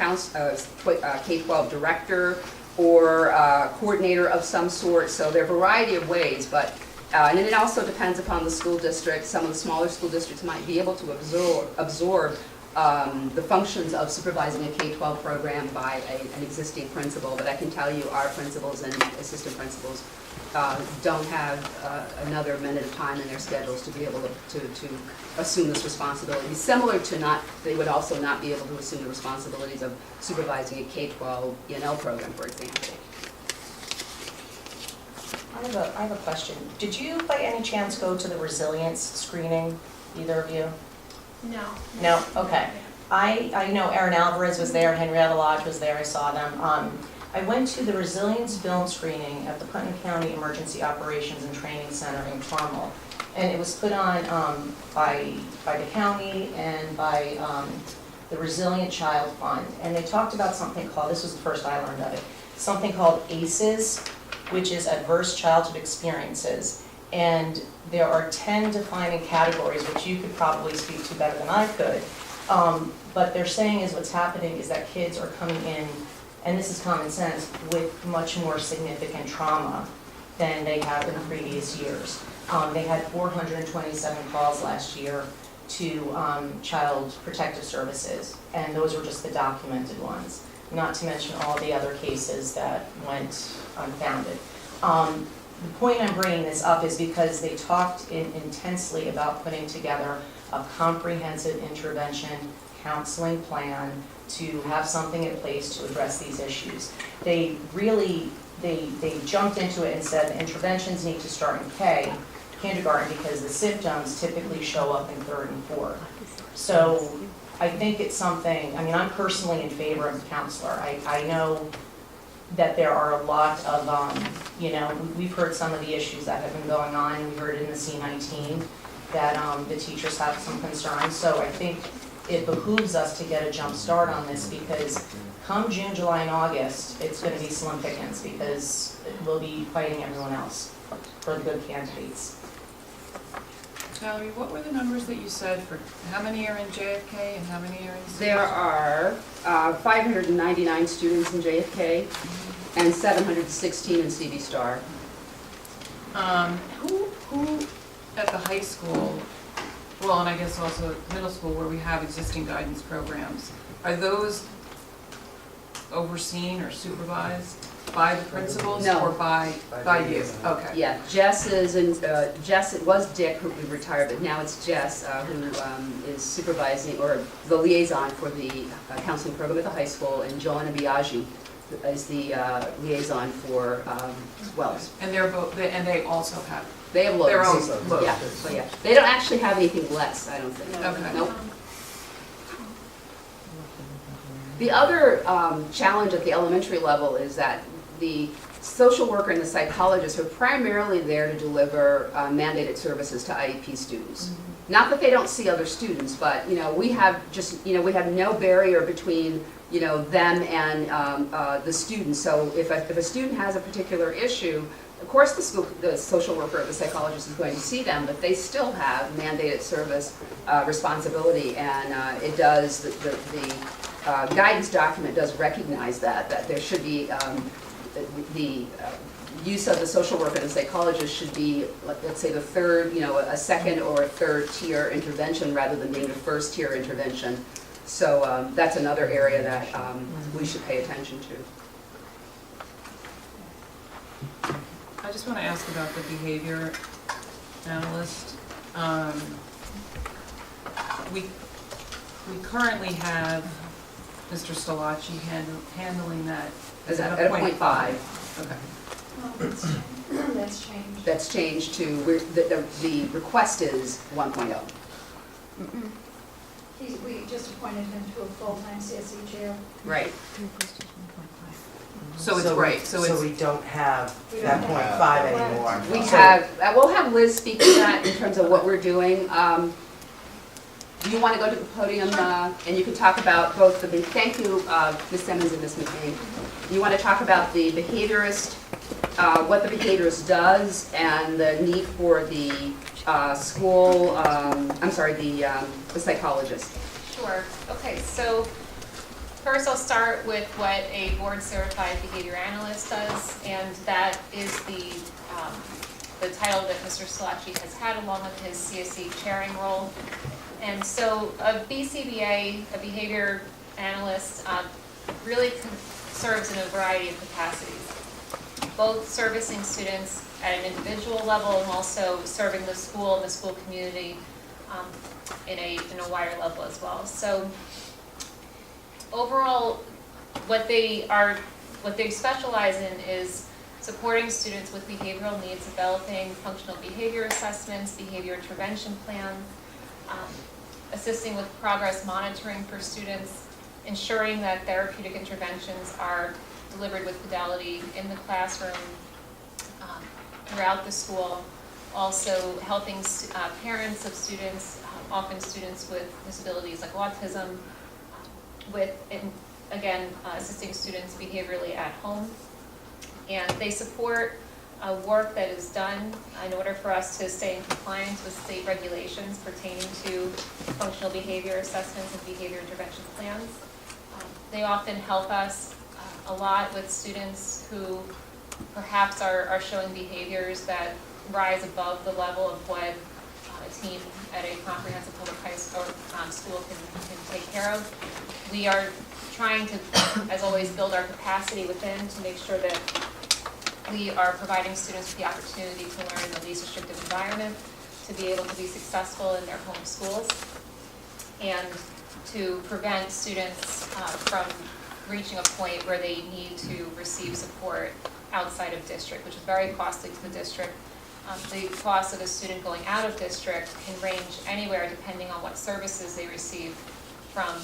K-12 director or coordinator of some sort, so there are a variety of ways, but and it also depends upon the school district. Some of the smaller school districts might be able to absorb the functions of supervising a K-12 program by an existing principal, but I can tell you our principals and assistant principals don't have another minute of time in their schedules to be able to assume this responsibility. Similar to they would also not be able to assume the responsibilities of supervising a K-12 E&L program, for example. I have a question. Did you by any chance go to the resilience screening, either of you? No. No? Okay. I know Erin Alvarez was there, Henrietta Lodge was there, I saw them. I went to the resilience film screening at the Putnam County Emergency Operations and Training Center in Carmel. And it was put on by the county and by the Resilient Child Fund. And they talked about something called, this was the first I learned of it, something called ACEs, which is Adverse Childhood Experiences. And there are 10 defining categories, which you could probably speak to better than I could. But they're saying is what's happening is that kids are coming in, and this is common sense, with much more significant trauma than they have in previous years. They had 427 calls last year to Child Protective Services, and those were just the documented ones, not to mention all the other cases that went unfounded. The point I'm bringing this up is because they talked intensely about putting together a comprehensive intervention counseling plan to have something in place to address these issues. They jumped into it and said the interventions need to start in kindergarten because the symptoms typically show up in 3rd and 4th. So I think it's something, I mean, I'm personally in favor of the counselor. I know that there are a lot of, we've heard some of the issues that have been going on. We heard in the C-19 that the teachers have some concerns. So I think it behooves us to get a jump start on this because come June, July, and August, it's going to be slim pickings because we'll be fighting everyone else for the good candidates. Valerie, what were the numbers that you said for how many are in JFK and how many are in? There are 599 students in JFK and 716 in CD Star. Who at the high school, well, and I guess also middle school where we have existing guidance programs, are those overseen or supervised by the principals? No. Or by you? Okay. Yeah, Jess is in, Jess, it was Dick who retired, but now it's Jess who is supervising or the liaison for the counseling program at the high school, and Joanna Biaggi is the liaison for Wells. And they're both, and they also have. They have loads. Their own loads. Yeah, but yeah. They don't actually have anything less, I don't think. Okay. Nope. The other challenge at the elementary level is that the social worker and the psychologist are primarily there to deliver mandated services to IEP students. Mm-hmm. Not that they don't see other students, but we have we have no barrier between them and the students. So if a student has a particular issue, of course the social worker or the psychologist is going to see them, but they still have mandated service responsibility, and it does the guidance document does recognize that there should be the use of the social worker and the psychologist should be, let's say, the third, a second or third tier intervention rather than being a first tier intervention. So that's another area that we should pay attention to. I just want to ask about the behavior analyst. We currently have Mr. Stolacci handling that. Is that a 0.5? Okay. That's changed. That's changed to the request is 1.0. We just appointed him to a full-time CSE chair. Right. So it's right, so it's. So we don't have that don't have- .5 anymore. We So- have, we'll have Liz speak to that in terms of what we're doing. Do you want to go to the podium, and you can talk about both the, thank you, Ms. Simmons and Ms. McCain. You want to talk about the behaviorist, what the behaviorist does, and the need for the school, the psychologist. Sure. Okay, so first I'll start with what a board-certified behavior analyst does, and that is the title that Mr. Salachi has had along with his CSE chairing role. And so a BCBA, a behavior analyst, really serves in a variety of capacities, both servicing students at an individual level and also serving the school and the school community in a wider level as well. So overall, what they specialize in is supporting students with behavioral needs, developing functional behavior assessments, behavior intervention plans, assisting with progress monitoring for students, ensuring that therapeutic interventions are delivered with fidelity in the classroom, throughout the school, also helping parents of students, often students with disabilities like autism, assisting students behaviorally at home. And they support work that is done in order for us to stay in compliance with state regulations pertaining to functional behavior assessments and behavior intervention plans. They often help us a lot with students who perhaps are showing behaviors that rise above the level of what a team at a comprehensive public high school can take care of. We are trying to, as always, build our capacity within to make sure that we are providing students with the opportunity to learn in the least restrictive environment, to be able to be successful in their home schools, and to prevent students from reaching a point where they need to receive support outside of district, which is very costly to the district. The cost of a student going out of district can range anywhere, depending on what services they receive, from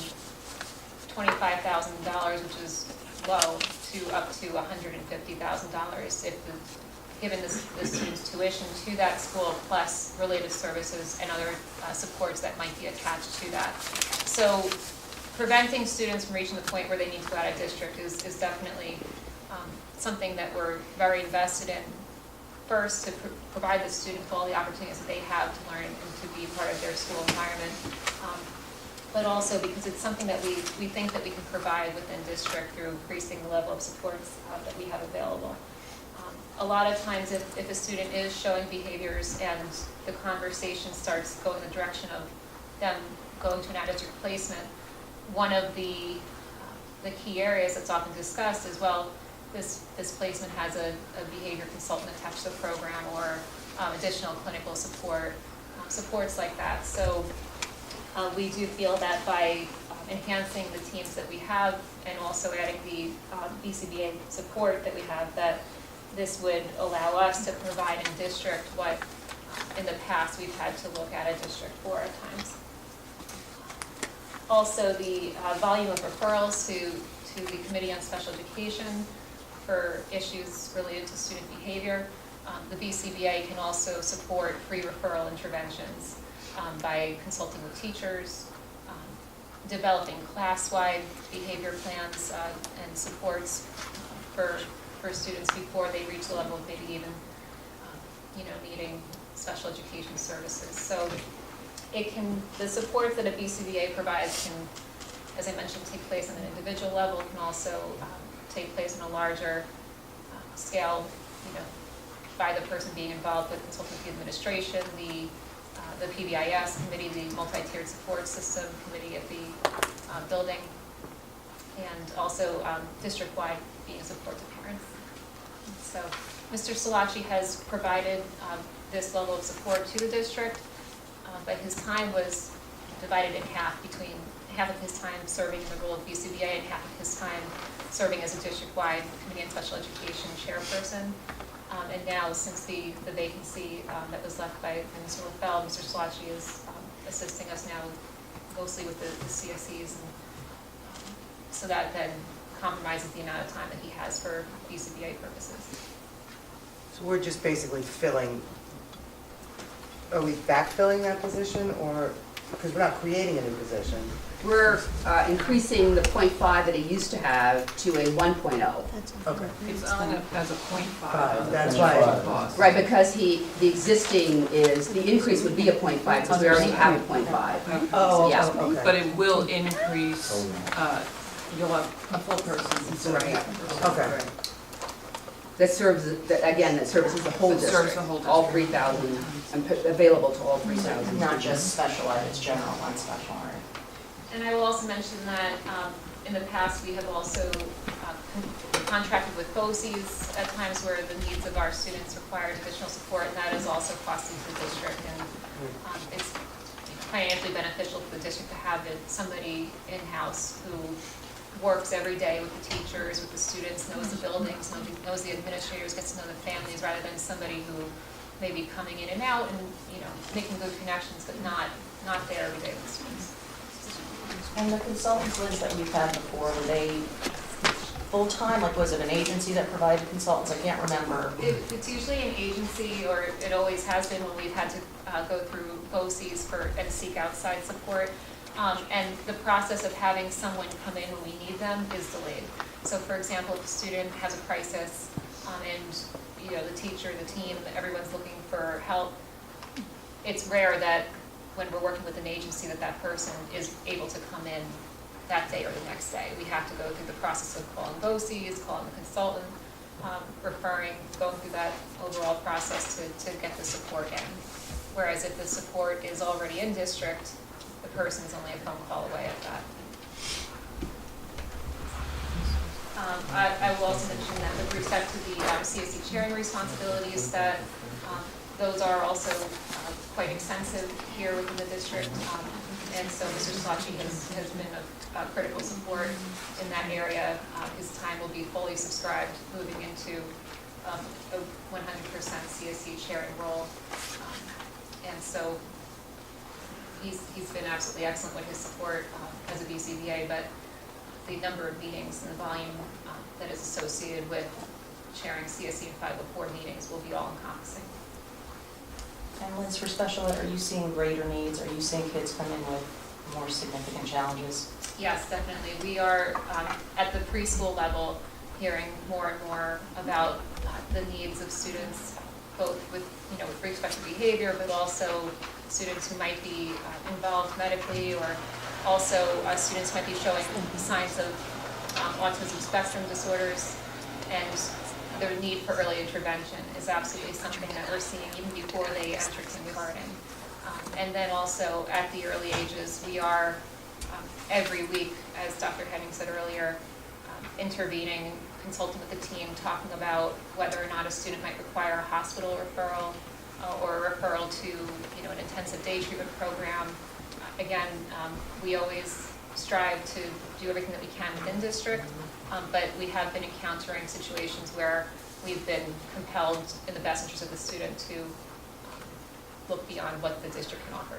$25,000, which is low, to up to $150,000 if given the student's tuition to that school, plus related services and other supports that might be attached to that. So preventing students from reaching the point where they need to go out of district is definitely something that we're very invested in. First, to provide the student with all the opportunities that they have to learn and to be part of their school environment, but also because it's something that we think that we can provide within district through increasing the level of supports that we have available. A lot of times if a student is showing behaviors and the conversation starts going in the direction of them going to an out-of-district placement, one of the key areas that's often discussed is, well, this placement has a behavior consultant attached to the program, or additional clinical supports like that. So we do feel that by enhancing the teams that we have and also adding the BCBA support that we have, that this would allow us to provide in district what in the past we've had to look at a district for at times. Also, the volume of referrals to the Committee on Special Education for issues related to student behavior. The BCBA can also support pre-referral interventions by consulting with teachers, developing class-wide behavior plans and supports for students before they reach the level of maybe even needing special education services. So the supports that a BCBA provides can, as I mentioned, take place on an individual level, can also take place on a larger scale, by the person being involved with consulting with the administration, the PBIS committee, the multi-tiered support system committee at the building, and also district-wide being support to parents. So Mr. Salachi has provided this level of support to the district, but his time was divided in half, between half of his time serving in the role of BCBA and half of his time serving as a district-wide Committee on Special Education chairperson. And now, since the vacancy that was left by Mr. LaFell, Mr. Salachi is assisting us now mostly with the CSEs, and so that then compromises the amount of time that he has for BCBA purposes. So we're just basically filling, are we backfilling that position, or, because we're not creating a new position? We're increasing the .5 that he used to have to a 1.0. Okay. It's on as a .5. That's why. Right, because the existing is, the increase would be a .5, because we already have a .5. Oh, Yeah. okay. But it will increase, you'll have a full person instead of half a person. Okay. That serves, that services the whole That serves district, the whole all district. 3,000, and available to all 3,000. Not just special ed, it's general, non-special ed. And I will also mention that in the past, we have also contracted with BOCES at times where the needs of our students require additional support, and that is also costly to the district. And it's financially beneficial for the district to have somebody in-house who works every day with the teachers, with the students, knows the buildings, knows the administrators, gets to know the families, rather than somebody who may be coming in and out and, making good connections, but not there every day with the students. And the consultants, Liz, that we've had before, were they full-time? Like, was it an agency that provided consultants? I can't remember. It's usually an agency, or it always has been when we've had to go through BOCES and seek outside support. And the process of having someone come in when we need them is delayed. So for example, if a student has a crisis and the teacher, the team, everyone's looking for help, it's rare that when we're working with an agency that person is able to come in that day or the next day. We have to go through the process of calling BOCES, calling the consultant, referring, going through that overall process to get the support in. Whereas if the support is already in district, the person is only a phone call away at that. I will also mention that with respect to the CSE chairing responsibilities, that those are also quite extensive here within the district. And so Mr. Slotchie has been a critical support in that area. His time will be fully subscribed moving into a 100% CSE chairing role. And so he's been absolutely excellent with his support as a BCBA, but the number of meetings and the volume that is associated with chairing CSE and 504 meetings will be all-encompassing. And Liz, for special ed, are you seeing greater needs? Are you seeing kids come in with more significant challenges? Yes, definitely. We are at the preschool level hearing more and more about the needs of students, both with respect to behavior, but also students who might be involved medically, or also students might be showing signs of autism spectrum disorders, and their need for early intervention is absolutely something that we're seeing even before they enter kindergarten. And then also at the early ages, we are every week, as Dr. Henning said earlier, intervening, consulting with the team, talking about whether or not a student might require a hospital referral or a referral to an intensive day treatment program. Again, we always strive to do everything that we can within district, but we have been encountering situations where we've been compelled, in the best interest of the student, to look beyond what the district can offer.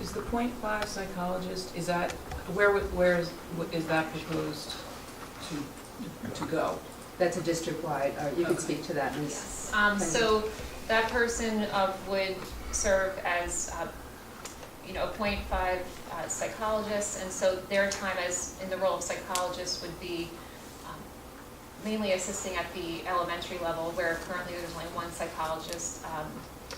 Is the .5 psychologist, is that, where is that proposed to go? That's a district-wide, you can speak to that, Ms. Yes. So that person would serve as a .5 psychologist, and so their time as in the role of psychologist would be mainly assisting at the elementary level, where currently there's only one psychologist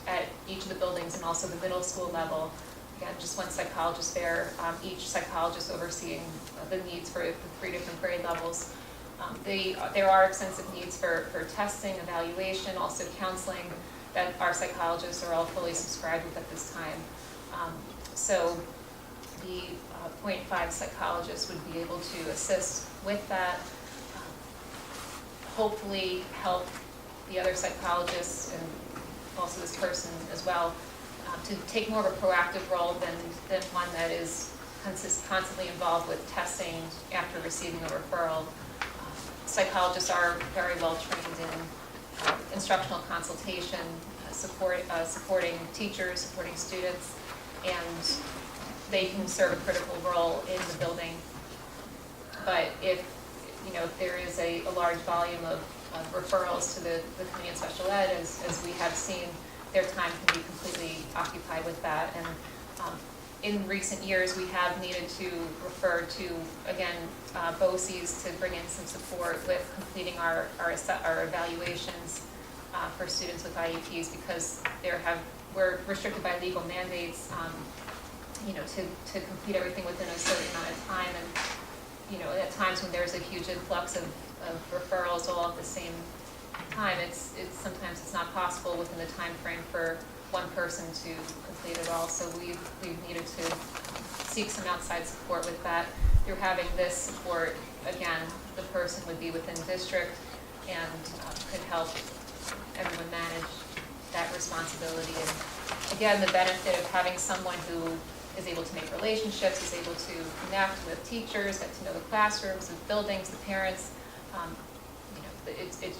at each of the buildings, and also the middle school level. Again, just one psychologist there, each psychologist overseeing the needs for the 3 different grade levels. There are extensive needs for testing, evaluation, also counseling, that our psychologists are all fully subscribed with at this time. So the .5 psychologist would be able to assist with that, hopefully help the other psychologists and also this person as well to take more of a proactive role than one that is constantly involved with testing after receiving a referral. Psychologists are very well trained in instructional consultation, supporting teachers, supporting students, and they can serve a critical role in the building But if there is a large volume of referrals to the community and special ed, as we have seen, their time can be completely occupied with that. And in recent years, we have needed to refer to, again, BOCES to bring in some support with completing our evaluations for students with IEPs, because we're restricted by legal mandates, to complete everything within a certain amount of time. And at times when there's a huge influx of referrals all at the same time, sometimes it's not possible within the time frame for one person to complete it all. So we've needed to seek some outside support with that. Through having this support, again, the person would be within district and could help everyone manage that responsibility. And again, the benefit of having someone who is able to make relationships, is able to connect with teachers, get to know the classrooms, the buildings, the parents, it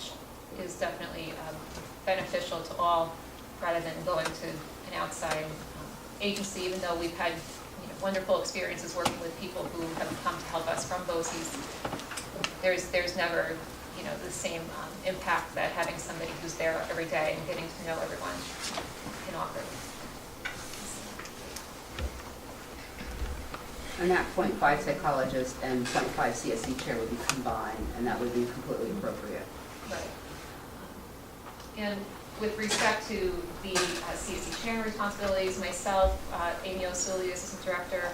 is definitely beneficial to all, rather than going to an outside agency, even though we've had wonderful experiences working with people who have come to help us from BOCES. There's never the same impact that having somebody who's there every day and getting to know everyone can offer. And that 0.5 psychologist and 0.5 CSE chair would be combined, and that would be completely appropriate. Right. And with respect to the CSE chair responsibilities, myself, Amy Osuli, Assistant Director,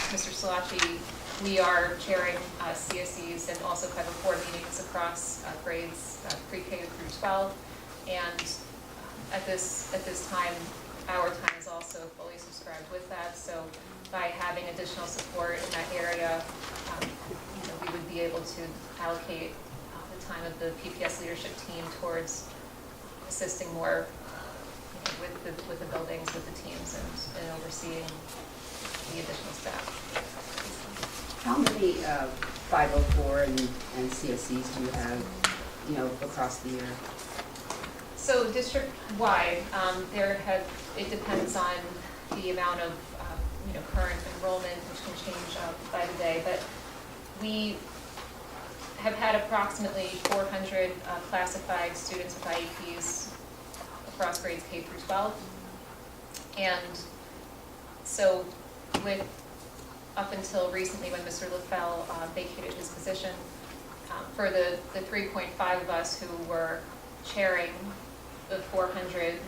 Mr. Salachi, we are chairing CSEs and also 504 meetings across grades pre-K through 12. And at this time, our time is also fully subscribed with that. So by having additional support in that area, we would be able to allocate the time of the PPS leadership team towards assisting more with the buildings, with the teams, and overseeing the additional staff. How many 504 and CSEs do you have, across the year? So district-wide, it depends on the amount of current enrollment, which can change by the day, but we have had approximately 400 classified students with IEPs across grades K through 12. And so up until recently, when Mr. LaFell vacated his position, for the 3.5 of us who were chairing the 400,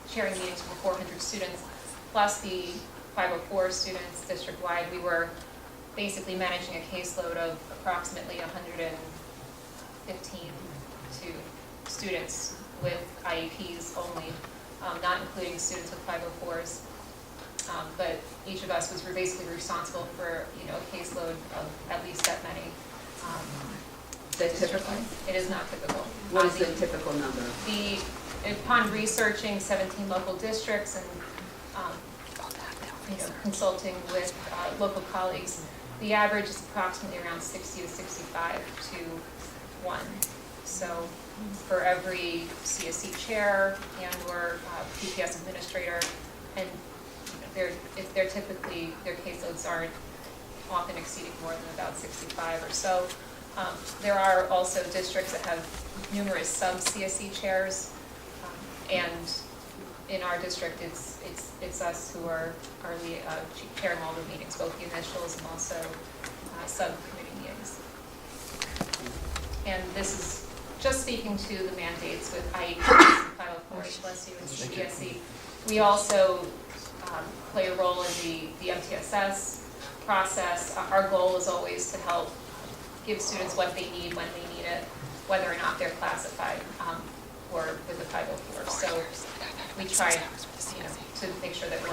sharing meetings for 400 students, plus the 504 students district-wide, we were basically managing a caseload of approximately 115 students with IEPs only, not including students with 504s. But each of us was basically responsible for a caseload of at least that many. Is that typical? It is not typical. What is the typical number? Upon researching 17 local districts and consulting with local colleagues, the average is approximately around 60 to 65 to 1. So for every CSE chair and or PPS administrator, and their caseloads aren't often exceeding more than about 65 or so. There are also districts that have numerous sub-CSE chairs, and in our district, it's us who are chairing all the meetings, both the initials and also subcommittee meetings. And this this is just speaking to the mandates with IEPs, 504, bless you, and CPSE. We also play a role in the MTSS process. Our goal is always to help give students what they need when they need it, whether or not they're classified or with the 504. So we try, to make sure that we're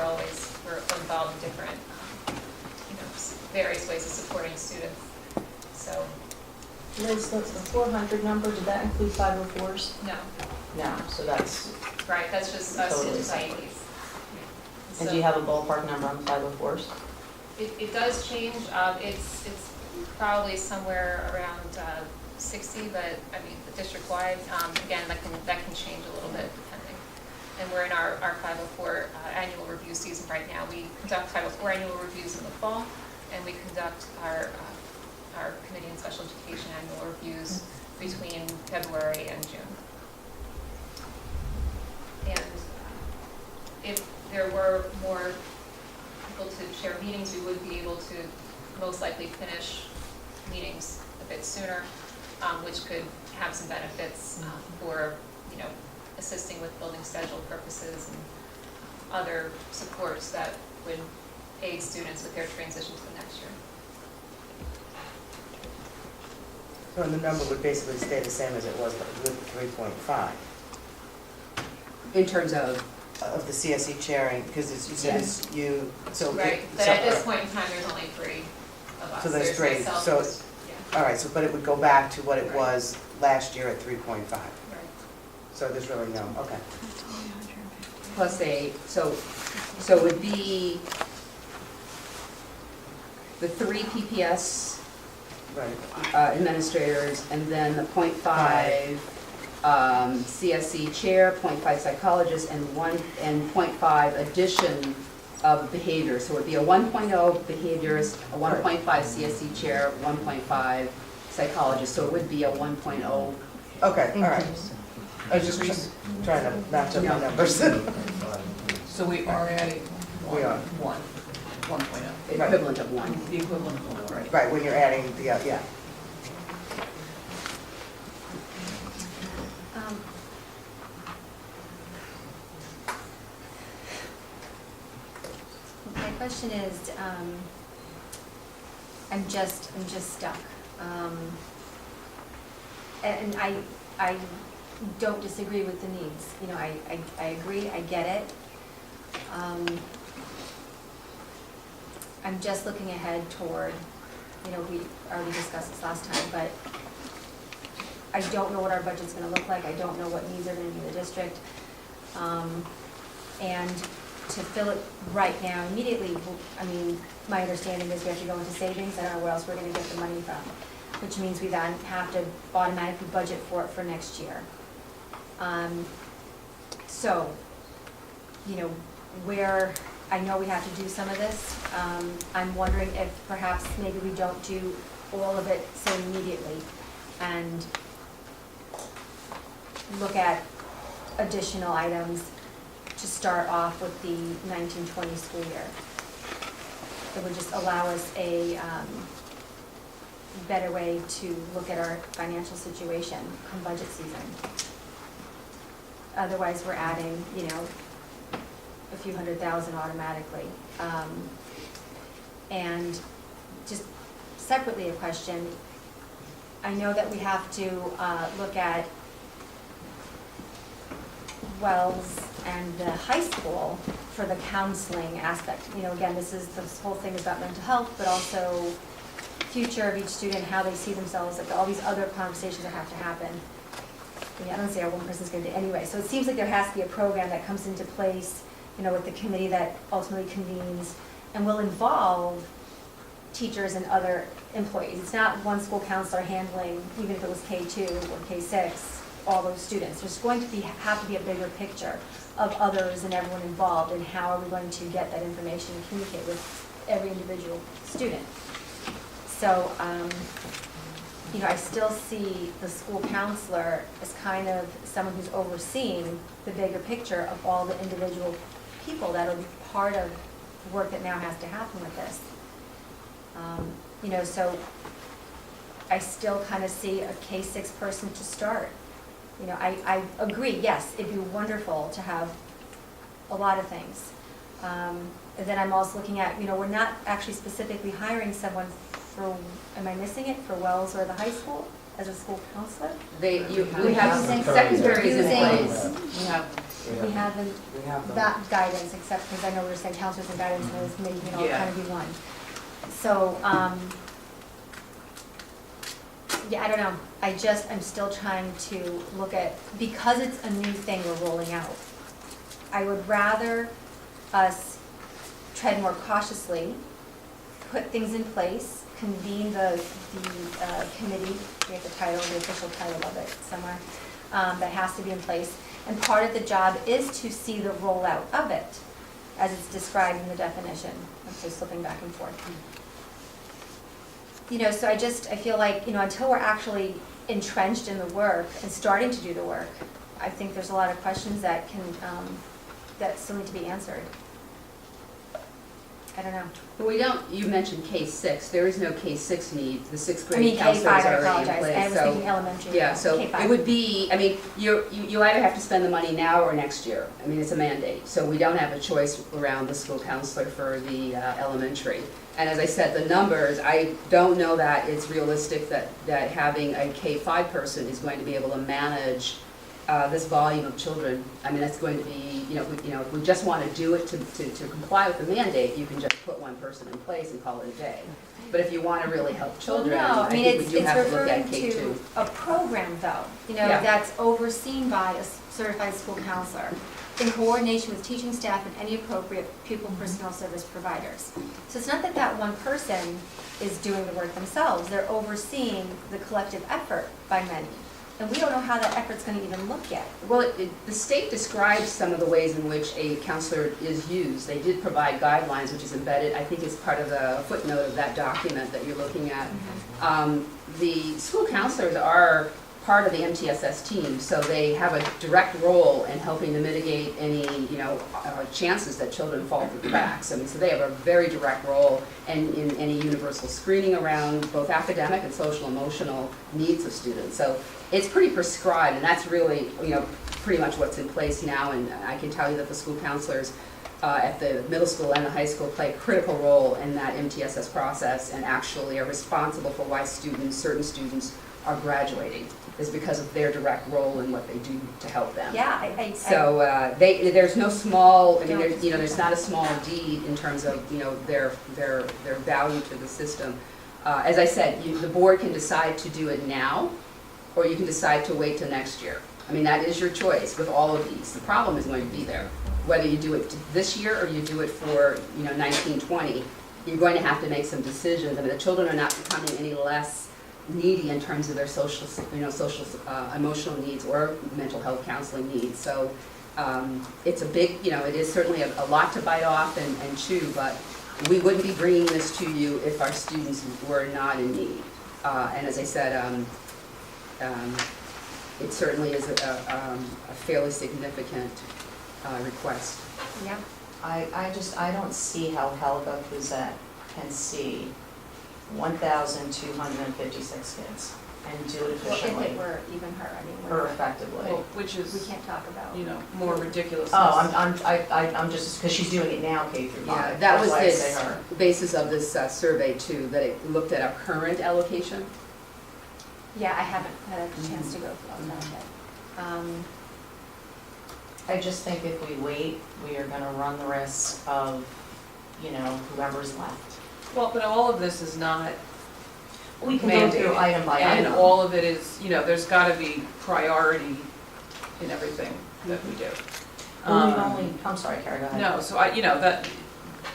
involved in different, various ways of supporting students. So. Liz, the 400 number, did that include 504s? No. No, so that's. Right, that's just us Totally students separate. IEPs. And do you have a ballpark number on 504s? It does change. It's probably somewhere around 60, but I mean, the district-wide, again, that can change a little bit depending. And we're in our 504 annual review season right now. We conduct 504 annual reviews in the fall, and we conduct our Committee on Special Education annual reviews between February and June. And if there were more people to share meetings, we would be able to most likely finish meetings a bit sooner, which could have some benefits for, assisting with building schedule purposes and other supports that would aid students with their transition to the next year. So the number would basically stay the same as it was with 3.5 In terms of, the CSE chairing, because you said it's you, so. Right, but at this point in time, there's only 3 of us. So there's 3, myself, so, yeah. all right, so, but it would go back to what it was last year at 3.5. Right. So there's really no, okay. plus so it would be the 3 PPS Right. Administrators, and then the .5 CSE chair, .5 psychologist, and 0.5 addition of behavior. So it would be a 1.0 behaviorist, a 1.5 CSE chair, 1.5 psychologist. So it would be a 1.0. Okay, all right. I was just trying to match up my numbers. So we are adding We are. 1.0. Equivalent of 1. The equivalent of 1, right. Right, when you're adding the, yeah. My question is, I'm just stuck. And I don't disagree with the needs. I agree, I get it. I'm just looking ahead toward, we already discussed this last time, but I don't know what our budget's gonna look like. I don't know what needs are gonna be in the district. And to fill it right now immediately, my understanding is we have to go into savings. I don't know where else we're gonna get the money from, which means we then have to automatically budget for it for next year. So, where, I know we have to do some of this. I'm wondering if perhaps maybe we don't do all of it, say, immediately, and look at additional items to start off with the 1920 school year. It would just allow us a better way to look at our financial situation come budget season. Otherwise, we're adding, a few $100,000 automatically. And just separately a question, I know that we have to look at Wells and the high school for the counseling aspect. Again, this whole thing is about mental health, but also future of each student, how they see themselves, like all these other conversations that have to happen. I don't say our one person's going to do anyway. So it seems like there has to be a program that comes into place, with the committee that ultimately convenes and will involve teachers and other employees. It's not one school counselor handling, even if it was K2 or K6, all those students. There's going to have to be a bigger picture of others and everyone involved, and how are we going to get that information and communicate with every individual student. So, I still see the school counselor as kind of someone who's overseeing the bigger picture of all the individual people that will be part of the work that now has to happen with this. So I still kind of see a K6 person to start. I agree, yes, it'd be wonderful to have a lot of things. And then I'm also looking at, we're not actually specifically hiring someone for, am I missing it, for Wells or the high school as a school counselor? We have secretaries in place. We haven't, that guidance, except because I know we were saying counselors and guidance, and it's making it all kind of be one. So, I don't know. I'm still trying to look at, because it's a new thing we're rolling out, I would rather us tread more cautiously, put things in place, convene the committee, we have the title, the official title of it somewhere, that has to be in place. And part of the job is to see the rollout of it, as it's described in the definition. I'm just slipping back and forth. So I feel like, until we're actually entrenched in the work and starting to do the work, I think there's a lot of questions that that still need to be answered. I don't know. But we don't, you mentioned K-6, there is no K-6 need, the sixth I mean, grade counselors K-5, I are already in apologize. place, I was so. thinking elementary. Yeah, so K-5. it would be, I mean, you either have to spend the money now or next year. I mean, it's a mandate, so we don't have a choice around the school counselor for the elementary. And as I said, the numbers, I don't know that it's realistic that having a K-5 person is going to be able to manage this volume of children. I mean, that's going to be, if we just want to do it to comply with the mandate, you can just put one person in place and call it a day. But if you want to really help children, Well, no, I I mean, think we it's do have to look referring at K-2. to a program though, Yeah. that's overseen by a certified school counselor in coordination with teaching staff and any appropriate pupil personnel service providers. So it's not that that one person is doing the work themselves, they're overseeing the collective effort by many. And we don't know how that effort's gonna even look yet. Well, the state describes some of the ways in which a counselor is used. They did provide guidelines, which is embedded, I think it's part of the footnote of that document that you're looking at. The school counselors are part of the MTSS team, so they have a direct role in helping to mitigate any, chances that children fall through the cracks. I mean, so they have a very direct role in any universal screening around both academic and social emotional needs of students. So it's pretty prescribed, and that's really, pretty much what's in place now. And I can tell you that the school counselors at the middle school and the high school play a critical role in that MTSS process and actually are responsible for why certain students are graduating, is because of their direct role in what they do to help them. Yeah, So there's no small, I mean, there's not a small deed in terms of, their value to the system. As I said, the board can decide to do it now, or you can decide to wait till next year. I mean, that is your choice with all of these. The problem is going to be there. Whether you do it this year or you do it for, 1920, you're going to have to make some decisions. I mean, the children are not becoming any less needy in terms of their social, emotional needs or mental health counseling needs. So it's a big, it is certainly a lot to bite off and chew, but we wouldn't be bringing this to you if our students were not in need. And as I said, it certainly is a fairly significant request. Yeah. I don't see how Helga Cruzet can see 1,256 kids and do it Well, if efficiently it were even her, I mean, or effectively. Well, which we is, can't talk about. more ridiculous. Oh, I'm just, because she's doing it now, K through 5. Yeah, that That's was why I say her. the basis of this survey too, that it looked at our current allocation. Yeah, I haven't had a chance to go through all that yet. I just think if we wait, we are gonna run the risk of, whoever's left. Well, but all of this is not We can go through mandated. item by And item. all of it is, there's gotta be priority in everything that we do. I'm sorry, Kara, go ahead. No, so that,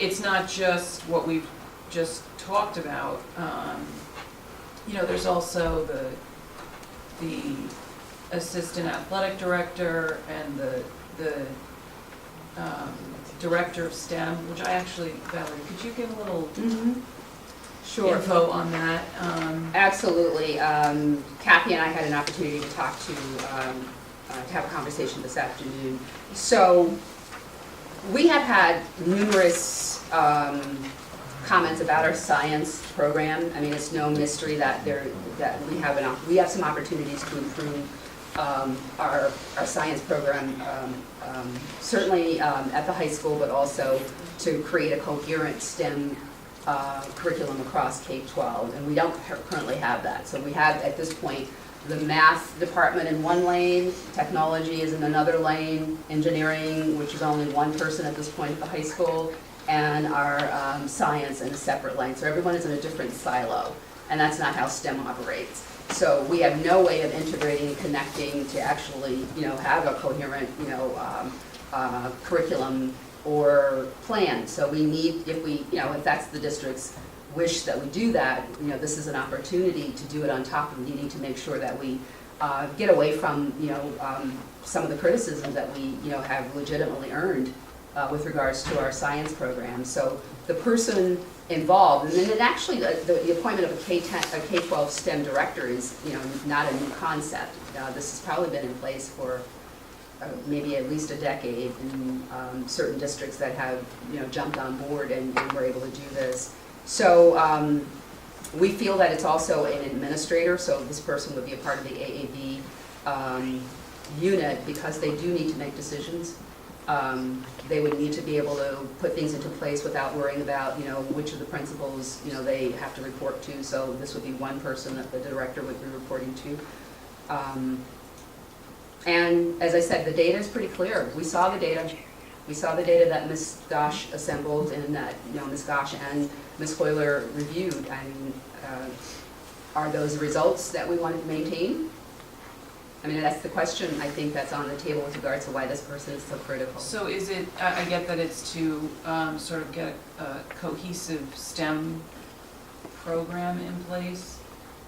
it's not just what we've just talked about. There's also the assistant athletic director and the director of STEM, which I actually, Valerie, could you give a little Sure. info on that? Absolutely. Kathy and I had an opportunity to talk to have a conversation this afternoon. So we have had numerous comments about our science program. I mean, it's no mystery that we have some opportunities to improve our science program, certainly at the high school, but also to create a coherent STEM curriculum across K-12, and we don't currently have that. So we have, at this point, the math department in one lane, technology is in another lane, engineering, which is only one person at this point at the high school, and our science in a separate lane. So everyone is in a different silo, and that's not how STEM operates. So we have no way of integrating and connecting to actually, have a coherent, curriculum or plan. So we need, if that's the district's wish that we do that, this is an opportunity to do it on top of needing to make sure that we get away from, some of the criticisms that we, have legitimately earned with regards to our science program. So the person involved, and then actually the appointment of a K-12 STEM director is, not a new concept. This has probably been in place for maybe at least a decade in certain districts that have, jumped on board and were able to do this. So we feel that it's also an administrator, so this person would be a part of the AAB unit because they do need to make decisions. They would need to be able to put things into place without worrying about, which of the principals, they have to report to. So this would be one person that the director would be reporting to. And as I said, the data is pretty clear. We saw the data. We saw the data that Ms. Gosh assembled and that, Ms. Gosh and Ms. Hoyler reviewed. And are those results that we want to maintain? I mean, that's the question I think that's on the table with regards to why this person is so critical. So is it, I get that it's to sort of get a cohesive STEM program in place?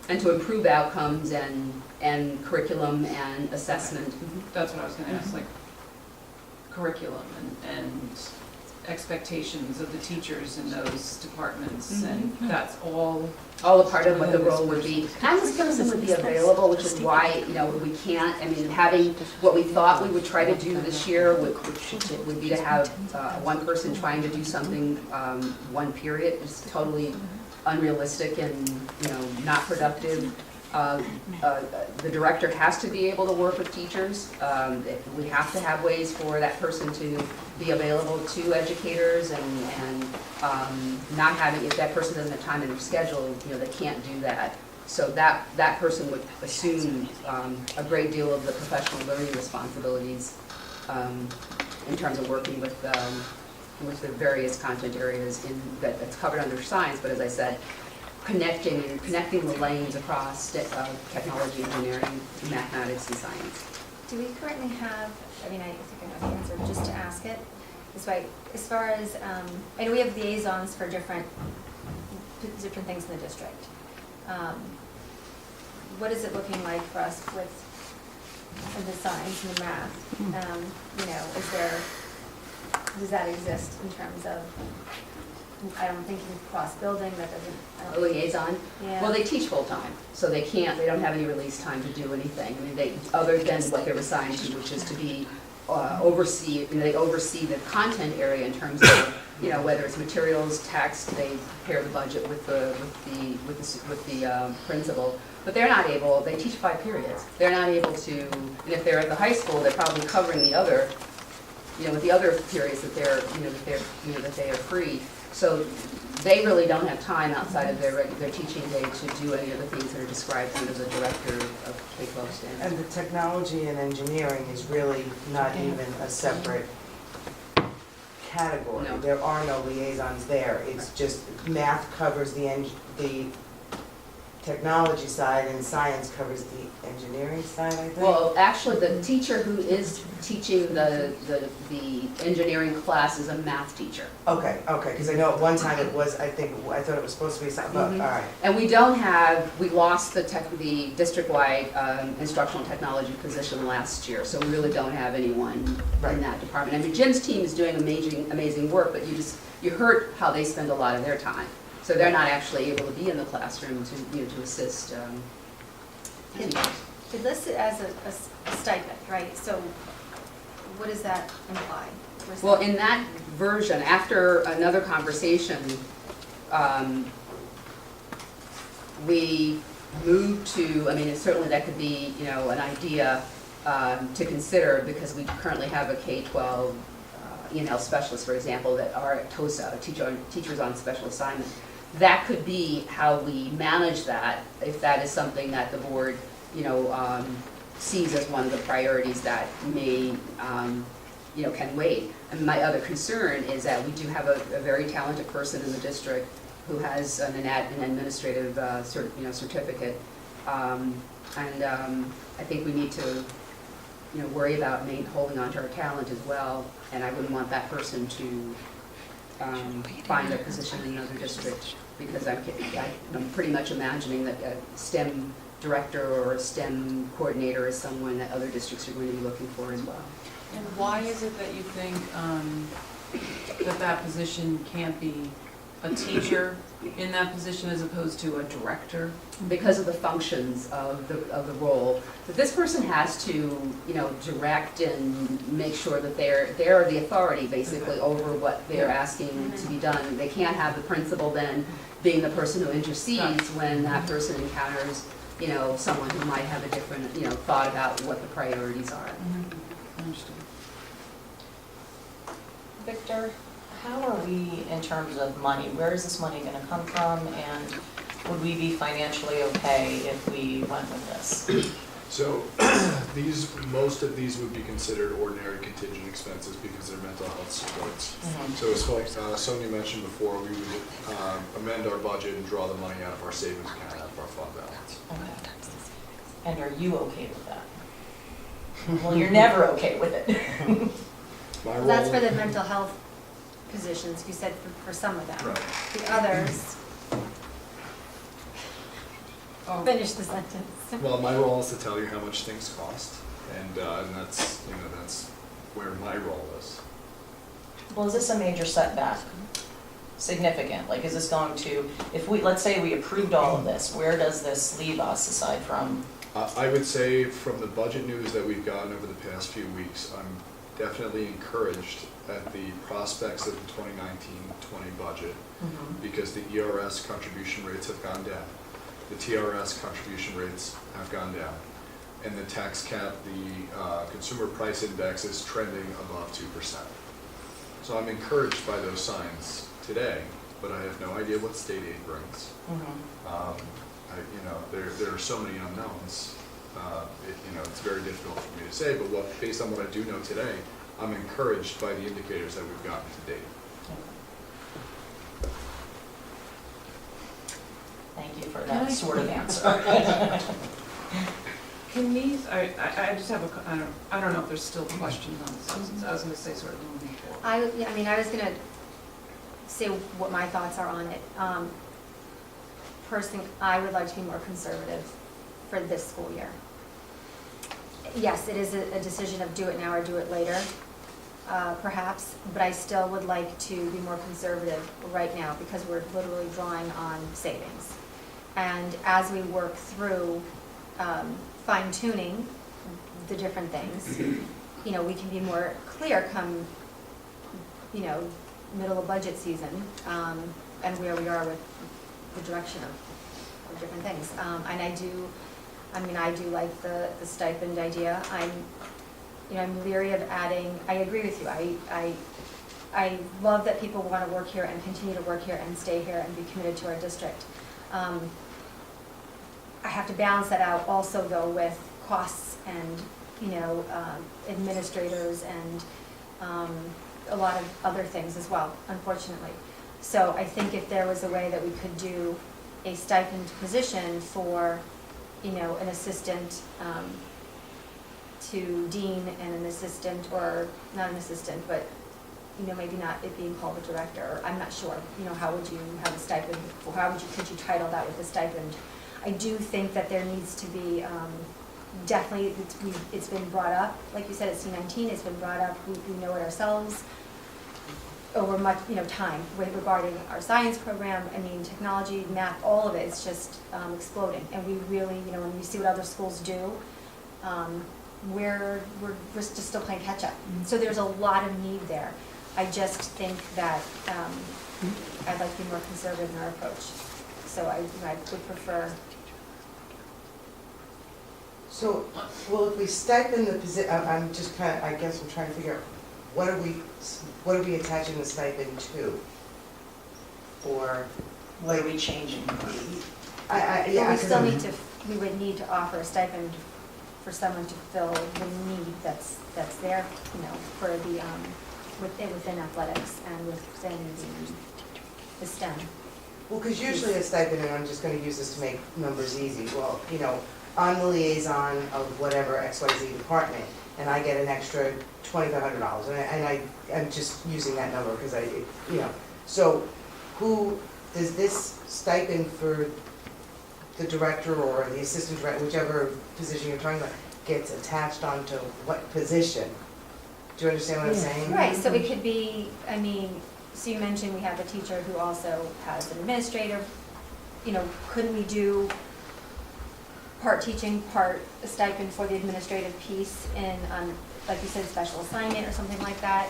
And to improve outcomes and curriculum and assessment. That's what I was going to ask, like curriculum and expectations of the teachers in those departments, and that's all a part of what the role would be. And this person would be available, which is why, we can't, having what we thought we would try to do this year would be to have one person trying to do something one period is totally unrealistic and, not productive. The director has to be able to work with teachers. We have to have ways for that person to be available to educators and not having, if that person doesn't have time in their schedule, they can't do that. So that person would assume a great deal of the professional learning responsibilities in terms of working with the various content areas that's covered under science, but as I said, connecting the lanes across technology, engineering, mathematics, and science. Do we currently have, I think I know the answer, just to ask it, this way, as far as, I know we have liaisons for different things in the district. What is it looking like for us with the science and the math? Does that exist in terms of, I'm thinking cross-building, that doesn't. A liaison? Yeah. Well, they teach full-time, so they don't have any release time to do anything. Other than what they're assigned to, which is to be, they oversee the content area in terms of, whether it's materials, text, they prepare the budget with the principal. But they're not able, they teach 5 periods. They're not able to, and if they're at the high school, they're probably covering the other, with the other periods that that they are free. So they really don't have time outside of their teaching day to do any of the things that are described under the director of K-12 STEM. And the technology and engineering is really not even a separate category. No. There are no liaisons there. It's just math covers the technology side and science covers the engineering side, I think. Well, actually, the teacher who is teaching the engineering class is a math teacher. Okay, because I know at one time it was, I thought it was supposed to be something, but, all right. And we lost the district-wide instructional technology position last year, so we really don't have anyone in that department. Jim's team is doing amazing work, but you heard how they spend a lot of their time. So they're not actually able to be in the classroom to assist. It's listed as a stipend, right? So what does that imply? Well, in that version, after another conversation, we moved to, certainly that could be, an idea to consider because we currently have a K-12 E&L specialist, for example, that are at TOSA, teachers on special assignment. That could be how we manage that, if that is something that the board, sees as one of the priorities that may, can wait. And my other concern is that we do have a very talented person in the district who has an administrative certificate. And I think we need to, worry about holding on to our talent as well. And I wouldn't want that person to find a position in another district because I'm pretty much imagining that a STEM director or a STEM coordinator is someone that other districts are going to be looking for as well. And why is it that you think that that position can't be a teacher in that position as opposed to a director? Because of the functions of the role, that this person has to, you know, direct and make sure that they're the authority basically over what they're asking to be done. They can't have the principal then being the person who intercedes when that person encounters, you know, someone who might have a different, you know, thought about what the priorities are. Understood. Victor, how are we in terms of money? Where is this money gonna come from, and would we be financially okay if we went with this? So most of these would be considered ordinary contingent expenses because they're mental health supports. So as like Sonia mentioned before, we would amend our budget and draw the money out of our savings account, out of our fund balance. Okay. And are you okay with that? Well, you're never okay with it. My Well, that's role- for the mental health positions, you said for some of them. Right. The others, finish the sentence. Well, my role is to tell you how much things cost, and that's, you know, that's where my role is. Well, is this a major setback? Significant? Like, is this going to, if we, let's say we approved all of this, where does this leave us aside from? I would say from the budget news that we've gotten over the past few weeks, I'm definitely encouraged at the prospects of the 2019-20 budget because the ERS contribution rates have gone down. The TRS contribution rates have gone down. And the tax cap, the consumer price index is trending above 2%. So I'm encouraged by those signs today, but I have no idea what state aid brings. You know, there are so many unknowns. You know, it's very difficult for me to say, but based on what I do know today, I'm encouraged by the indicators that we've gotten to date. Thank you for that sort of answer. Can these, I just have I don't know if there's still questions on this. I was gonna say sort of moving forward. I mean, I was gonna say what my thoughts are on it. Personally, I would like to be more conservative for this school year. Yes, it is a decision of do it now or do it later, perhaps, but I still would like to be more conservative right now because we're literally drawing on savings. And as we work through fine tuning the different things, you know, we can be more clear come, you know, middle of budget season, and where we are with the direction of different things. And I do like the stipend idea. I'm leery of adding, I agree with you. I love that people want to work here and continue to work here and stay here and be committed to our district. I have to balance that out also though with costs and, you know, administrators and a lot of other things as well, unfortunately. So I think if there was a way that we could do a stipend position for, you know, an assistant to dean and an assistant, or not an assistant, but, you know, maybe not it being called a director, or I'm not sure, you know, how would you have a stipend, or could you title that with a stipend? I do think that there needs to be, definitely, it's been brought up, like you said, at C19, it's been brought up, we know it ourselves, over much, you know, time regarding our science program. I mean, technology, math, all of it is just exploding. And we really, you know, when we see what other schools do, we're just still playing catch up. So there's a lot of need there. I just think that I'd like to be more conservative in our approach. So I would prefer. So, well, if we stipend the position, I'm just kind of, I guess I'm trying to figure out, what are we attaching the stipend to? Or what are we changing? We would need to offer a stipend for someone to fill the need that's there, you know, for the, within athletics and within the STEM. Well, because usually a stipend, and I'm just going to use this to make numbers easy, well, you know, I'm the liaison of whatever XYZ department, and I get an extra $2,500, and I'm just using that number because you know. So who, does this stipend for the director or the assistant director, whichever position you're talking about, gets attached onto what position? Do you understand what I'm saying? Right, so it could be, I mean, so you mentioned we have a teacher who also has an administrative, couldn't we do part teaching, part stipend for the administrative piece in, like you said, special assignment or something like that?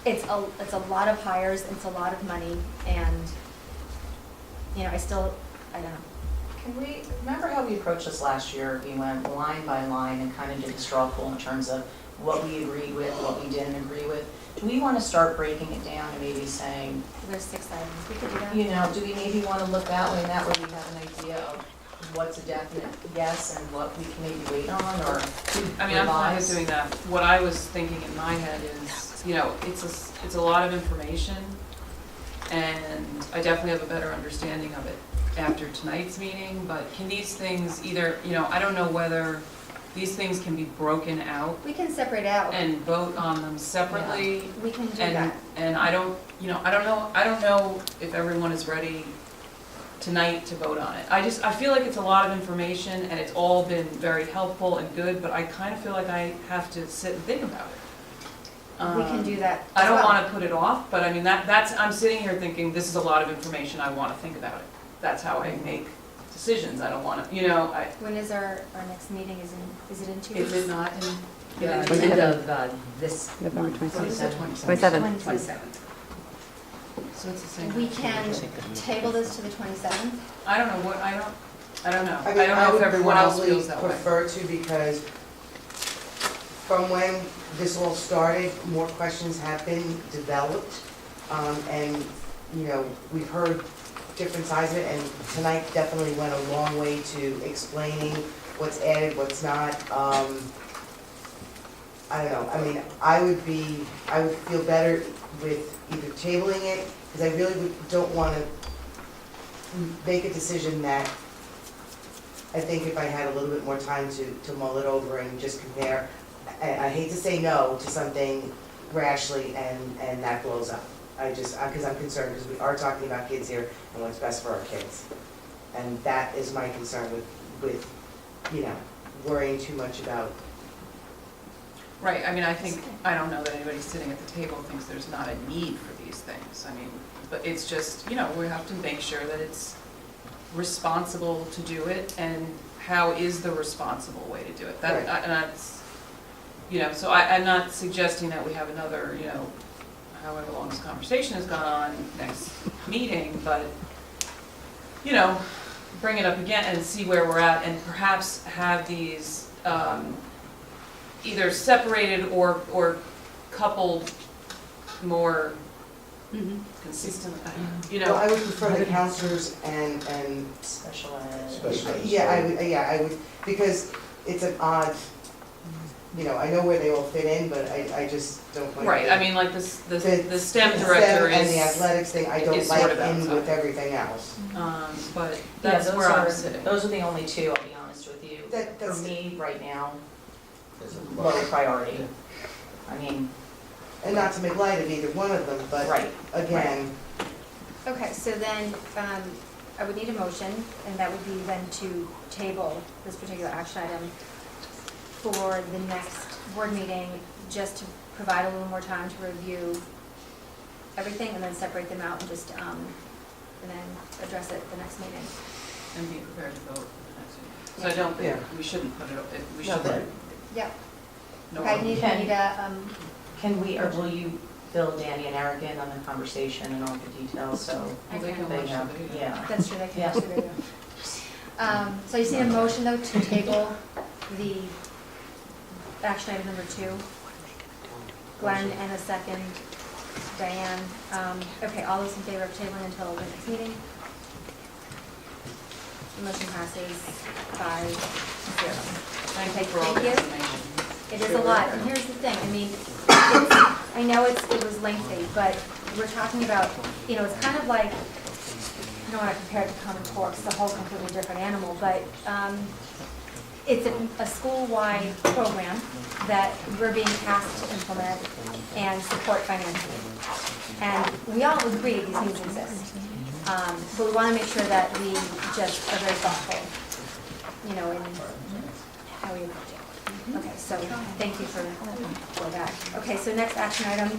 It's a lot of hires, it's a lot of money, and, I don't know. Can we, remember how we approached this last year? We went line by line and kind of did a straw poll in terms of what we agreed with, what we didn't agree with. Do we want to start breaking it down and maybe saying, There's 6 items, we could do that. do we maybe want to look that way, and that way we have an idea of what's a definite yes and what we can maybe wait on, or I mean, I'm fine with revise? doing that. What I was thinking in my head is, it's a lot of information, and I definitely have a better understanding of it after tonight's meeting, but can these things either, I don't know whether these things can be broken out We can separate out. and vote on them separately. We can do And, that. and I don't know if everyone is ready tonight to vote on it. I feel like it's a lot of information, and it's all been very helpful and good, but I kind of feel like I have to sit and think about it. We can do that I as don't well. want to put it off, but I mean, I'm sitting here thinking, this is a lot of information, I want to think about it. That's how I make decisions, I don't want to, When is our next meeting? Is it in 2 weeks? is it not in? The end of this November month. 27th. 27th. So it's the same. We can table this to the 27th. I don't know what, I don't know. I I mean, don't know if everyone else would feels that way. probably prefer to, because from when this all started, more questions have been developed. And, we've heard different sides of it, and tonight definitely went a long way to explaining what's added, what's not. I don't know, I mean, I would feel better with either tabling it, because I really don't want to make a decision that I think if I had a little bit more time to mull it over and just compare, I hate to say no to something rashly and that blows up. Because I'm concerned, because we are talking about kids here and what's best for our kids. And that is my concern with worrying too much about. Right, I mean, I don't know that anybody sitting at the table thinks there's not a need for these things. I mean, but it's just, we have to make sure that it's responsible to do it, and how is the responsible way to do it? Right. And that's, so I'm not suggesting that we have another, however long this conversation has gone on next meeting, but, bring it up again and see where we're at, and perhaps have these either separated or coupled more consistent, Well, I would prefer the counselors and. Special ed. Special ed. I would, because it's an odd, I know where they all fit in, but I just don't like. right, I mean, like the STEM The director STEM and is. the athletics thing, I don't is sort like of in outside. with everything else. But Yeah, that's those where I'm are- sitting. Those are the only two, I'll be honest with you. For me, right now, low priority. I mean, And not to make light of either one of them, but right. again, Okay, so then I would need a motion, and that would be then to table this particular action item for the next board meeting, just to provide a little more time to review everything, and then separate them out and just, and then address it at the next meeting. And be prepared to vote for the next meeting. So I don't think, we shouldn't put it, we No, shouldn't. Yep. No, Okay, I need a, Can we, or will you fill Danny and Eric in on the conversation and all the details, so I they can. can watch have, the video. yeah. that's true, they can Yeah. watch the video. So you see a motion though to table the action item number 2. Glenn, and a second, Diane. Okay, all those in favor of tabling until the next meeting? The motion passes 5-0. Thank you for all the Thank you. information. It is a lot, and here's the thing, I mean, I know it was lengthy, but we're talking about, it's kind of like, I don't want to compare it to Common Core, it's a whole completely different animal, but it's a school-wide program that we're being asked to implement and support financially. And we all agree these needs exist, but we want to make sure that we just are very thoughtful, in how we approach it. Okay, so thank you for that. Okay, so next action item,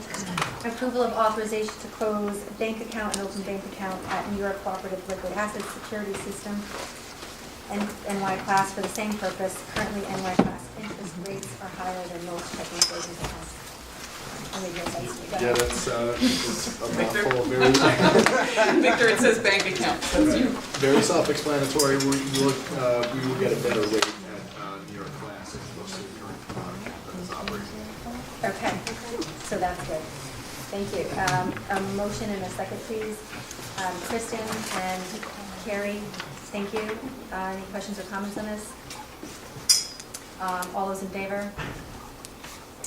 approval of authorization to close bank account and open bank account at New York Cooperative Liquid Asset Security System, NY class for the same purpose. Currently, NY class interest rates are higher than most checking savings accounts. Yeah, that's a mouthful, very, Victor, it says bank account, that's you. very self-explanatory. We will get a better rate at New York class as opposed to the current that is operating. Okay, so that's good. Thank you. A motion and a second, please. Kristen and Carrie, thank you. Any questions or comments on this? All those in favor?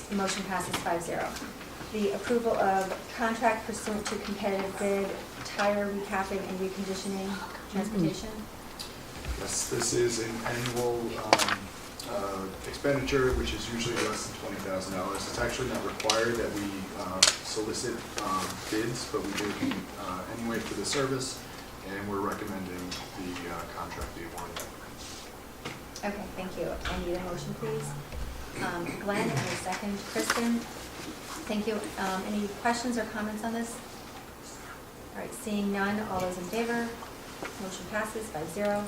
The motion passes 5-0. The approval of contract pursuant to competitive bid, tire recapping and reconditioning, transportation. Yes, this is an annual expenditure, which is usually less than $20,000. It's actually not required that we solicit bids, but we do anyway for the service, and we're recommending the contract be awarded. Okay, thank you. I need a motion, please. Glenn, and a second. Kristen, thank you. Any questions or comments on this? All right, seeing none, all those in favor? Motion passes 5-0.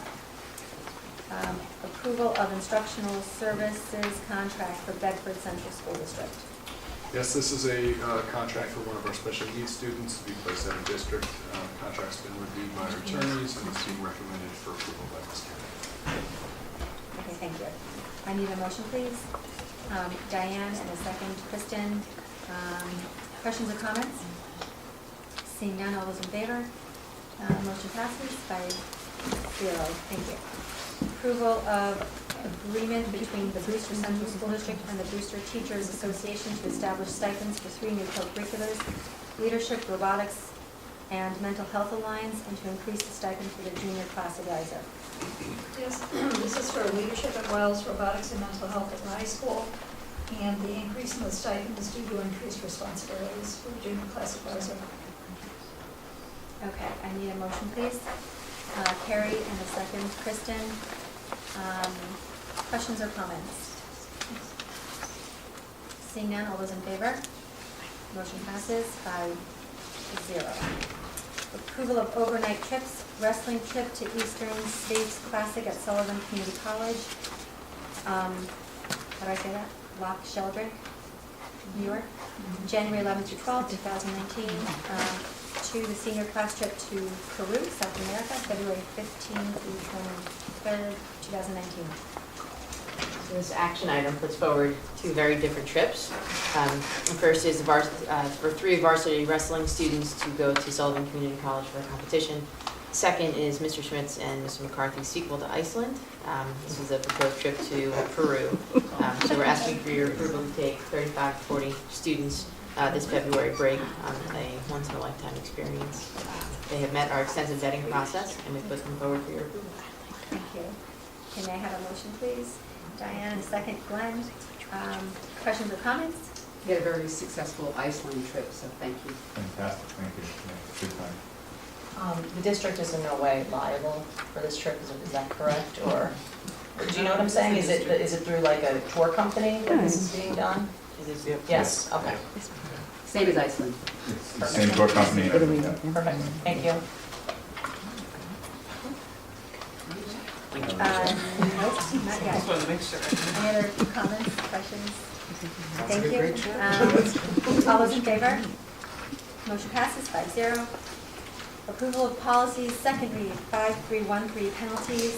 Approval of instructional services contract for Bedford Central School District. Yes, this is a contract for one of our special needs students to be placed out of district. Contract's been reviewed by our attorneys and it's being recommended for approval by this committee. Okay, thank you. I need a motion, please. Diane, and a second. Kristen, questions or comments? Seeing none, all those in favor? Motion passes 5-0. Thank you. Approval of agreement between the Brewster Central School District and the Brewster Teachers Association to establish stipends for 3 new co-curriculars, leadership, robotics, and mental health alliance, and to increase the stipend for the junior class advisor. Yes, this is for leadership at Wells, robotics and mental health at the high school, and the increase in the stipend is due to increased responsibilities for the junior class advisor. Okay, I need a motion, please. Carrie, and a second. Kristen, questions or comments? Seeing none, all those in favor? Motion passes 5-0. Approval of overnight trips, wrestling trip to Eastern States Classic at Sullivan Community College. How do I say that? Loch Sheldrake, New York, January 11th to 12th, 2019. To the senior class trip to Peru, South America, February 15th through 23rd, 2019. So this action item puts forward 2 very different trips. The first is for 3 varsity wrestling students to go to Sullivan Community College for a competition. Second is Mr. Schmitz and Mr. McCarthy's sequel to Iceland. This is a proposed trip to Peru. So we're asking for your approval to take 35 to 40 students this February break on a once-in-a-lifetime experience. They have met our extensive vetting process, and we put them forward for your approval. Thank you. Can I have a motion, please? Diane, a second. Glenn, questions or comments? We had a very successful Iceland trip, so thank you. Fantastic, thank you. Yeah, good time. The district is in no way liable for this trip, is that correct? Or do you know what I'm saying? Is it through like a tour company that this is being done? Yes, okay. Same as Iceland. It's the same tour company. Perfect, thank you. Nope, not yet. Any other comments, questions? Thank you. All those in favor? Motion passes 5-0. Approval of policies, second read, 5313 penalties,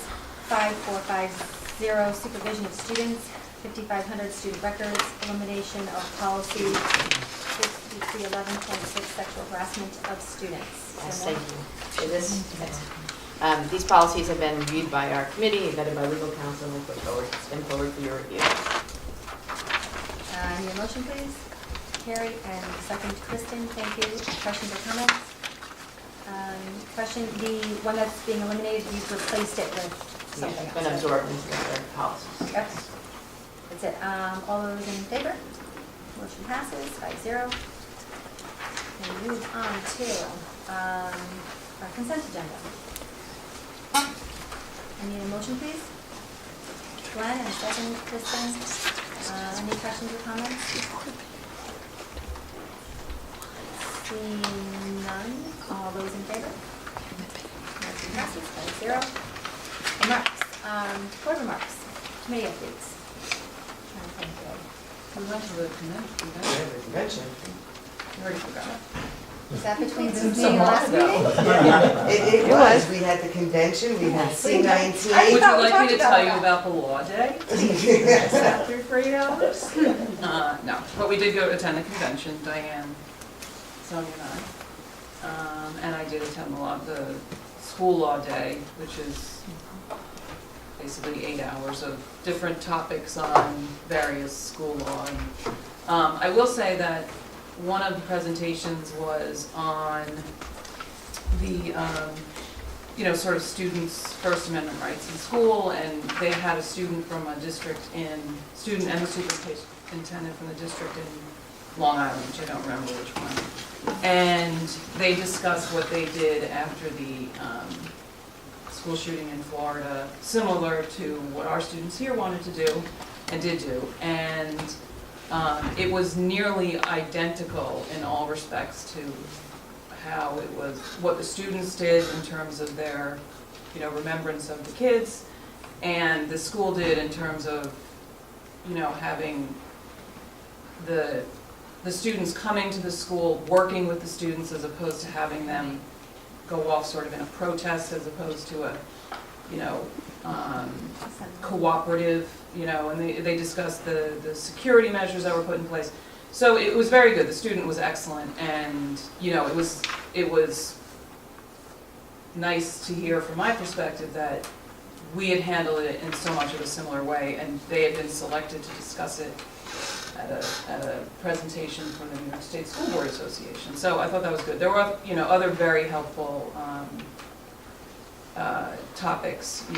5450 supervision of students, 5500 student records, elimination of policy 5311.6 sexual harassment of students. Yes, thank you. So these policies have been reviewed by our committee, vetted by legal counsel, and it's been forward for your review. Need a motion, please? Carrie, and second, Kristen, thank you. Questions or comments? Question, the one that's being eliminated, you've replaced it with something else. Been absorbed into their policies. Yep. That's it. All those in favor? Motion passes 5-0. And move on to our consent agenda. I need a motion, please. Glenn, and a second, Kristen. Any questions or comments? Seeing none, all those in favor? Motion passes 5-0. Remarks, board remarks, committee updates. Trying to think of- We went to the convention. Convention. You already forgot. Was that between this Some meeting and last while meeting? ago. It was, we had the convention, we had C-19. Would you like me to tell you about the law day? After 3 hours? No, but we did go attend the convention, Diane, Sonia and I. And I did attend the school law day, which is basically 8 hours of different topics on various school law. And, I will say that one of the presentations was on the, sort of students' First Amendment rights in school, and they had a student from a district student and the superintendent from the district in Long Island, which I don't remember which one. And they discussed what they did after the school shooting in Florida, similar to what our students here wanted to do and did do. And it was nearly identical in all respects to how it was, what the students did in terms of their, remembrance of the kids, and the school did in terms of, having the students coming to the school, working with the students, as opposed to having them go off sort of in a protest, as opposed to a, cooperative, and they discussed the security measures that were put in place. So it was very good. The student was excellent, and, it was nice to hear from my perspective that we had handled it in so much of a similar way, and they had been selected to discuss it at a presentation from the New York State School Board Association. So I thought that was good. There were, other very helpful topics, I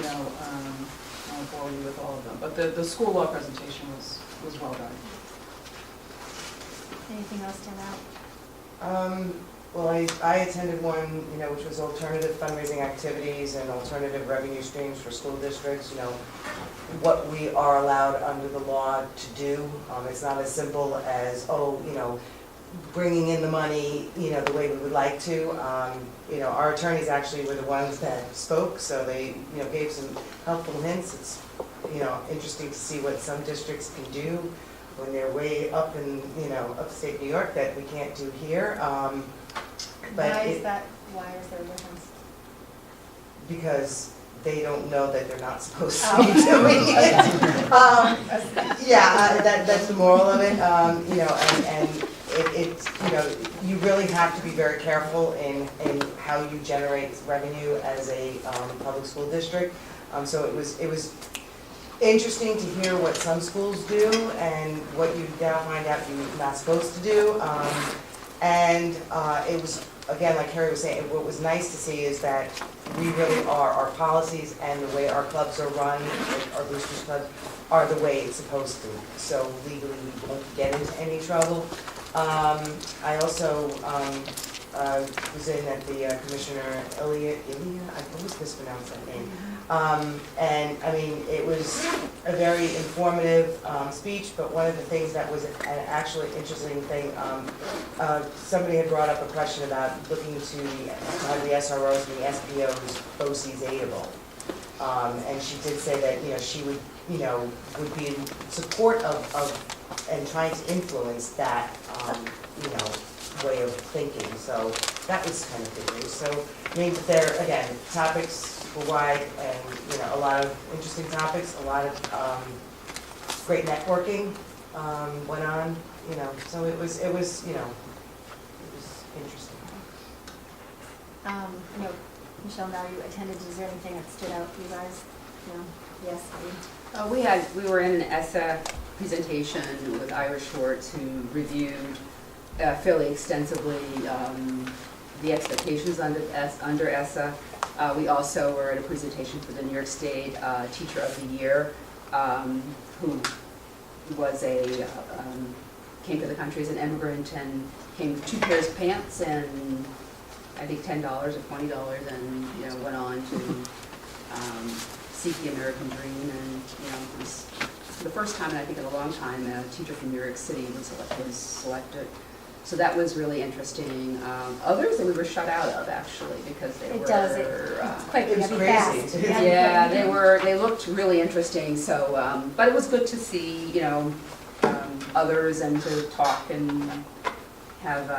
won't bore you with all of them, but the school law presentation was well done. Anything else stand out? Well, I attended one, which was alternative fundraising activities and alternative revenue streams for school districts, what we are allowed under the law to do. It's not as simple as, bringing in the money, the way we would like to. Our attorneys actually were the ones that spoke, so they, gave some helpful hints. It's, interesting to see what some districts can do when they're way up in, upstate New York that we can't do here. Why is there a difference? Because they don't know that they're not supposed to be doing it. That's the moral of it, and you really have to be very careful in how you generate revenue as a public school district. So it was interesting to hear what some schools do and what you now find out you're not supposed to do. It was, again, like Carrie was saying, what was nice to see is that we really are, our policies and the way our clubs are run, like our Boosters Club, are the way it's supposed to. So legally, we won't get into any trouble. I also was in at the Commissioner Ilya, I always mispronounce that name. And I mean, it was a very informative speech, but one of the things that was an actually interesting thing, somebody had brought up a question about looking to have the SROs and the SPOs BOCES aidable. And she did say that, she would, would be in support of and trying to influence that, way of thinking. So that was kind of good news. So, I mean, there, again, topics were wide and, a lot of interesting topics, a lot of great networking went on, so it was interesting. Michelle, now you attended, is there anything that stood out for you guys? No? Yes? We were in an ESSA presentation with Ira Schwartz, who reviewed fairly extensively the expectations under ESSA. We also were at a presentation for the New York State Teacher of the Year, who was came to the country as an immigrant and came with 2 pairs of pants and I think $10 or $20, and went on to seek the American dream, and was for the first time, and I think in a long time, a teacher from New York City was selected. So that was really interesting. Others that we were shut out of, actually, because they were... It's quite It was crazy. Yeah, they looked really interesting, so, but it was good to see, you know, others and to talk and have,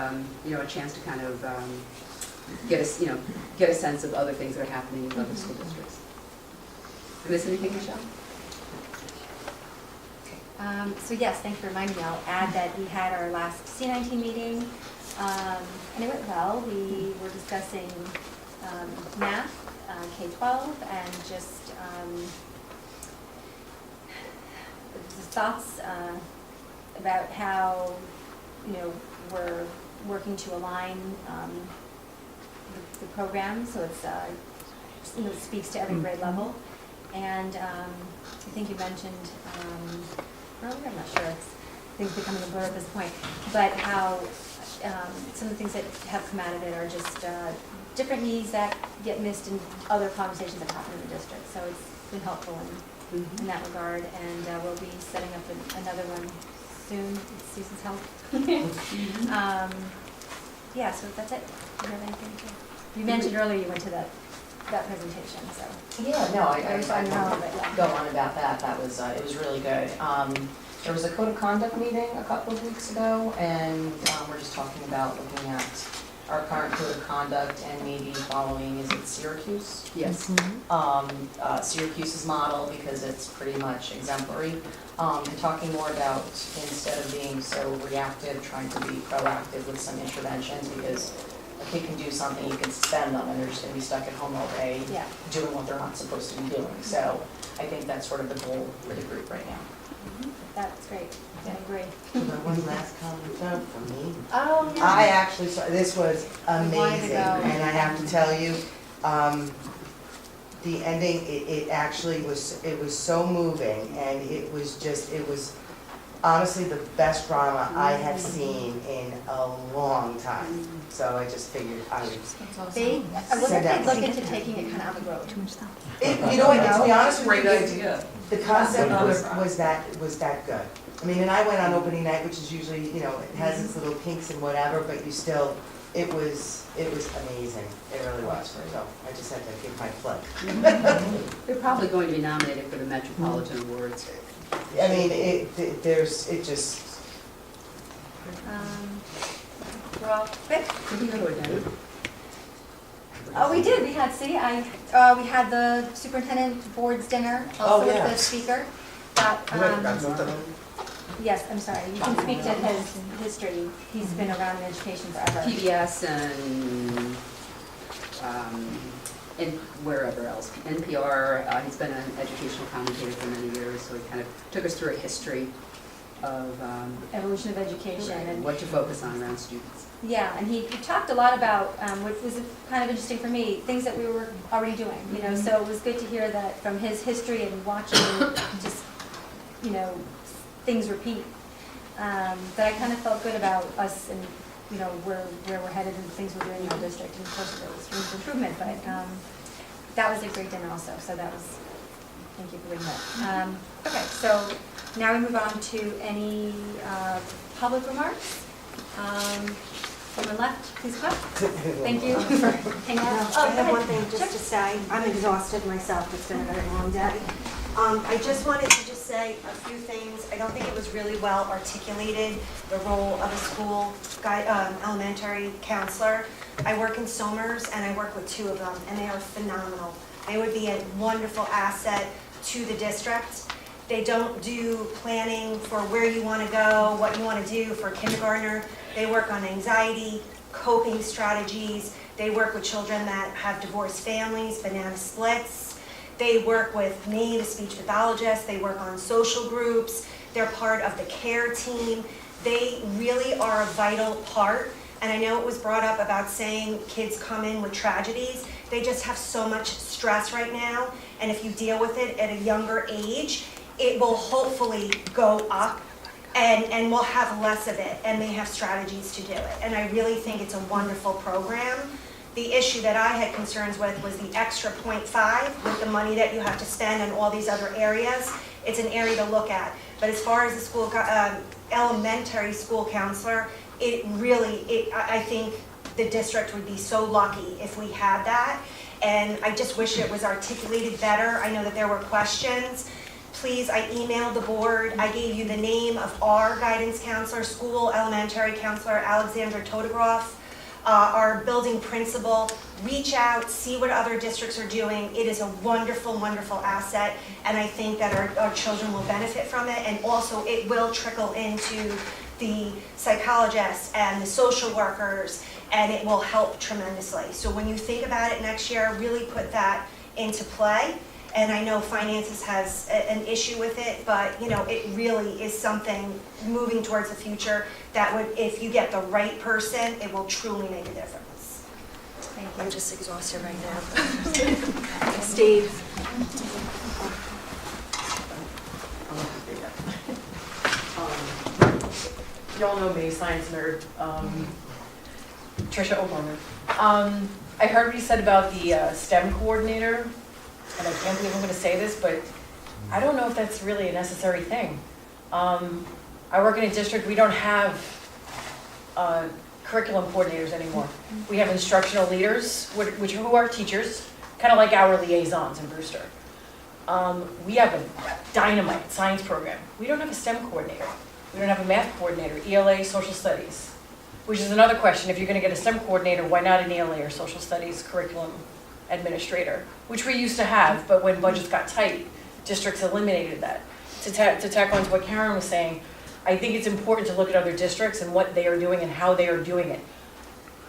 you know, a chance to kind of get a sense of other things that are happening in other school districts. Did I miss anything, Michelle? So yes, thanks for reminding me. I'll add that we had our last C19 meeting, and it went well. We were discussing math, K-12, and just the thoughts about how, you know, we're working to align the program so it's, you know, speaks to every grade level. And I think you mentioned, earlier, I'm not sure, things becoming a blur at this point, but how some of the things that have come out of it are just different needs that get missed in other conversations that happen in the district. So it's been helpful in that regard, and we'll be setting up another one soon with Susan's help. Yeah, so that's it. Do you have anything to? You mentioned earlier you went to that presentation, so. Yeah, no, I It was fun, but yeah. go on about that. That was, it was really good. There was a code of conduct meeting a couple of weeks ago, and we're just talking about looking at our current code of conduct and maybe following, is it Syracuse? Yes. Syracuse's model, because it's pretty much exemplary. And talking more about, instead of being so reactive, trying to be proactive with some interventions, because a kid can do something you can suspend them and they're just gonna be stuck at home all day doing what they're not supposed to be doing. So I think that's sort of the goal for the group right now. That's great. I agree. One last comment though from me. Oh, yeah. I actually saw, this was amazing, go. and I have to tell you, the ending, it actually was, it was so moving, and it was honestly the best drama I have seen in a long time. So I just figured I would They, I wonder if they'd look into taking it kind of on the road. You know what, to be honest with you, Great idea. the concept was that good. I mean, and I went on opening night, which is usually, you know, it has its little kinks and whatever, but you still, it was amazing. It really was. So I just had to give my plug. They're probably going to be nominated for the Metropolitan Awards. I mean, it just. We're all quick. Did we go to a dinner? Oh, we did. We had, we had the superintendent board's dinner, also with the speaker. But, yes, I'm sorry. You can speak to his history. He's been around in education forever. PBS and wherever else. NPR, he's been an educational commentator for many years, so he kind of took us through a history of evolution of education and what to focus on around students. Yeah, and he talked a lot about, which was kind of interesting for me, things that we were already doing, you know, so it was good to hear that from his history and watching just, you know, things repeat. But I kind of felt good about us and, you know, where we're headed and the things we're doing in our district, and of course there was room for improvement, but that was a great dinner also, so that was, thank you for bringing that. Okay, so now we move on to any public remarks. Someone left, please come. Thank you for hanging out. I have one thing just to say. I'm exhausted myself. It's been a very long day. I just wanted to just say a few things. I don't think it was really well articulated, the role of a school elementary counselor. I work in Somers, and I work with two of them, and they are phenomenal. They would be a wonderful asset to the district. They don't do planning for where you want to go, what you want to do for kindergartner. They work on anxiety, coping strategies. They work with children that have divorced families, banana splits. They work with me, the speech pathologist. They work on social groups. They're part of the care team. They really are a vital part. And I know it was brought up about saying kids come in with tragedies. They just have so much stress right now. And if you deal with it at a younger age, it will hopefully go up and we'll have less of it, and they have strategies to do it. And I really think it's a wonderful program. The issue that I had concerns with was the extra 0.5 with the money that you have to spend on all these other areas. it's an area to look at. But as far as the school, elementary school counselor, I think the district would be so lucky if we had that. And I just wish it was articulated better. I know that there were questions. Please, I emailed the board. I gave you the name of our guidance counselor, school elementary counselor, Alexandra Todegroff, our building principal. Reach out, see what other districts are doing. It is a wonderful, wonderful asset, and I think that our children will benefit from it, and also it will trickle into the psychologists and the social workers, and it will help tremendously. So when you think about it next year, really put that into play. And I know finances has an issue with it, but you know, it really is something moving towards the future that would, if you get the right person, it will truly make a difference. Thank you. I'm just exhausted right now. Steve. Y'all know me, science nerd. Trisha O'Connor. I heard what you said about the STEM coordinator, and I can't believe I'm going to say this, but I don't know if that's really a necessary thing. I work in a district, we don't have curriculum coordinators anymore. We have instructional leaders, who are teachers, kind of like our liaisons in Brewster. We have a dynamite science program. We don't have a STEM coordinator. We don't have a math coordinator, ELA, social studies, which is another question. If you're going to get a STEM coordinator, why not an ELA or social studies curriculum administrator, which we used to have, but when budgets got tight, districts eliminated that. To tack on to what Karen was saying, I think it's important to look at other districts and what they are doing and how they are doing it.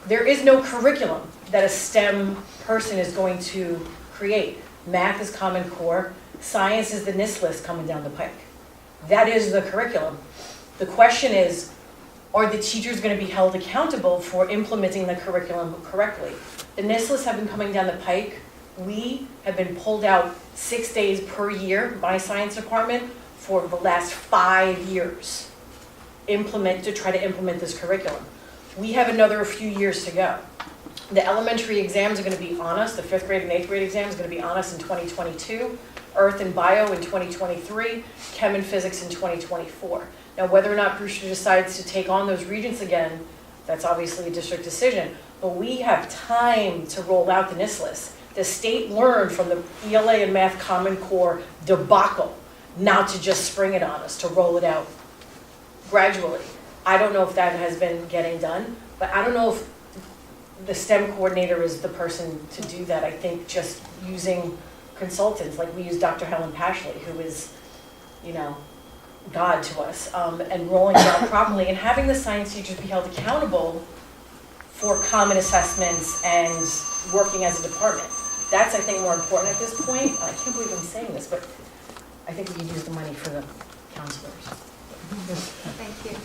There is no curriculum that a STEM person is going to create. Math is Common Core, science is the NIST list coming down the pike. That is the curriculum. The question is, are the teachers going to be held accountable for implementing the curriculum correctly? The NIST lists have been coming down the pike. We have been pulled out 6 days per year, my science department, for the last 5 years to try to implement this curriculum. We have another few years to go. The elementary exams are going to be on us. The 5th grade and 8th grade exams are going to be on us in 2022. Earth and Bio in 2023. Chem and Physics in 2024. Now, whether or not Brewster decides to take on those regents again, that's obviously a district decision. But we have time to roll out the NIST list. The state learned from the ELA and Math Common Core debacle not to just spring it on us, to roll it out gradually. I don't know if that has been getting done, but I don't know if the STEM coordinator is the person to do that. I think just using consultants, like we use Dr. Helen Pashley, who is, you know, God to us, and rolling it out properly, and having the science teachers be held accountable for common assessments and working as a department. That's, I think, more important at this point. I can't believe I'm saying this, but I think we can use the money for the counselors. Thank you.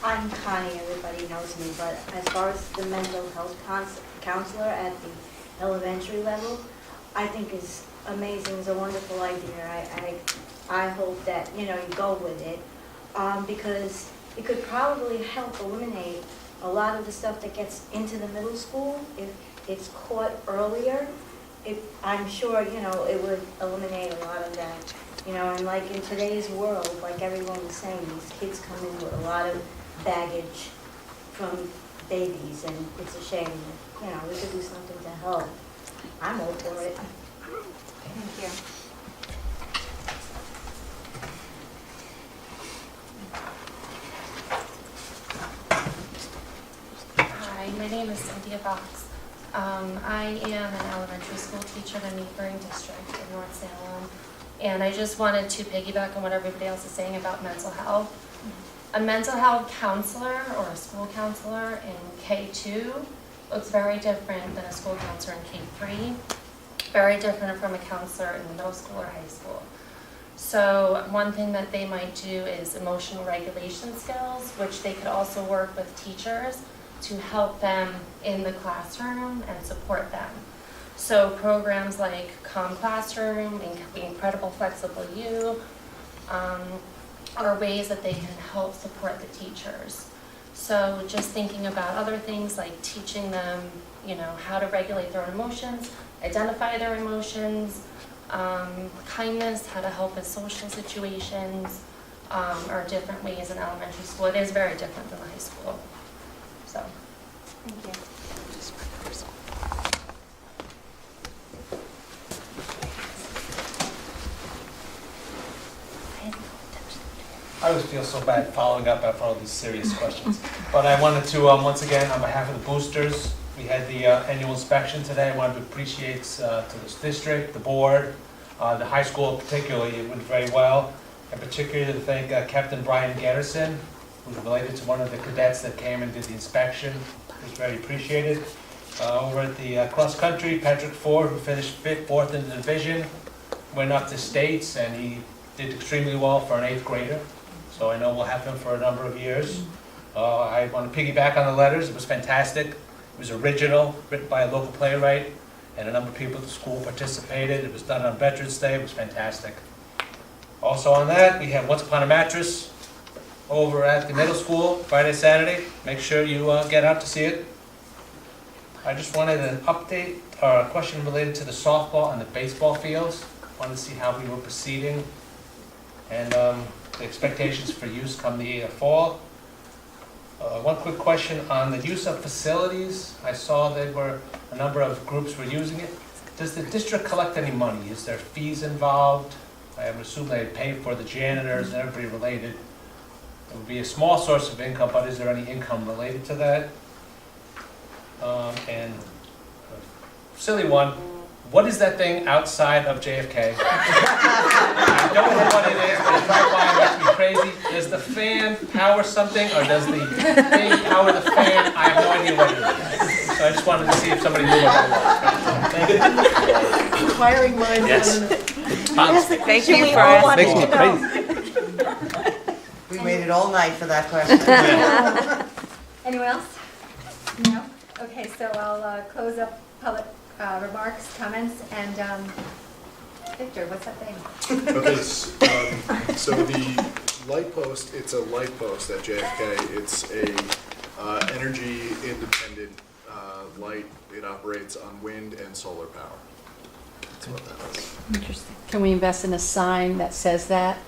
I'm Connie, everybody knows me, but as far as the mental health counselor at the elementary level, I think is amazing, it's a wonderful idea. I hope that, you know, you go with it, because it could probably help eliminate a lot of the stuff that gets into the middle school if it's caught earlier. I'm sure, you know, it would eliminate a lot of that. You know, and like in today's world, like everyone was saying, these kids come in with a lot of baggage from babies, and it's a shame that, you know, we could do something to help. I'm all for it. Thank you. Hi, my name is Cynthia Fox. I am an elementary school teacher in the Newbury District in North Salem, and I just wanted to piggyback on what everybody else is saying about mental health. A mental health counselor or a school counselor in K2 looks very different than a school counselor in K3, very different from a counselor in the middle school or high school. So one thing that they might do is emotional regulation skills, which they could also work with teachers to help them in the classroom and support them. So programs like Calm Classroom, Incredible Flexible U, are ways that they can help support the teachers. So just thinking about other things like teaching them, how to regulate their own emotions, identify their emotions, kindness, how to help in social situations, are different ways in elementary school. It is very different than the high school. So, Thank you. I always feel so bad following up after all these serious questions. But I wanted to, once again, on behalf of the boosters, we had the annual inspection today. I wanted to appreciate to this district, the board, the high school particularly. It went very well. And particularly to thank Captain Brian Garrison, who's related to one of the cadets that came and did the inspection. It was very appreciated. Over at the cross country, Patrick Ford, who finished fourth in the division, went up to states, and he did extremely well for an 8th grader. So I know we'll have him for a number of years. I want to piggyback on the letters. It was fantastic. It was original, written by a local playwright, and a number of people at the school participated. It was done on Veterans Day. It was fantastic. Also on that, we have Once Upon a Mattress over at the middle school, Friday, Saturday. Make sure you get out to see it. I just wanted an update or a question related to the softball and the baseball fields. Wanted to see how we were proceeding and the expectations for use come the fall. One quick question on the use of facilities. I saw that a number of groups were using it. Does the district collect any money? Is there fees involved? I would assume they pay for the janitors and everybody related. It would be a small source of income, but is there any income related to that? And a silly one, what is that thing outside of JFK? I don't know what it is, but it's right by, it makes me crazy. Does the fan power something, or does the thing power the fan? I have no idea what it is. So I just wanted to see if somebody knew what it was. Thank you. Inquiring minds. Yes. Thank you, Fred. Makes me crazy. We waited all night for that question. Anyone else? No? Okay, so I'll close up public remarks, comments, and Victor, what's that thing? Okay, so the light post, it's a light post at JFK. It's a energy independent light. It operates on wind and solar power. That's what that is. Interesting. Can we invest in a sign that says that?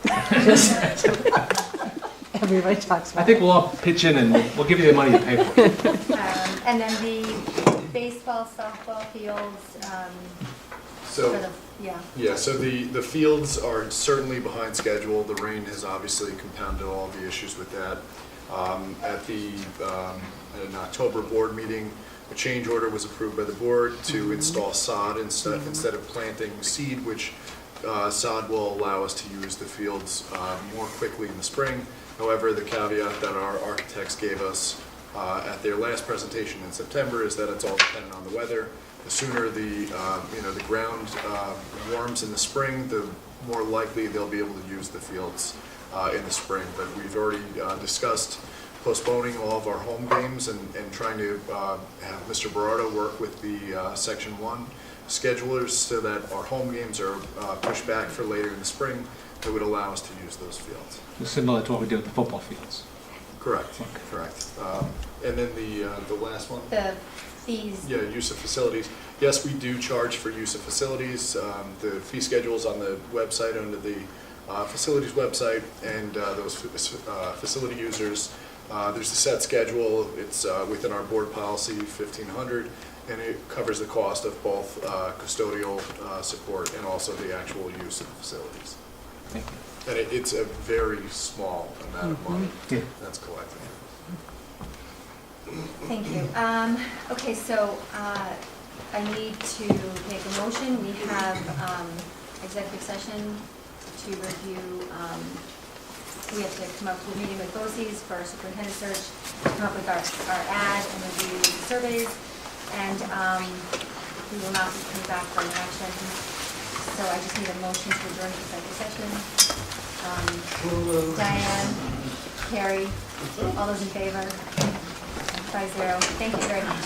Everybody talks about it. I think we'll all pitch in and we'll give you the money to pay for it. And then the baseball, softball fields, So, yeah. so the fields are certainly behind schedule. The rain has obviously compounded all the issues with that. At an October board meeting, a change order was approved by the board to install sod instead of planting seed, which sod will allow us to use the fields more quickly in the spring. However, the caveat that our architects gave us at their last presentation in September is that it's all dependent on the weather. The sooner the ground warms in the spring, the more likely they'll be able to use the fields in the spring. But we've already discussed postponing all of our home games and trying to have Mr. Berardo work with the Section 1 schedulers so that our home games are pushed back for later in the spring. That would allow us to use those fields. Similar to what we do with the football fields. Correct, correct. And then the last one? The fees. Yeah, use of facilities. Yes, we do charge for use of facilities. The fee schedule's on the website under the facilities website, and those facility users, there's a set schedule. It's within our board policy, 1,500, and it covers the cost of both custodial support and also the actual use of the facilities. Thank you. And it's a very small amount of money that's collected. Thank you. Okay, so I need to make a motion. We have executive session to review, we have to come up with a meeting with BOCES for our superintendent search, come up with our ad and review the surveys, and we will not be coming back for an action. So I just need a motion to adjourn to executive session. Diane, Carrie, all those in favor? 5-0. Thank you very much.